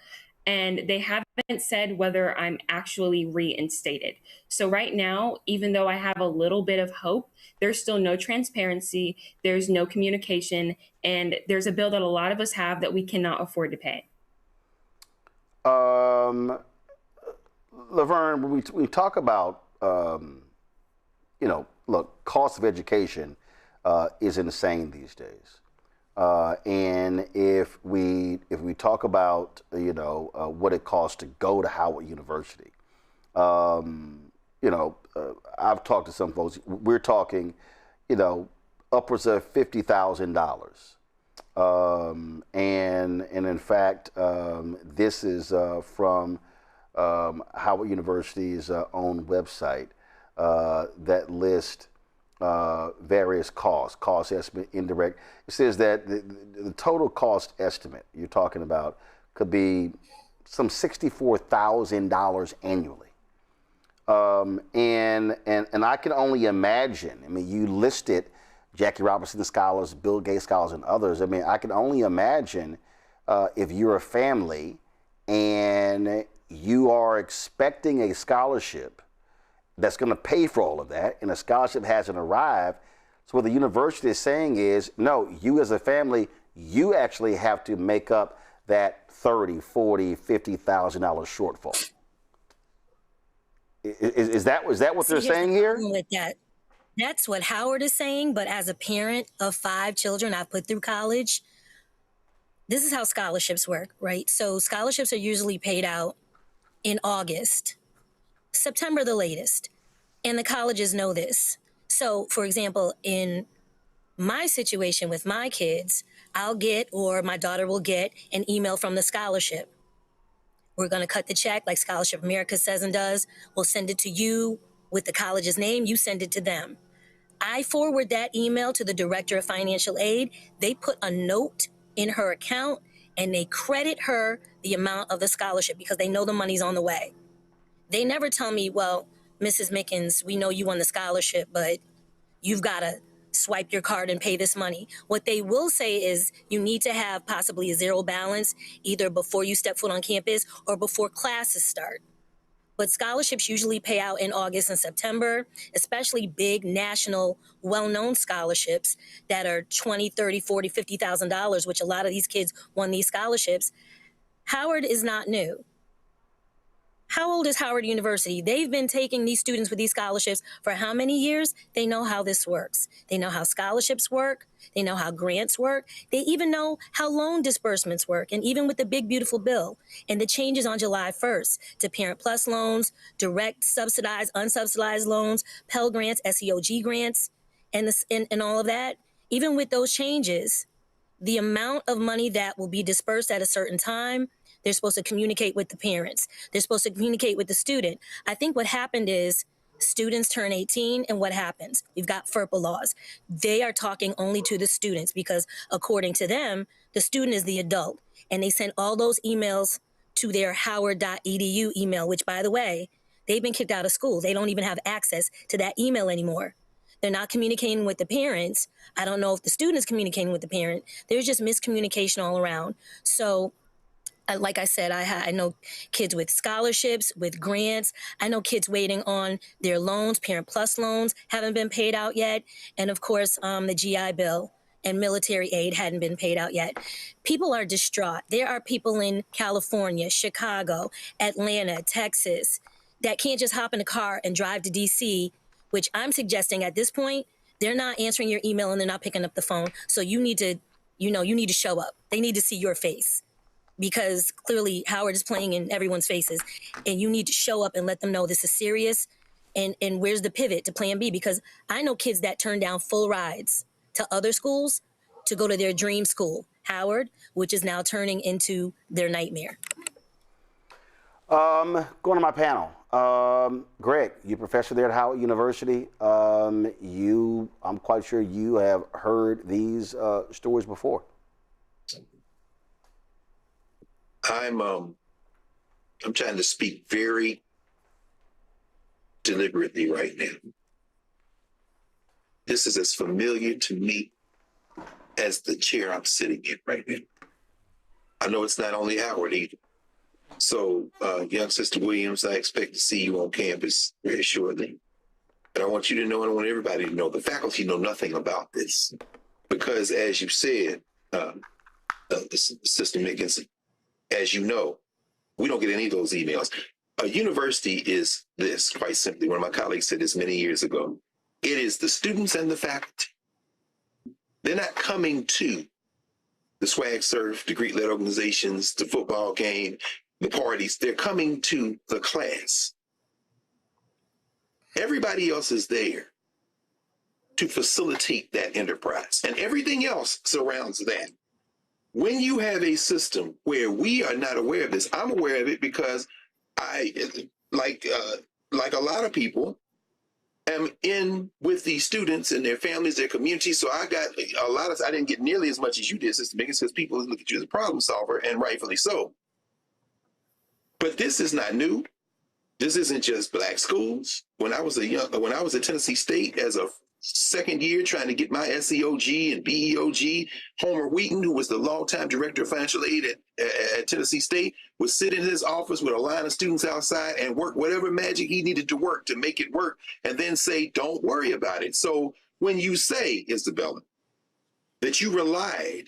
and they haven't said whether I'm actually reinstated. So right now, even though I have a little bit of hope, there's still no transparency, there's no communication, and there's a bill that a lot of us have that we cannot afford to pay. Laverne, when we talk about, look, cost of education is insane these days. And if we talk about, what it costs to go to Howard University, I've talked to some folks, we're talking, upwards of $50,000. And in fact, this is from Howard University's own website that lists various cost estimate, indirect. It says that the total cost estimate you're talking about could be some $64,000 annually. And I can only imagine, you listed Jackie Robinson scholars, Bill Gates scholars, and others. I can only imagine if you're a family and you are expecting a scholarship that's going to pay for all of that, and a scholarship hasn't arrived. So what the university is saying is, no, you as a family, you actually have to make up that $30,000, $40,000, $50,000 shortfall. Is that what they're saying here? With that. That's what Howard is saying, but as a parent of 5 children I've put through college, this is how scholarships work, right? So scholarships are usually paid out in August, September the latest, and the colleges know this. So, for example, in my situation with my kids, I'll get, or my daughter will get, an email from the scholarship. We're going to cut the check like Scholarship America says and does. We'll send it to you with the college's name. You send it to them. I forward that email to the director of financial aid. They put a note in her account and they credit her the amount of the scholarship because they know the money's on the way. They never tell me, well, Mrs. Mickens, we know you won the scholarship, but you've got to swipe your card and pay this money. What they will say is you need to have possibly a zero balance either before you step foot on campus or before classes start. But scholarships usually pay out in August and September, especially big national well-known scholarships that are $20, $30, $40, $50,000, which a lot of these kids won these scholarships. Howard is not new. How old is Howard University? They've been taking these students with these scholarships for how many years? They know how this works. They know how scholarships work. They know how grants work. They even know how loan disbursements work. And even with the big, beautiful bill and the changes on July 1st to Parent Plus loans, direct subsidized, unsubsidized loans, Pell Grants, SEOG grants, and all of that, even with those changes, the amount of money that will be dispersed at a certain time, they're supposed to communicate with the parents. They're supposed to communicate with the student. I think what happened is students turn 18 and what happens? We've got FERPA laws. They are talking only to the students because according to them, the student is the adult. And they send all those emails to their howard.edu email, which by the way, they've been kicked out of school. They don't even have access to that email anymore. They're not communicating with the parents. I don't know if the student is communicating with the parent. There's just miscommunication all around. So like I said, I know kids with scholarships, with grants. I know kids waiting on their loans, Parent Plus loans haven't been paid out yet. And of course, the GI Bill and military aid hadn't been paid out yet. People are distraught. There are people in California, Chicago, Atlanta, Texas that can't just hop in a car and drive to DC, which I'm suggesting at this point, they're not answering your email and they're not picking up the phone. So you need to, you need to show up. They need to see your face. Because clearly Howard is playing in everyone's faces and you need to show up and let them know this is serious and where's the pivot to plan B? Because I know kids that turn down full rides to other schools to go to their dream school, Howard, which is now turning into their nightmare. Going to my panel. Greg, you're a professor there at Howard University. I'm quite sure you have heard these stories before. I'm trying to speak very deliberately right now. This is as familiar to me as the chair I'm sitting in right now. I know it's not only Howard either. So, young Sister Williams, I expect to see you on campus very shortly. And I want you to know, and I want everybody to know, the faculty know nothing about this. Because as you said, Sister Mickens, as you know, we don't get any of those emails. A university is this, quite simply. One of my colleagues said this many years ago. It is the students and the faculty. They're not coming to the swag surf, the Greek-led organizations, the football game, the parties. They're coming to the class. Everybody else is there to facilitate that enterprise, and everything else surrounds that. When you have a system where we are not aware of this, I'm aware of it because I, like a lot of people, am in with these students and their families, their communities. So I got I didn't get nearly as much as you did, Sister Mickens, because people look at you as a problem solver, and rightfully so. But this is not new. This isn't just black schools. When I was at Tennessee State as a second year trying to get my SEOG and BEOG, Homer Wheaton, who was the longtime director of financial aid at Tennessee State, would sit in his office with a line of students outside and work whatever magic he needed to work to make it work, and then say, don't worry about it. So when you say, Isabella, that you relied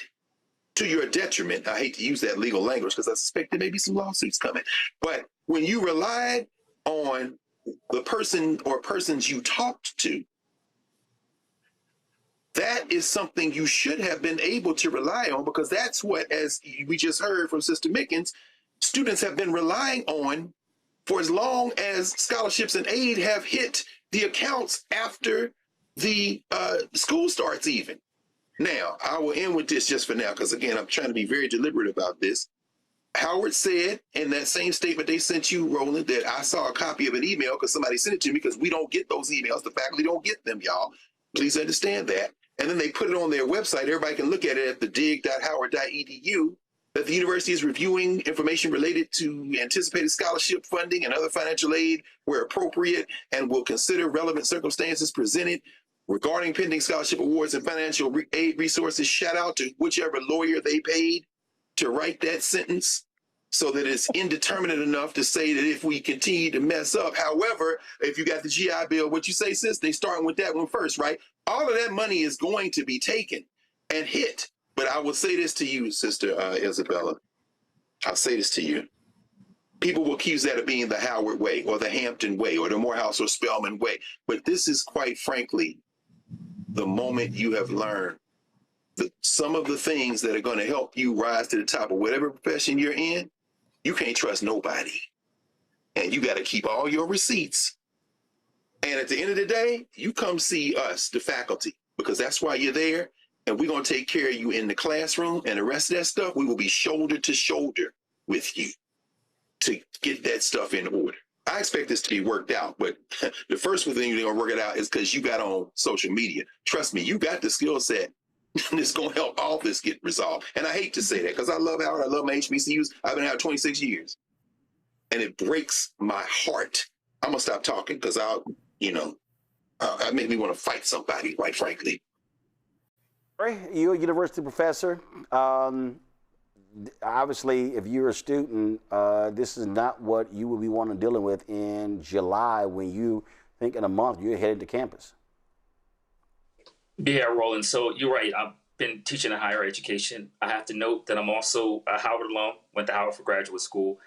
to your detriment, I hate to use that legal language because I suspect there may be some lawsuits coming, but when you relied on the person or persons you talked to, that is something you should have been able to rely on, because that's what, as we just heard from Sister Mickens, students have been relying on for as long as scholarships and aid have hit the accounts after the school starts even. Now, I will end with this just for now, because again, I'm trying to be very deliberate about this. Howard said in that same statement they sent you, Roland, that I saw a copy of an email because somebody sent it to me, because we don't get those emails. The faculty don't get them, y'all. Please understand that. And then they put it on their website. Everybody can look at it at the dig.howard.edu, that the university is reviewing information related to anticipated scholarship funding and other financial aid where appropriate, and will consider relevant circumstances presented Regarding pending scholarship awards and financial aid resources, shout out to whichever lawyer they paid to write that sentence so that it's indeterminate enough to say that if we continue to mess up. However, if you got the GI Bill, what you say, sis, they starting with that one first, right? All of that money is going to be taken and hit. But I will say this to you, Sister Isabella. I'll say this to you. People will accuse that of being the Howard way or the Hampton way or the Morehouse or Spelman way. But this is quite frankly the moment you have learned that some of the things that are going to help you rise to the top of whatever profession you're in, you can't trust nobody. And you got to keep all your receipts. And at the end of the day, you come see us, the faculty, because that's why you're there. And we're going to take care of you in the classroom, and the rest of that stuff, we will be shoulder to shoulder with you to get that stuff in order. I expect this to be worked out, but the first thing you're going to work it out is because you got on social media. Trust me, you got the skill set that's going to help all this get resolved. And I hate to say that because I love Howard. I love my HBCUs. I've been out 26 years. And it breaks my heart. I'm going to stop talking because it make me want to fight somebody, quite frankly. You're a university professor. Obviously, if you're a student, this is not what you will be wanting dealing with in July when you think in a month you're headed to campus. Yeah, Roland. So you're right. I've been teaching in higher education. I have to note that I'm also a Howard alum, went to Howard for graduate school,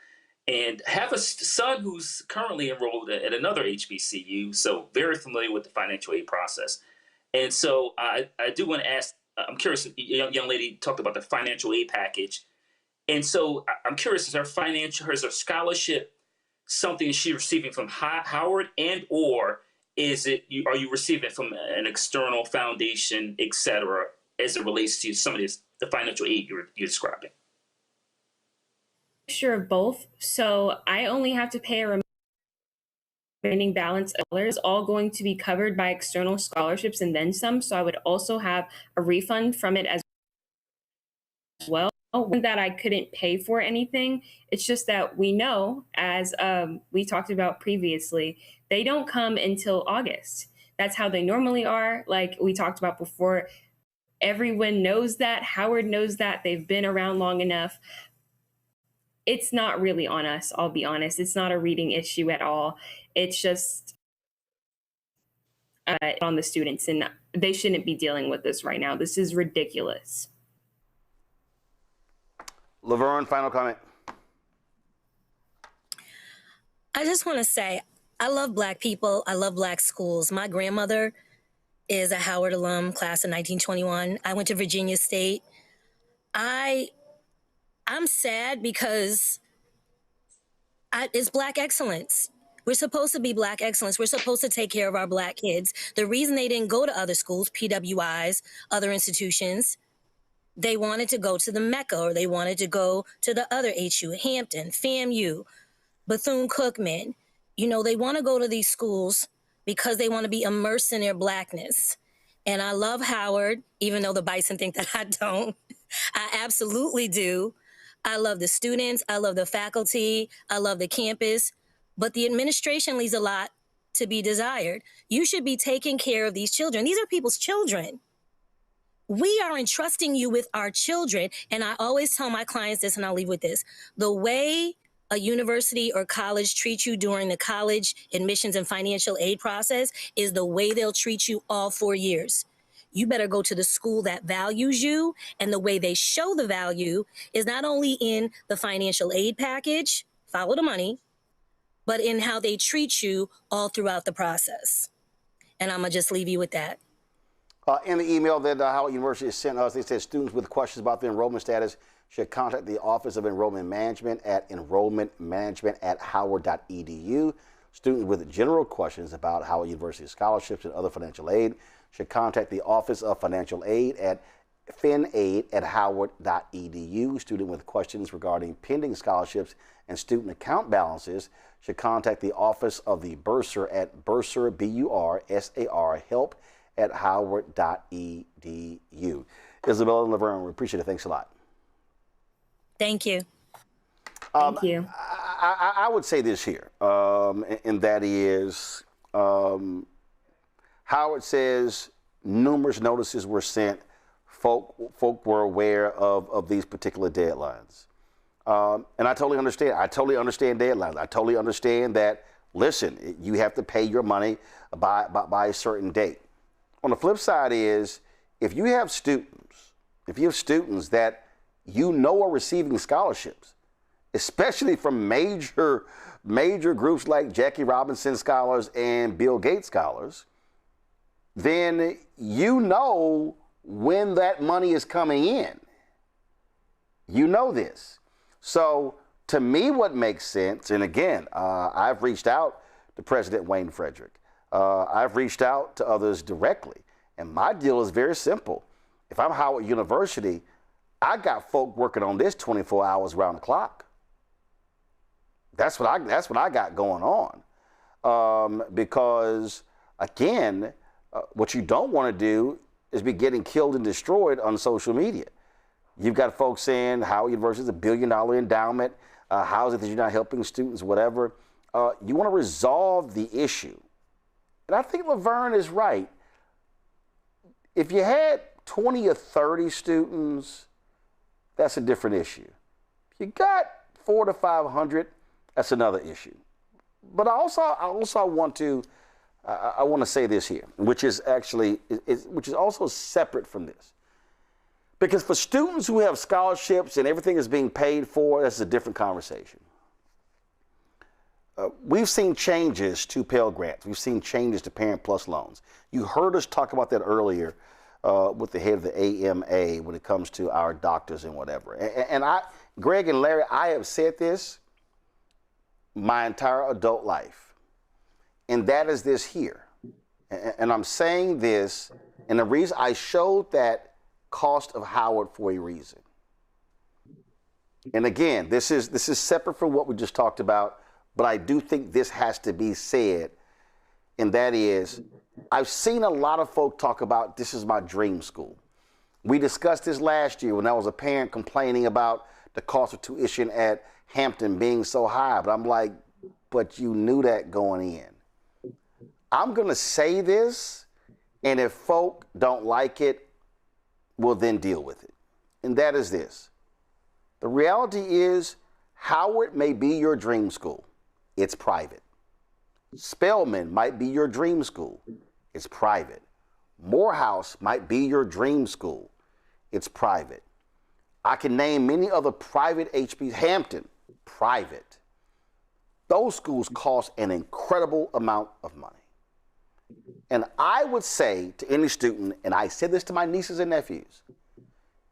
and have a son who's currently enrolled at another HBCU, so very familiar with the financial aid process. And so I do want to ask, I'm curious, a young lady talked about the financial aid package. And so I'm curious, is her scholarship something she's receiving from Howard, and or are you receiving it from an external foundation, et cetera, as it relates to some of the financial aid you're describing? Mixture of both. So I only have to pay a remaining balance of dollars, all going to be covered by external scholarships and then some. So I would also have a refund from it as well. That I couldn't pay for anything. It's just that we know, as we talked about previously, they don't come until August. That's how they normally are. Like we talked about before, everyone knows that. Howard knows that. They've been around long enough. It's not really on us, I'll be honest. It's not a reading issue at all. It's just on the students, and they shouldn't be dealing with this right now. This is ridiculous. Laverne, final comment. I just want to say, I love Black people. I love Black schools. My grandmother is a Howard alum, class of 1921. I went to Virginia State. I'm sad because it's Black excellence. We're supposed to be Black excellence. We're supposed to take care of our Black kids. The reason they didn't go to other schools, PWIs, other institutions, they wanted to go to the Mecca, or they wanted to go to the other HU, Hampton, FAMU, Bethune-Cookman. They want to go to these schools because they want to be immersed in their Blackness. And I love Howard, even though the Bison think that I don't. I absolutely do. I love the students. I love the faculty. I love the campus. But the administration leaves a lot to be desired. You should be taking care of these children. These are people's children. We are entrusting you with our children. And I always tell my clients this, and I'll leave with this. The way a university or college treats you during the college admissions and financial aid process is the way they'll treat you all 4 years. You better go to the school that values you. And the way they show the value is not only in the financial aid package, follow the money, but in how they treat you all throughout the process. And I'm going to just leave you with that. In the email that Howard University sent us, they said students with questions about their enrollment status should contact the Office of Enrollment Management at enrollmentmanagement@howard.edu. Students with general questions about Howard University scholarships and other financial aid should contact the Office of Financial Aid at finaid@howard.edu. Student with questions regarding pending scholarships and student account balances should contact the Office of the Bursar at bursar, B-U-R-S-A-R, help@howard.edu. Isabella and Laverne, we appreciate it. Thanks a lot. Thank you. Thank you. I would say this here, and that is, Howard says numerous notices were sent. Folk were aware of these particular deadlines. And I totally understand. I totally understand deadlines. I totally understand that, listen, you have to pay your money by a certain date. On the flip side is, if you have students that you know are receiving scholarships, especially from major groups like Jackie Robinson scholars and Bill Gates scholars, then you know when that money is coming in. You know this. So to me, what makes sense, and again, I've reached out to President Wayne Frederick. I've reached out to others directly. And my deal is very simple. If I'm Howard University, I got folk working on this 24 hours around the clock. That's what I got going on. Because again, what you don't want to do is be getting killed and destroyed on social media. You've got folks saying Howard University is $1 billion endowment. How is it that you're not helping students, whatever? You want to resolve the issue. And I think Laverne is right. If you had 20 or 30 students, that's a different issue. If you got 400 to 500, that's another issue. But I want to say this here, which is also separate from this. Because for students who have scholarships and everything is being paid for, that's a different conversation. We've seen changes to Pell Grants. We've seen changes to Parent Plus loans. You heard us talk about that earlier with the head of the AMA when it comes to our doctors and whatever. And Greg and Larry, I have said this my entire adult life. And that is this here. And I'm saying this, and the reason I showed that cost of Howard for a reason. And again, this is separate from what we just talked about, but I do think this has to be said, and that is, I've seen a lot of folk talk about this is my dream school. We discussed this last year when I was a parent complaining about the cost of tuition at Hampton being so high, but I'm like, but you knew that going in. I'm going to say this, and if folk don't like it, we'll then deal with it. And that is this. The reality is, Howard may be your dream school. It's private. Spelman might be your dream school. It's private. Morehouse might be your dream school. It's private. I can name many other private HBCUs. Hampton, private. Those schools cost an incredible amount of money. And I would say to any student, and I said this to my nieces and nephews,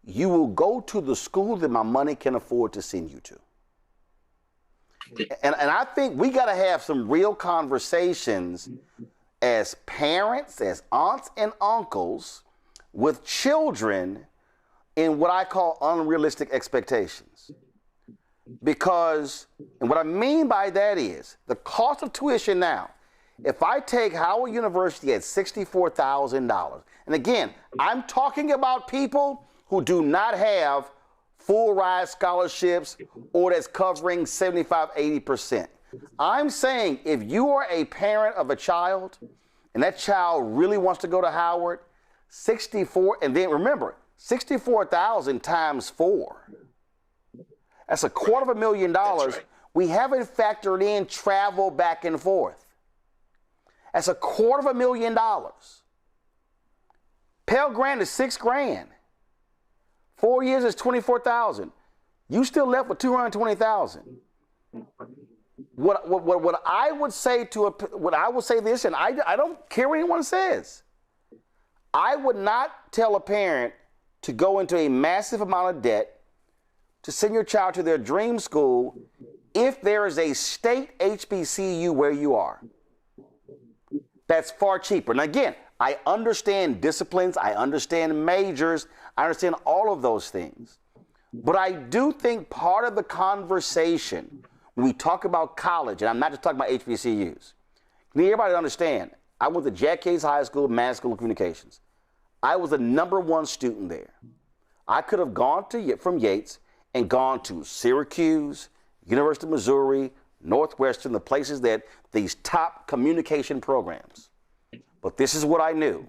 you will go to the school that my money can afford to send you to. And I think we got to have some real conversations as parents, as aunts and uncles, with children in what I call unrealistic expectations. Because, and what I mean by that is, the cost of tuition now, if I take Howard University at $64,000, and again, I'm talking about people who do not have full ride scholarships or that's covering 75, 80%. I'm saying if you are a parent of a child and that child really wants to go to Howard, 64, and then remember, 64,000 times 4. That's $250,000. Right. We haven't factored in travel back and forth. That's $250,000. Pell Grant is $6,000. 4 years is $24,000. You still left with $220,000. What I would say this, and I don't care what anyone says. I would not tell a parent to go into a massive amount of debt to send your child to their dream school if there is a state HBCU where you are. That's far cheaper. And again, I understand disciplines, I understand majors, I understand all of those things. But I do think part of the conversation when we talk about college, and I'm not just talking about HBCUs, need everybody to understand, I went to Jack Case High School, Mass School of Communications. I was the #1 student there. I could have gone from Yates and gone to Syracuse, University of Missouri, Northwestern, the places that these top communication programs. But this is what I knew.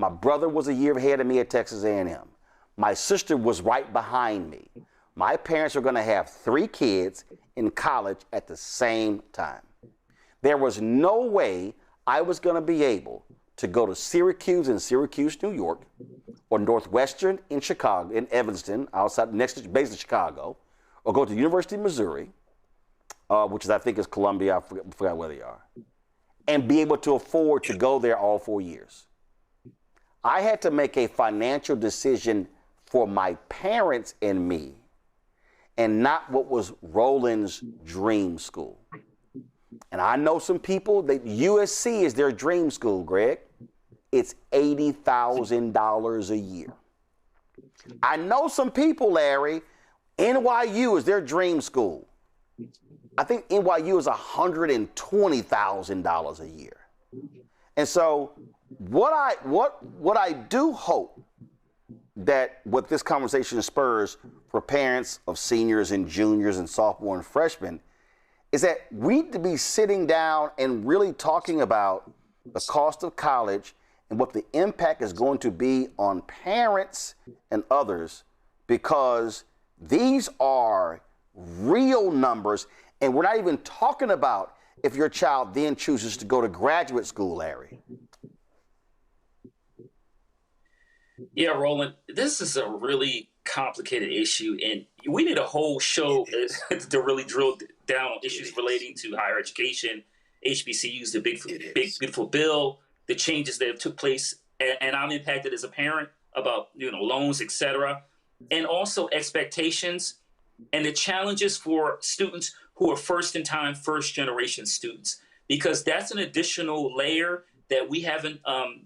My brother was a year ahead of me at Texas A&M. My sister was right behind me. My parents were going to have 3 kids in college at the same time. There was no way I was going to be able to go to Syracuse in Syracuse, New York, or Northwestern in Chicago, in Evanston, outside next to base of Chicago, or go to the University of Missouri, which is I think is Columbia. I forgot where they are, and be able to afford to go there all 4 years. I had to make a financial decision for my parents and me, and not what was Roland's dream school. And I know some people that USC is their dream school, Greg. It's $80,000 a year. I know some people, Larry, NYU is their dream school. I think NYU is $120,000 a year. And so what I do hope that what this conversation spurs for parents of seniors and juniors and sophomore and freshmen is that we need to be sitting down and really talking about the cost of college and what the impact is going to be on parents and others, because these are real numbers, and we're not even talking about if your child then chooses to go to graduate school, Larry. Yeah, Roland, this is a really complicated issue, and we need a whole show to really drill down on issues relating to higher education, HBCUs, the big beautiful bill, the changes that took place, and I'm impacted as a parent about loans, etc., and also expectations and the challenges for students who are first generation students, because that's an additional layer that we haven't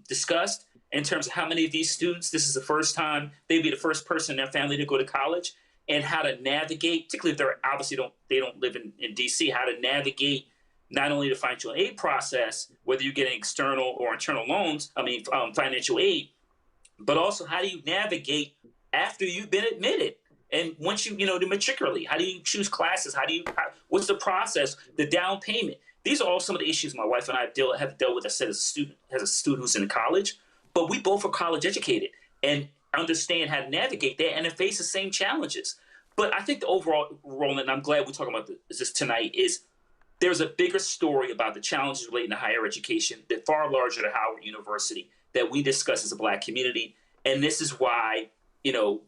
discussed in terms of how many of these students, this is the first time they'd be the first person in their family to go to college, and how to navigate, particularly if they're obviously they don't live in DC, how to navigate not only the financial aid process, whether you're getting external or internal loans, financial aid, but also how do you navigate after you've been admitted? And once you to matriculate, how do you choose classes? What's the process? The down payment. These are all some of the issues my wife and I have dealt with. I said as a student who's in college, but we both are college educated and understand how to navigate that and face the same challenges. But I think the overall, Roland, and I'm glad we're talking about this tonight, is there's a bigger story about the challenges relating to higher education that far larger than Howard University that we discuss as a Black community. And this is why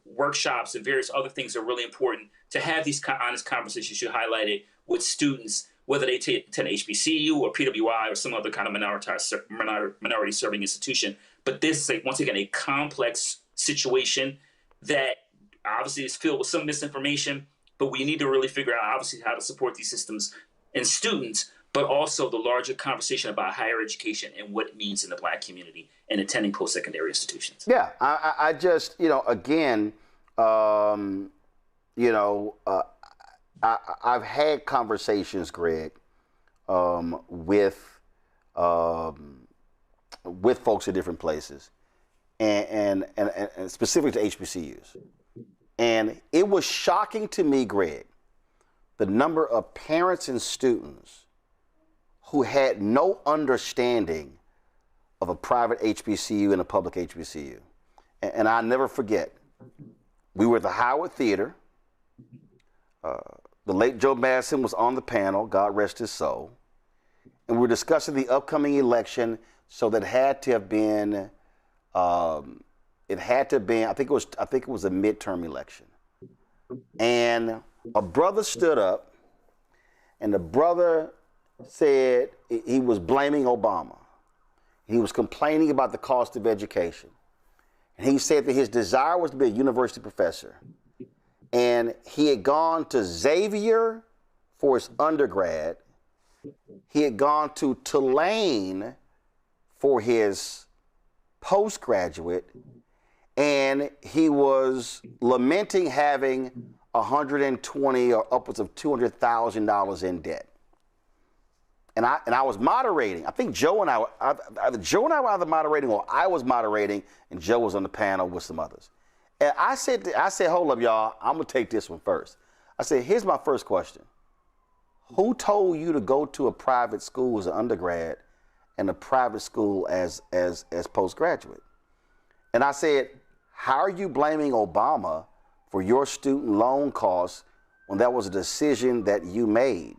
workshops and various other things are really important to have these honest conversations you highlighted with students, whether they attend HBCU or PWI or some other kind of minority serving institution. But this is, once again, a complex situation that obviously is filled with some misinformation, but we need to really figure out, obviously, how to support these systems and students, but also the larger conversation about higher education and what it means in the Black community and attending post-secondary institutions. Yeah, I just, again, I've had conversations, Greg, with folks in different places, and specific to HBCUs. And it was shocking to me, Greg, the number of parents and students who had no understanding of a private HBCU and a public HBCU. And I'll never forget, we were at the Howard Theater. The late Joe Madison was on the panel, God rest his soul. And we were discussing the upcoming election, so that had to have been, I think it was a midterm election. And a brother stood up, and the brother said he was blaming Obama. He was complaining about the cost of education. And he said that his desire was to be a university professor. And he had gone to Xavier for his undergrad. He had gone to Tulane for his postgraduate. And he was lamenting having $120,000 or upwards of $200,000 in debt. And I was moderating. I think Joe and I were either moderating or I was moderating, and Joe was on the panel with some others. And I said, hold up, y'all. I'm gonna take this one first. I said, here's my first question: who told you to go to a private school as an undergrad and a private school as postgraduate? And I said, how are you blaming Obama for your student loan costs when that was a decision that you made?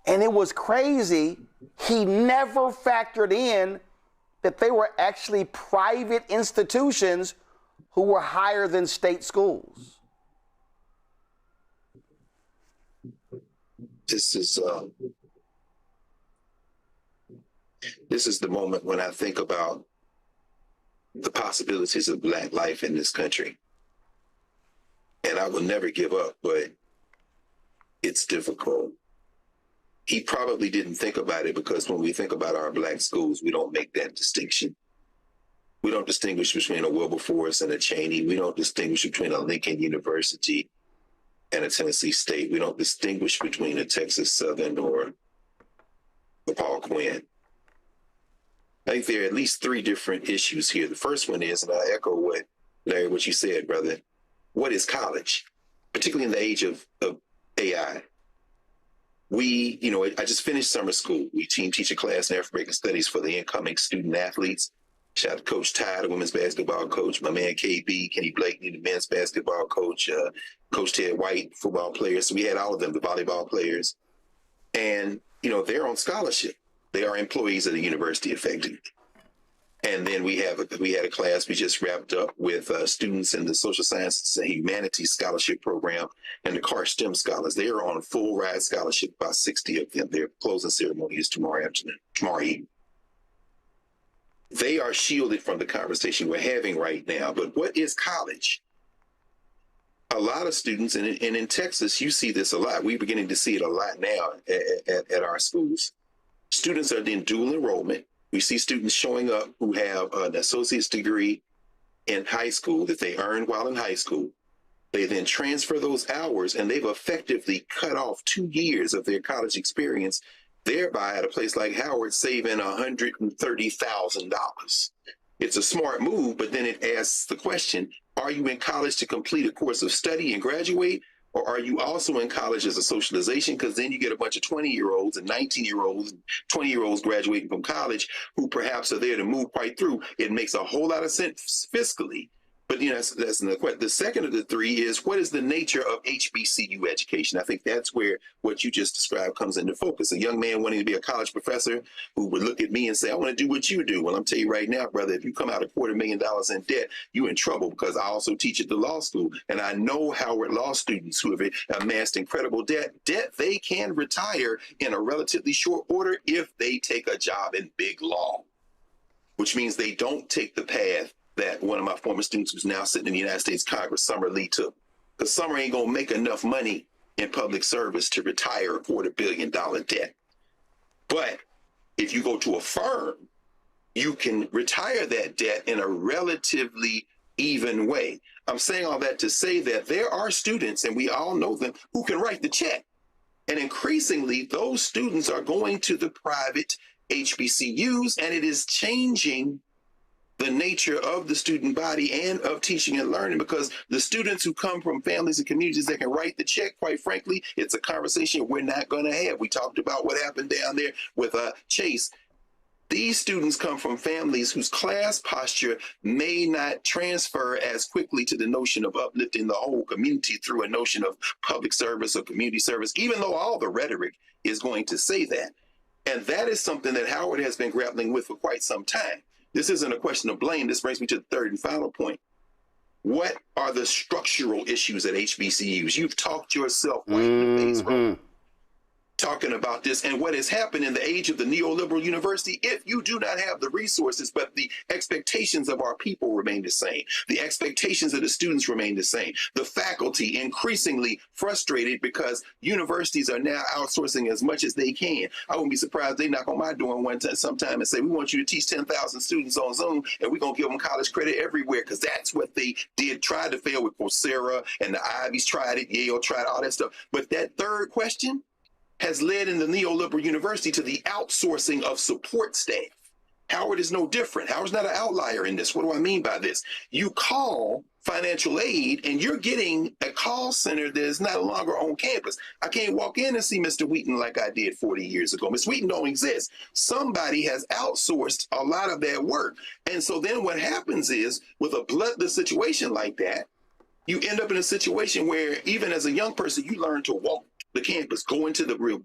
And it was crazy. He never factored in that they were actually private institutions who were higher than state schools. This is the moment when I think about the possibilities of Black life in this country. And I will never give up, but it's difficult. He probably didn't think about it because when we think about our Black schools, we don't make that distinction. We don't distinguish between a Wilberforce and a Cheney. We don't distinguish between a Lincoln University and a Tennessee State. We don't distinguish between a Texas Southern or a Paul Quinn. I think there are at least three different issues here. The first one is, and I echo what, Larry, what you said, brother, what is college, particularly in the age of AI? We, I just finished summer school. We teach a class in African Studies for the incoming student athletes. Shout out to Coach Ty, the women's basketball coach, my man KB, Kenny Blakeney, the men's basketball coach, Coach Ted White, football players. So we had all of them, the volleyball players. And, they're on scholarship. They are employees of the university, effectively. And then we had a class we just wrapped up with students in the social sciences and humanities scholarship program and the CAR STEM scholars. They are on a full ride scholarship, about 60 of them. Their closing ceremony is tomorrow evening. They are shielded from the conversation we're having right now. But what is college? A lot of students, and in Texas, you see this a lot. We're beginning to see it a lot now at our schools. Students are in dual enrollment. We see students showing up who have an associate's degree in high school that they earned while in high school. They then transfer those hours, and they've effectively cut off 2 years of their college experience, thereby at a place like Howard saving $130,000. It's a smart move, but then it asks the question, are you in college to complete a course of study and graduate? Or are you also in college as a socialization? Because then you get a bunch of 20-year-olds and 19-year-olds, 20-year-olds graduating from college who perhaps are there to move right through. It makes a whole lot of sense fiscally. But that's another question. The second of the three is, what is the nature of HBCU education? I think that's where what you just described comes into focus. A young man wanting to be a college professor who would look at me and say, I want to do what you do. Well, I'm telling you right now, brother, if you come out $250,000 in debt, you're in trouble, because I also teach at the law school. And I know Howard law students who have amassed incredible debt they can retire in a relatively short order if they take a job in big law, which means they don't take the path that one of my former students who's now sitting in the United States Congress, Summer Lee, took. Because Summer ain't gonna make enough money in public service to retire a $250 million debt. But if you go to a firm, you can retire that debt in a relatively even way. I'm saying all that to say that there are students, and we all know them, who can write the check. And increasingly, those students are going to the private HBCUs, and it is changing the nature of the student body and of teaching and learning, because the students who come from families and communities that can write the check, quite frankly, it's a conversation we're not going to have. We talked about what happened down there with Chase. These students come from families whose class posture may not transfer as quickly to the notion of uplifting the whole community through a notion of public service or community service, even though all the rhetoric is going to say that. And that is something that Howard has been grappling with for quite some time. This isn't a question of blame. This brings me to the third and final point. What are the structural issues at HBCUs? You've talked yourself right in the face, bro, talking about this and what has happened in the age of the neoliberal university. If you do not have the resources, but the expectations of our people remain the same, the expectations of the students remain the same, the faculty increasingly frustrated because universities are now outsourcing as much as they can. I wouldn't be surprised they knock on my door sometime and say, we want you to teach 10,000 students on Zoom, and we're going to give them college credit everywhere, because that's what they did, tried to fail with Coursera, and the Ivies tried it, Yale tried all that stuff. But that third question has led in the neoliberal university to the outsourcing of support staff. Howard is no different. Howard's not an outlier in this. What do I mean by this? You call financial aid, and you're getting a call center that is no longer on campus. I can't walk in and see Mr. Wheaton like I did 40 years ago. Mr. Wheaton don't exist. Somebody has outsourced a lot of that work. And so then what happens is, with a bloodless situation like that, you end up in a situation where even as a young person, you learn to walk the campus, go into the room.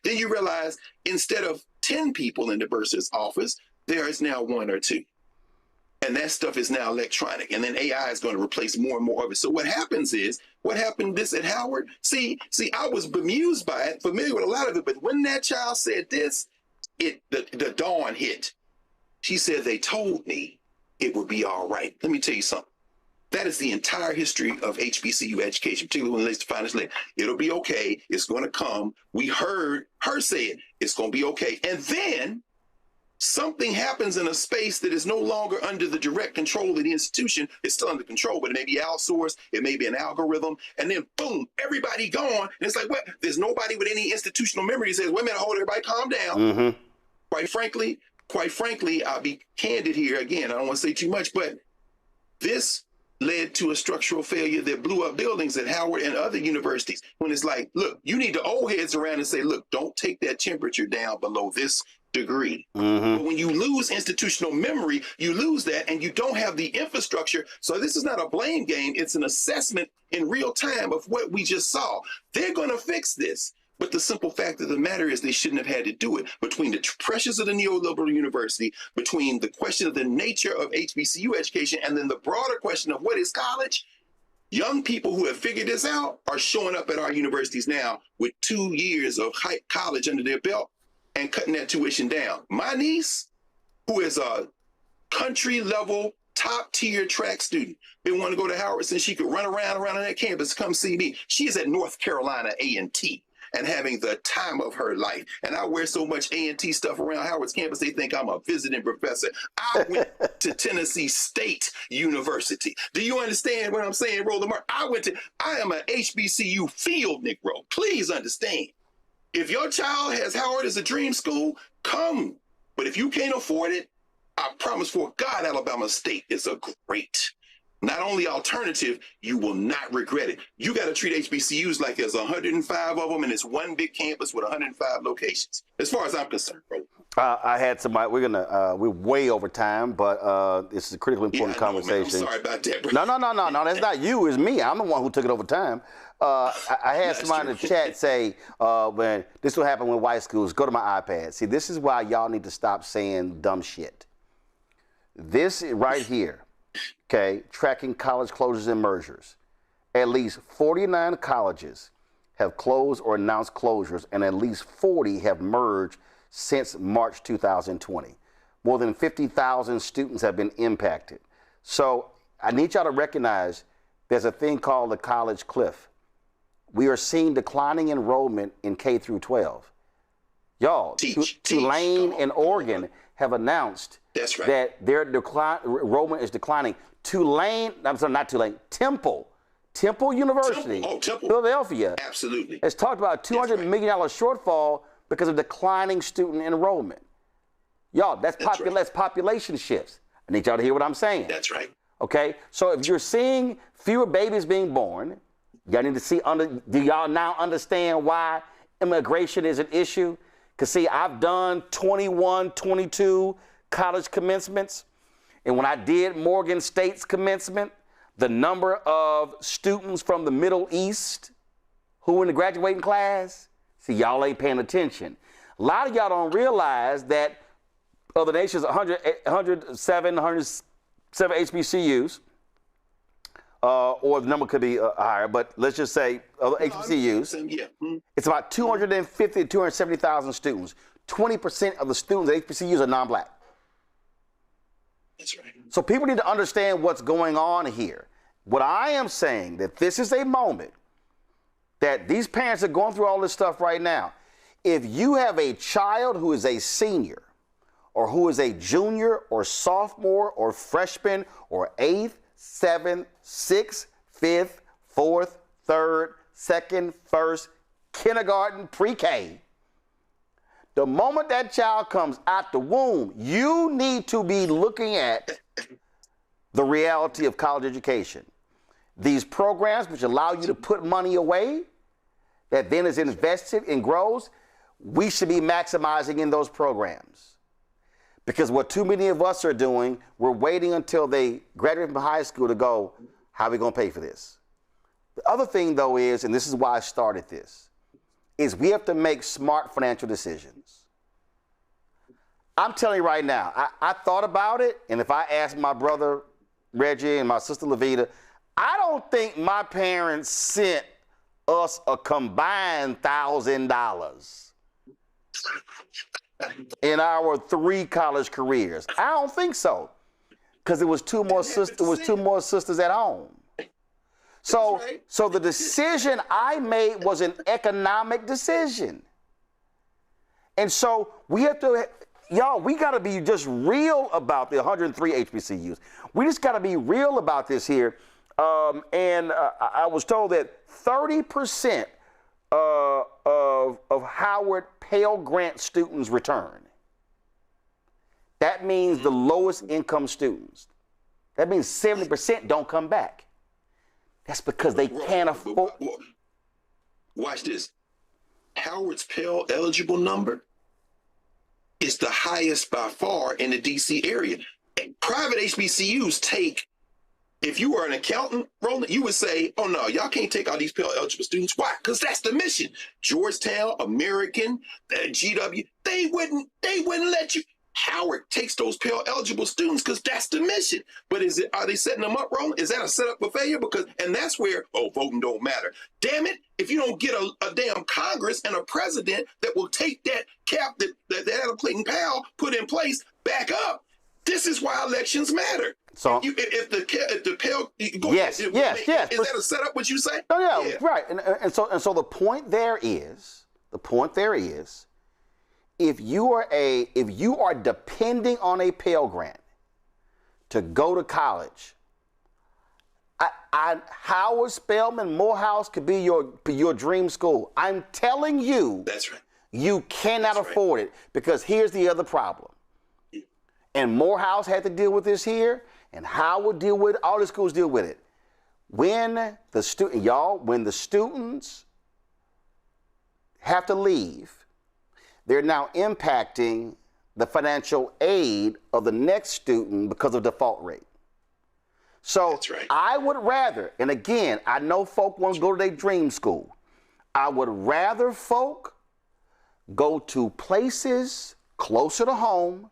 Then you realize instead of 10 people in the bursar's office, there is now 1 or 2. And that stuff is now electronic. And then AI is going to replace more and more of it. So what happens is, what happened this at Howard? See, I was bemused by it, familiar with a lot of it. But when that child said this, the dawn hit. She said, they told me it would be all right. Let me tell you something. That is the entire history of HBCU education, particularly when it relates to financial aid. It'll be okay. It's going to come. We heard her say it. It's going to be okay. And then something happens in a space that is no longer under the direct control of the institution. It's still under control, but it may be outsourced. It may be an algorithm. And then, boom, everybody gone. And it's like, what? There's nobody with any institutional memory that says, wait a minute, hold, everybody calm down. Mm-hmm. Quite frankly, I'll be candid here. Again, I don't want to say too much, but this led to a structural failure that blew up buildings at Howard and other universities. When it's like, look, you need the old heads around and say, look, don't take that temperature down below this degree. Mm-hmm. But when you lose institutional memory, you lose that, and you don't have the infrastructure. So this is not a blame game. It's an assessment in real time of what we just saw. They're going to fix this. But the simple fact of the matter is they shouldn't have had to do it. Between the pressures of the neoliberal university, between the question of the nature of HBCU education, and then the broader question of what is college, young people who have figured this out are showing up at our universities now with 2 years of college under their belt and cutting that tuition down. My niece, who is a country level top tier track student, been wanting to go to Howard since she could run around on that campus, come see me. She is at North Carolina A&T and having the time of her life. And I wear so much A&T stuff around Howard's campus, they think I'm a visiting professor. I went to Tennessee State University. Do you understand what I'm saying, Roland Martin? I am an HBCU field Negro. Please understand. If your child has Howard as a dream school, come. But if you can't afford it, I promise for God, Alabama State is a great, not only alternative, you will not regret it. You got to treat HBCUs like there's 105 of them and it's one big campus with 105 locations, as far as I'm concerned, bro. I had somebody, we're way over time, but this is a critically important conversation. Man, I'm sorry about that, bro. No, that's not you, it's me. I'm the one who took it over time. I had somebody in the chat say, when this will happen with white schools, go to my iPad. See, this is why y'all need to stop saying dumb shit. This right here, okay, tracking college closures and mergers. At least 49 colleges have closed or announced closures, and at least 40 have merged since March 2020. More than 50,000 students have been impacted. So I need y'all to recognize there's a thing called the college cliff. We are seeing declining enrollment in K through 12. Y'all, Tulane and Oregon have announced that their enrollment is declining. Temple University, Philadelphia, absolutely, has talked about a $200 million shortfall because of declining student enrollment. Y'all, that's population shifts. I need y'all to hear what I'm saying. That's right. Okay, so if you're seeing fewer babies being born, y'all need to see, do y'all now understand why immigration is an issue? Because see, I've done 21, 22 college commencements. And when I did Morgan State's commencement, the number of students from the Middle East who were in the graduating class, see, y'all ain't paying attention. A lot of y'all don't realize that other nations, 107 HBCUs, or the number could be higher, but let's just say other HBCUs, it's about 250 to 270,000 students. 20% of the students at HBCUs are non-black. That's right. So people need to understand what's going on here. What I am saying, that this is a moment that these parents are going through all this stuff right now. If you have a child who is a senior, or who is a junior or sophomore or freshman or 8th, 7th, 6th, 5th, 4th, 3rd, 2nd, 1st, kindergarten, pre-K, the moment that child comes out the womb, you need to be looking at the reality of college education. These programs which allow you to put money away that then is invested and grows, we should be maximizing in those programs. Because what too many of us are doing, we're waiting until they graduate from high school to go, how are we going to pay for this? The other thing, though, is, and this is why I started this, is we have to make smart financial decisions. I'm telling you right now, I thought about it, and if I asked my brother Reggie and my sister Levita, I don't think my parents sent us a combined $1,000 in our 3 college careers. I don't think so, because it was two more sisters at home. So the decision I made was an economic decision. And so we have to, y'all, we got to be just real about the 103 HBCUs. We just got to be real about this here. I was told that 30% of Howard Pell Grant students return. That means the lowest income students. That means 70% don't come back. That's because they can't afford. Watch this. Howard's Pell eligible number is the highest by far in the DC area. And private HBCUs take, if you were an accountant, Roland, you would say, oh no, y'all can't take all these Pell eligible students. Why? Because that's the mission. Georgetown, American, GW, they wouldn't let you. Howard takes those Pell eligible students because that's the mission. But are they setting them up wrong? Is that a setup for failure? And that's where, voting don't matter. Damn it, if you don't get a damn Congress and a president that will take that cap that Adam Clayton Powell put in place back up, this is why elections matter. So if the Pell, yes. Is that a setup? What you say? Oh yeah, right. And so the point there is, if you are depending on a Pell Grant to go to college, Howard, Spelman, Morehouse could be your dream school. I'm telling you, that's right. You cannot afford it, because here's the other problem. And Morehouse had to deal with this here, and Howard deal with it. All the schools deal with it. When the students have to leave, they're now impacting the financial aid of the next student because of default rate. So that's right. I would rather, and again, I know folk want to go to their dream school. I would rather folk go to places closer to home.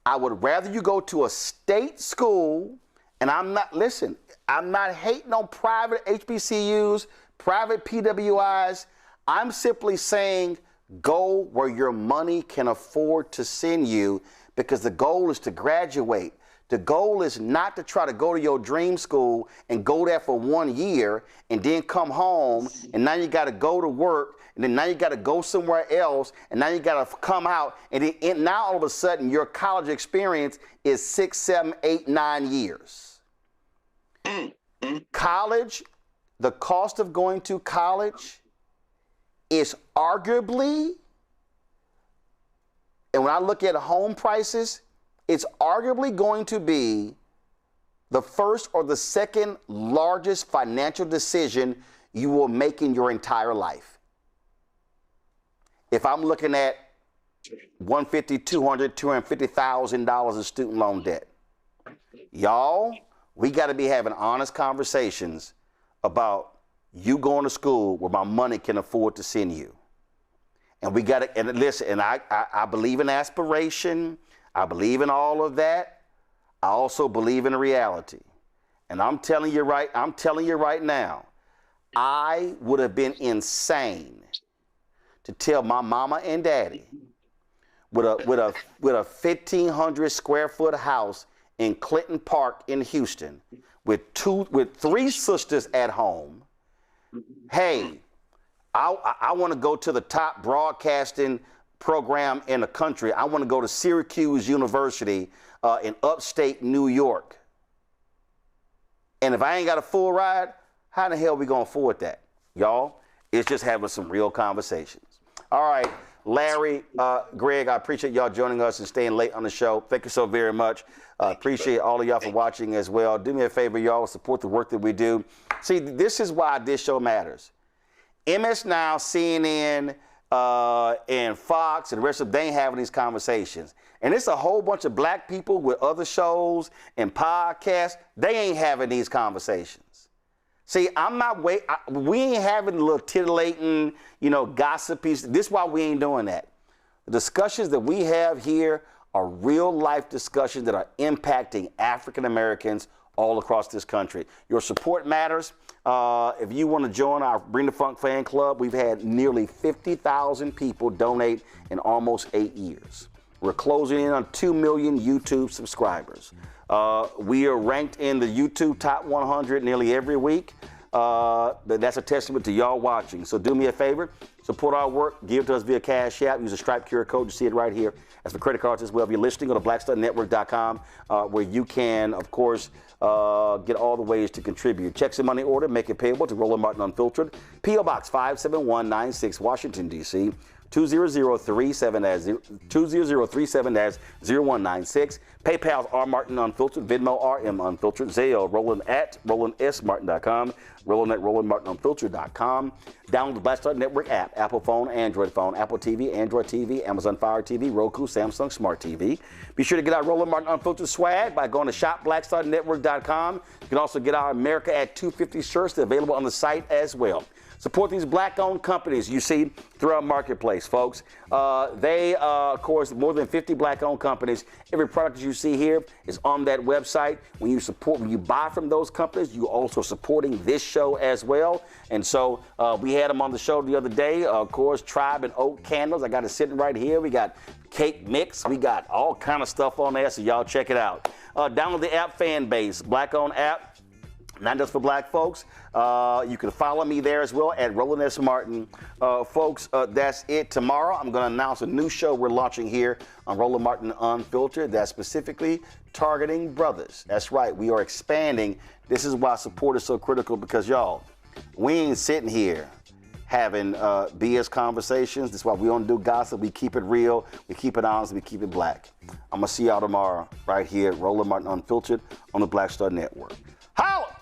I would rather you go to a state school, and I'm not hating on private HBCUs, private PWIs. I'm simply saying, go where your money can afford to send you, because the goal is to graduate. The goal is not to try to go to your dream school and go there for 1 year and then come home, and now you got to go to work, and then now you got to go somewhere else, and now you got to come out, and now all of a sudden your college experience is 6, 7, 8, 9 years. College, the cost of going to college is arguably, and when I look at home prices, it's arguably going to be the first or the second largest financial decision you will make in your entire life. If I'm looking at $150,000, $200,000, $250,000 in student loan debt, y'all, we got to be having honest conversations about you going to school where my money can afford to send you. And we got to, and listen, and I believe in aspiration. I believe in all of that. I also believe in reality. And I'm telling you right now, I would have been insane to tell my mama and daddy with a 1,500 square foot house in Clinton Park in Houston with 3 sisters at home, hey, I want to go to the top broadcasting program in the country. I want to go to Syracuse University in upstate New York. And if I ain't got a full ride, how in the hell are we going to afford that? Y'all, it's just having some real conversations. All right, Larry, Greg, I appreciate y'all joining us and staying late on the show. Thank you so very much. Appreciate all of y'all for watching as well. Do me a favor, y'all, support the work that we do. See, this is why this show matters. MS Now, CNN, and Fox and the rest of them, they ain't having these conversations. And it's a whole bunch of black people with other shows and podcasts. They ain't having these conversations. See, we ain't having a little titillating, gossipy. This is why we ain't doing that. The discussions that we have here are real life discussions that are impacting African Americans all across this country. Your support matters. If you want to join our Bring the Funk fan club, we've had nearly 50,000 people donate in almost 8 years. We're closing in on 2 million YouTube subscribers. We are ranked in the YouTube top 100 nearly every week. That's a testament to y'all watching. So do me a favor, support our work, give to us via Cash App, use a Stripe QR code, you see it right here. As for credit cards as well, if you're listening, go to blackstarnetwork.com where you can, of course, get all the ways to contribute. Checks and money order, make it payable to Roland Martin Unfiltered, P.O. Box 57196, Washington, D.C., 20037-0196. PayPal's R Martin Unfiltered, Venmo RM Unfiltered, Zelle Roland at RolandSMartin.com, Roland at RolandMartinUnfiltered.com. Download the Black Star Network app, Apple phone, Android phone, Apple TV, Android TV, Amazon Fire TV, Roku, Samsung Smart TV. Be sure to get our Roland Martin Unfiltered swag by going to shopblackstarnetwork.com. You can also get our America at 250 shirts. They're available on the site as well. Support these black-owned companies you see throughout marketplace, folks. They, of course, more than 50 black-owned companies. Every product you see here is on that website. When you buy from those companies, you're also supporting this show as well. And so we had them on the show the other day. Of course, Tribe and Oak candles. I got it sitting right here. We got cake mix. We got all kind of stuff on there, so y'all check it out. Download the app, Fanbase, black-owned app. Not just for black folks. You can follow me there as well at Roland S. Martin. Folks, that's it. Tomorrow, I'm going to announce a new show we're launching here on Roland Martin Unfiltered that's specifically targeting brothers. That's right. We are expanding. This is why support is so critical because, y'all, we ain't sitting here having BS conversations. That's why we don't do gossip. We keep it real. We keep it honest. We keep it black. I'm going to see y'all tomorrow right here at Roland Martin Unfiltered on the Black Star Network. Holla!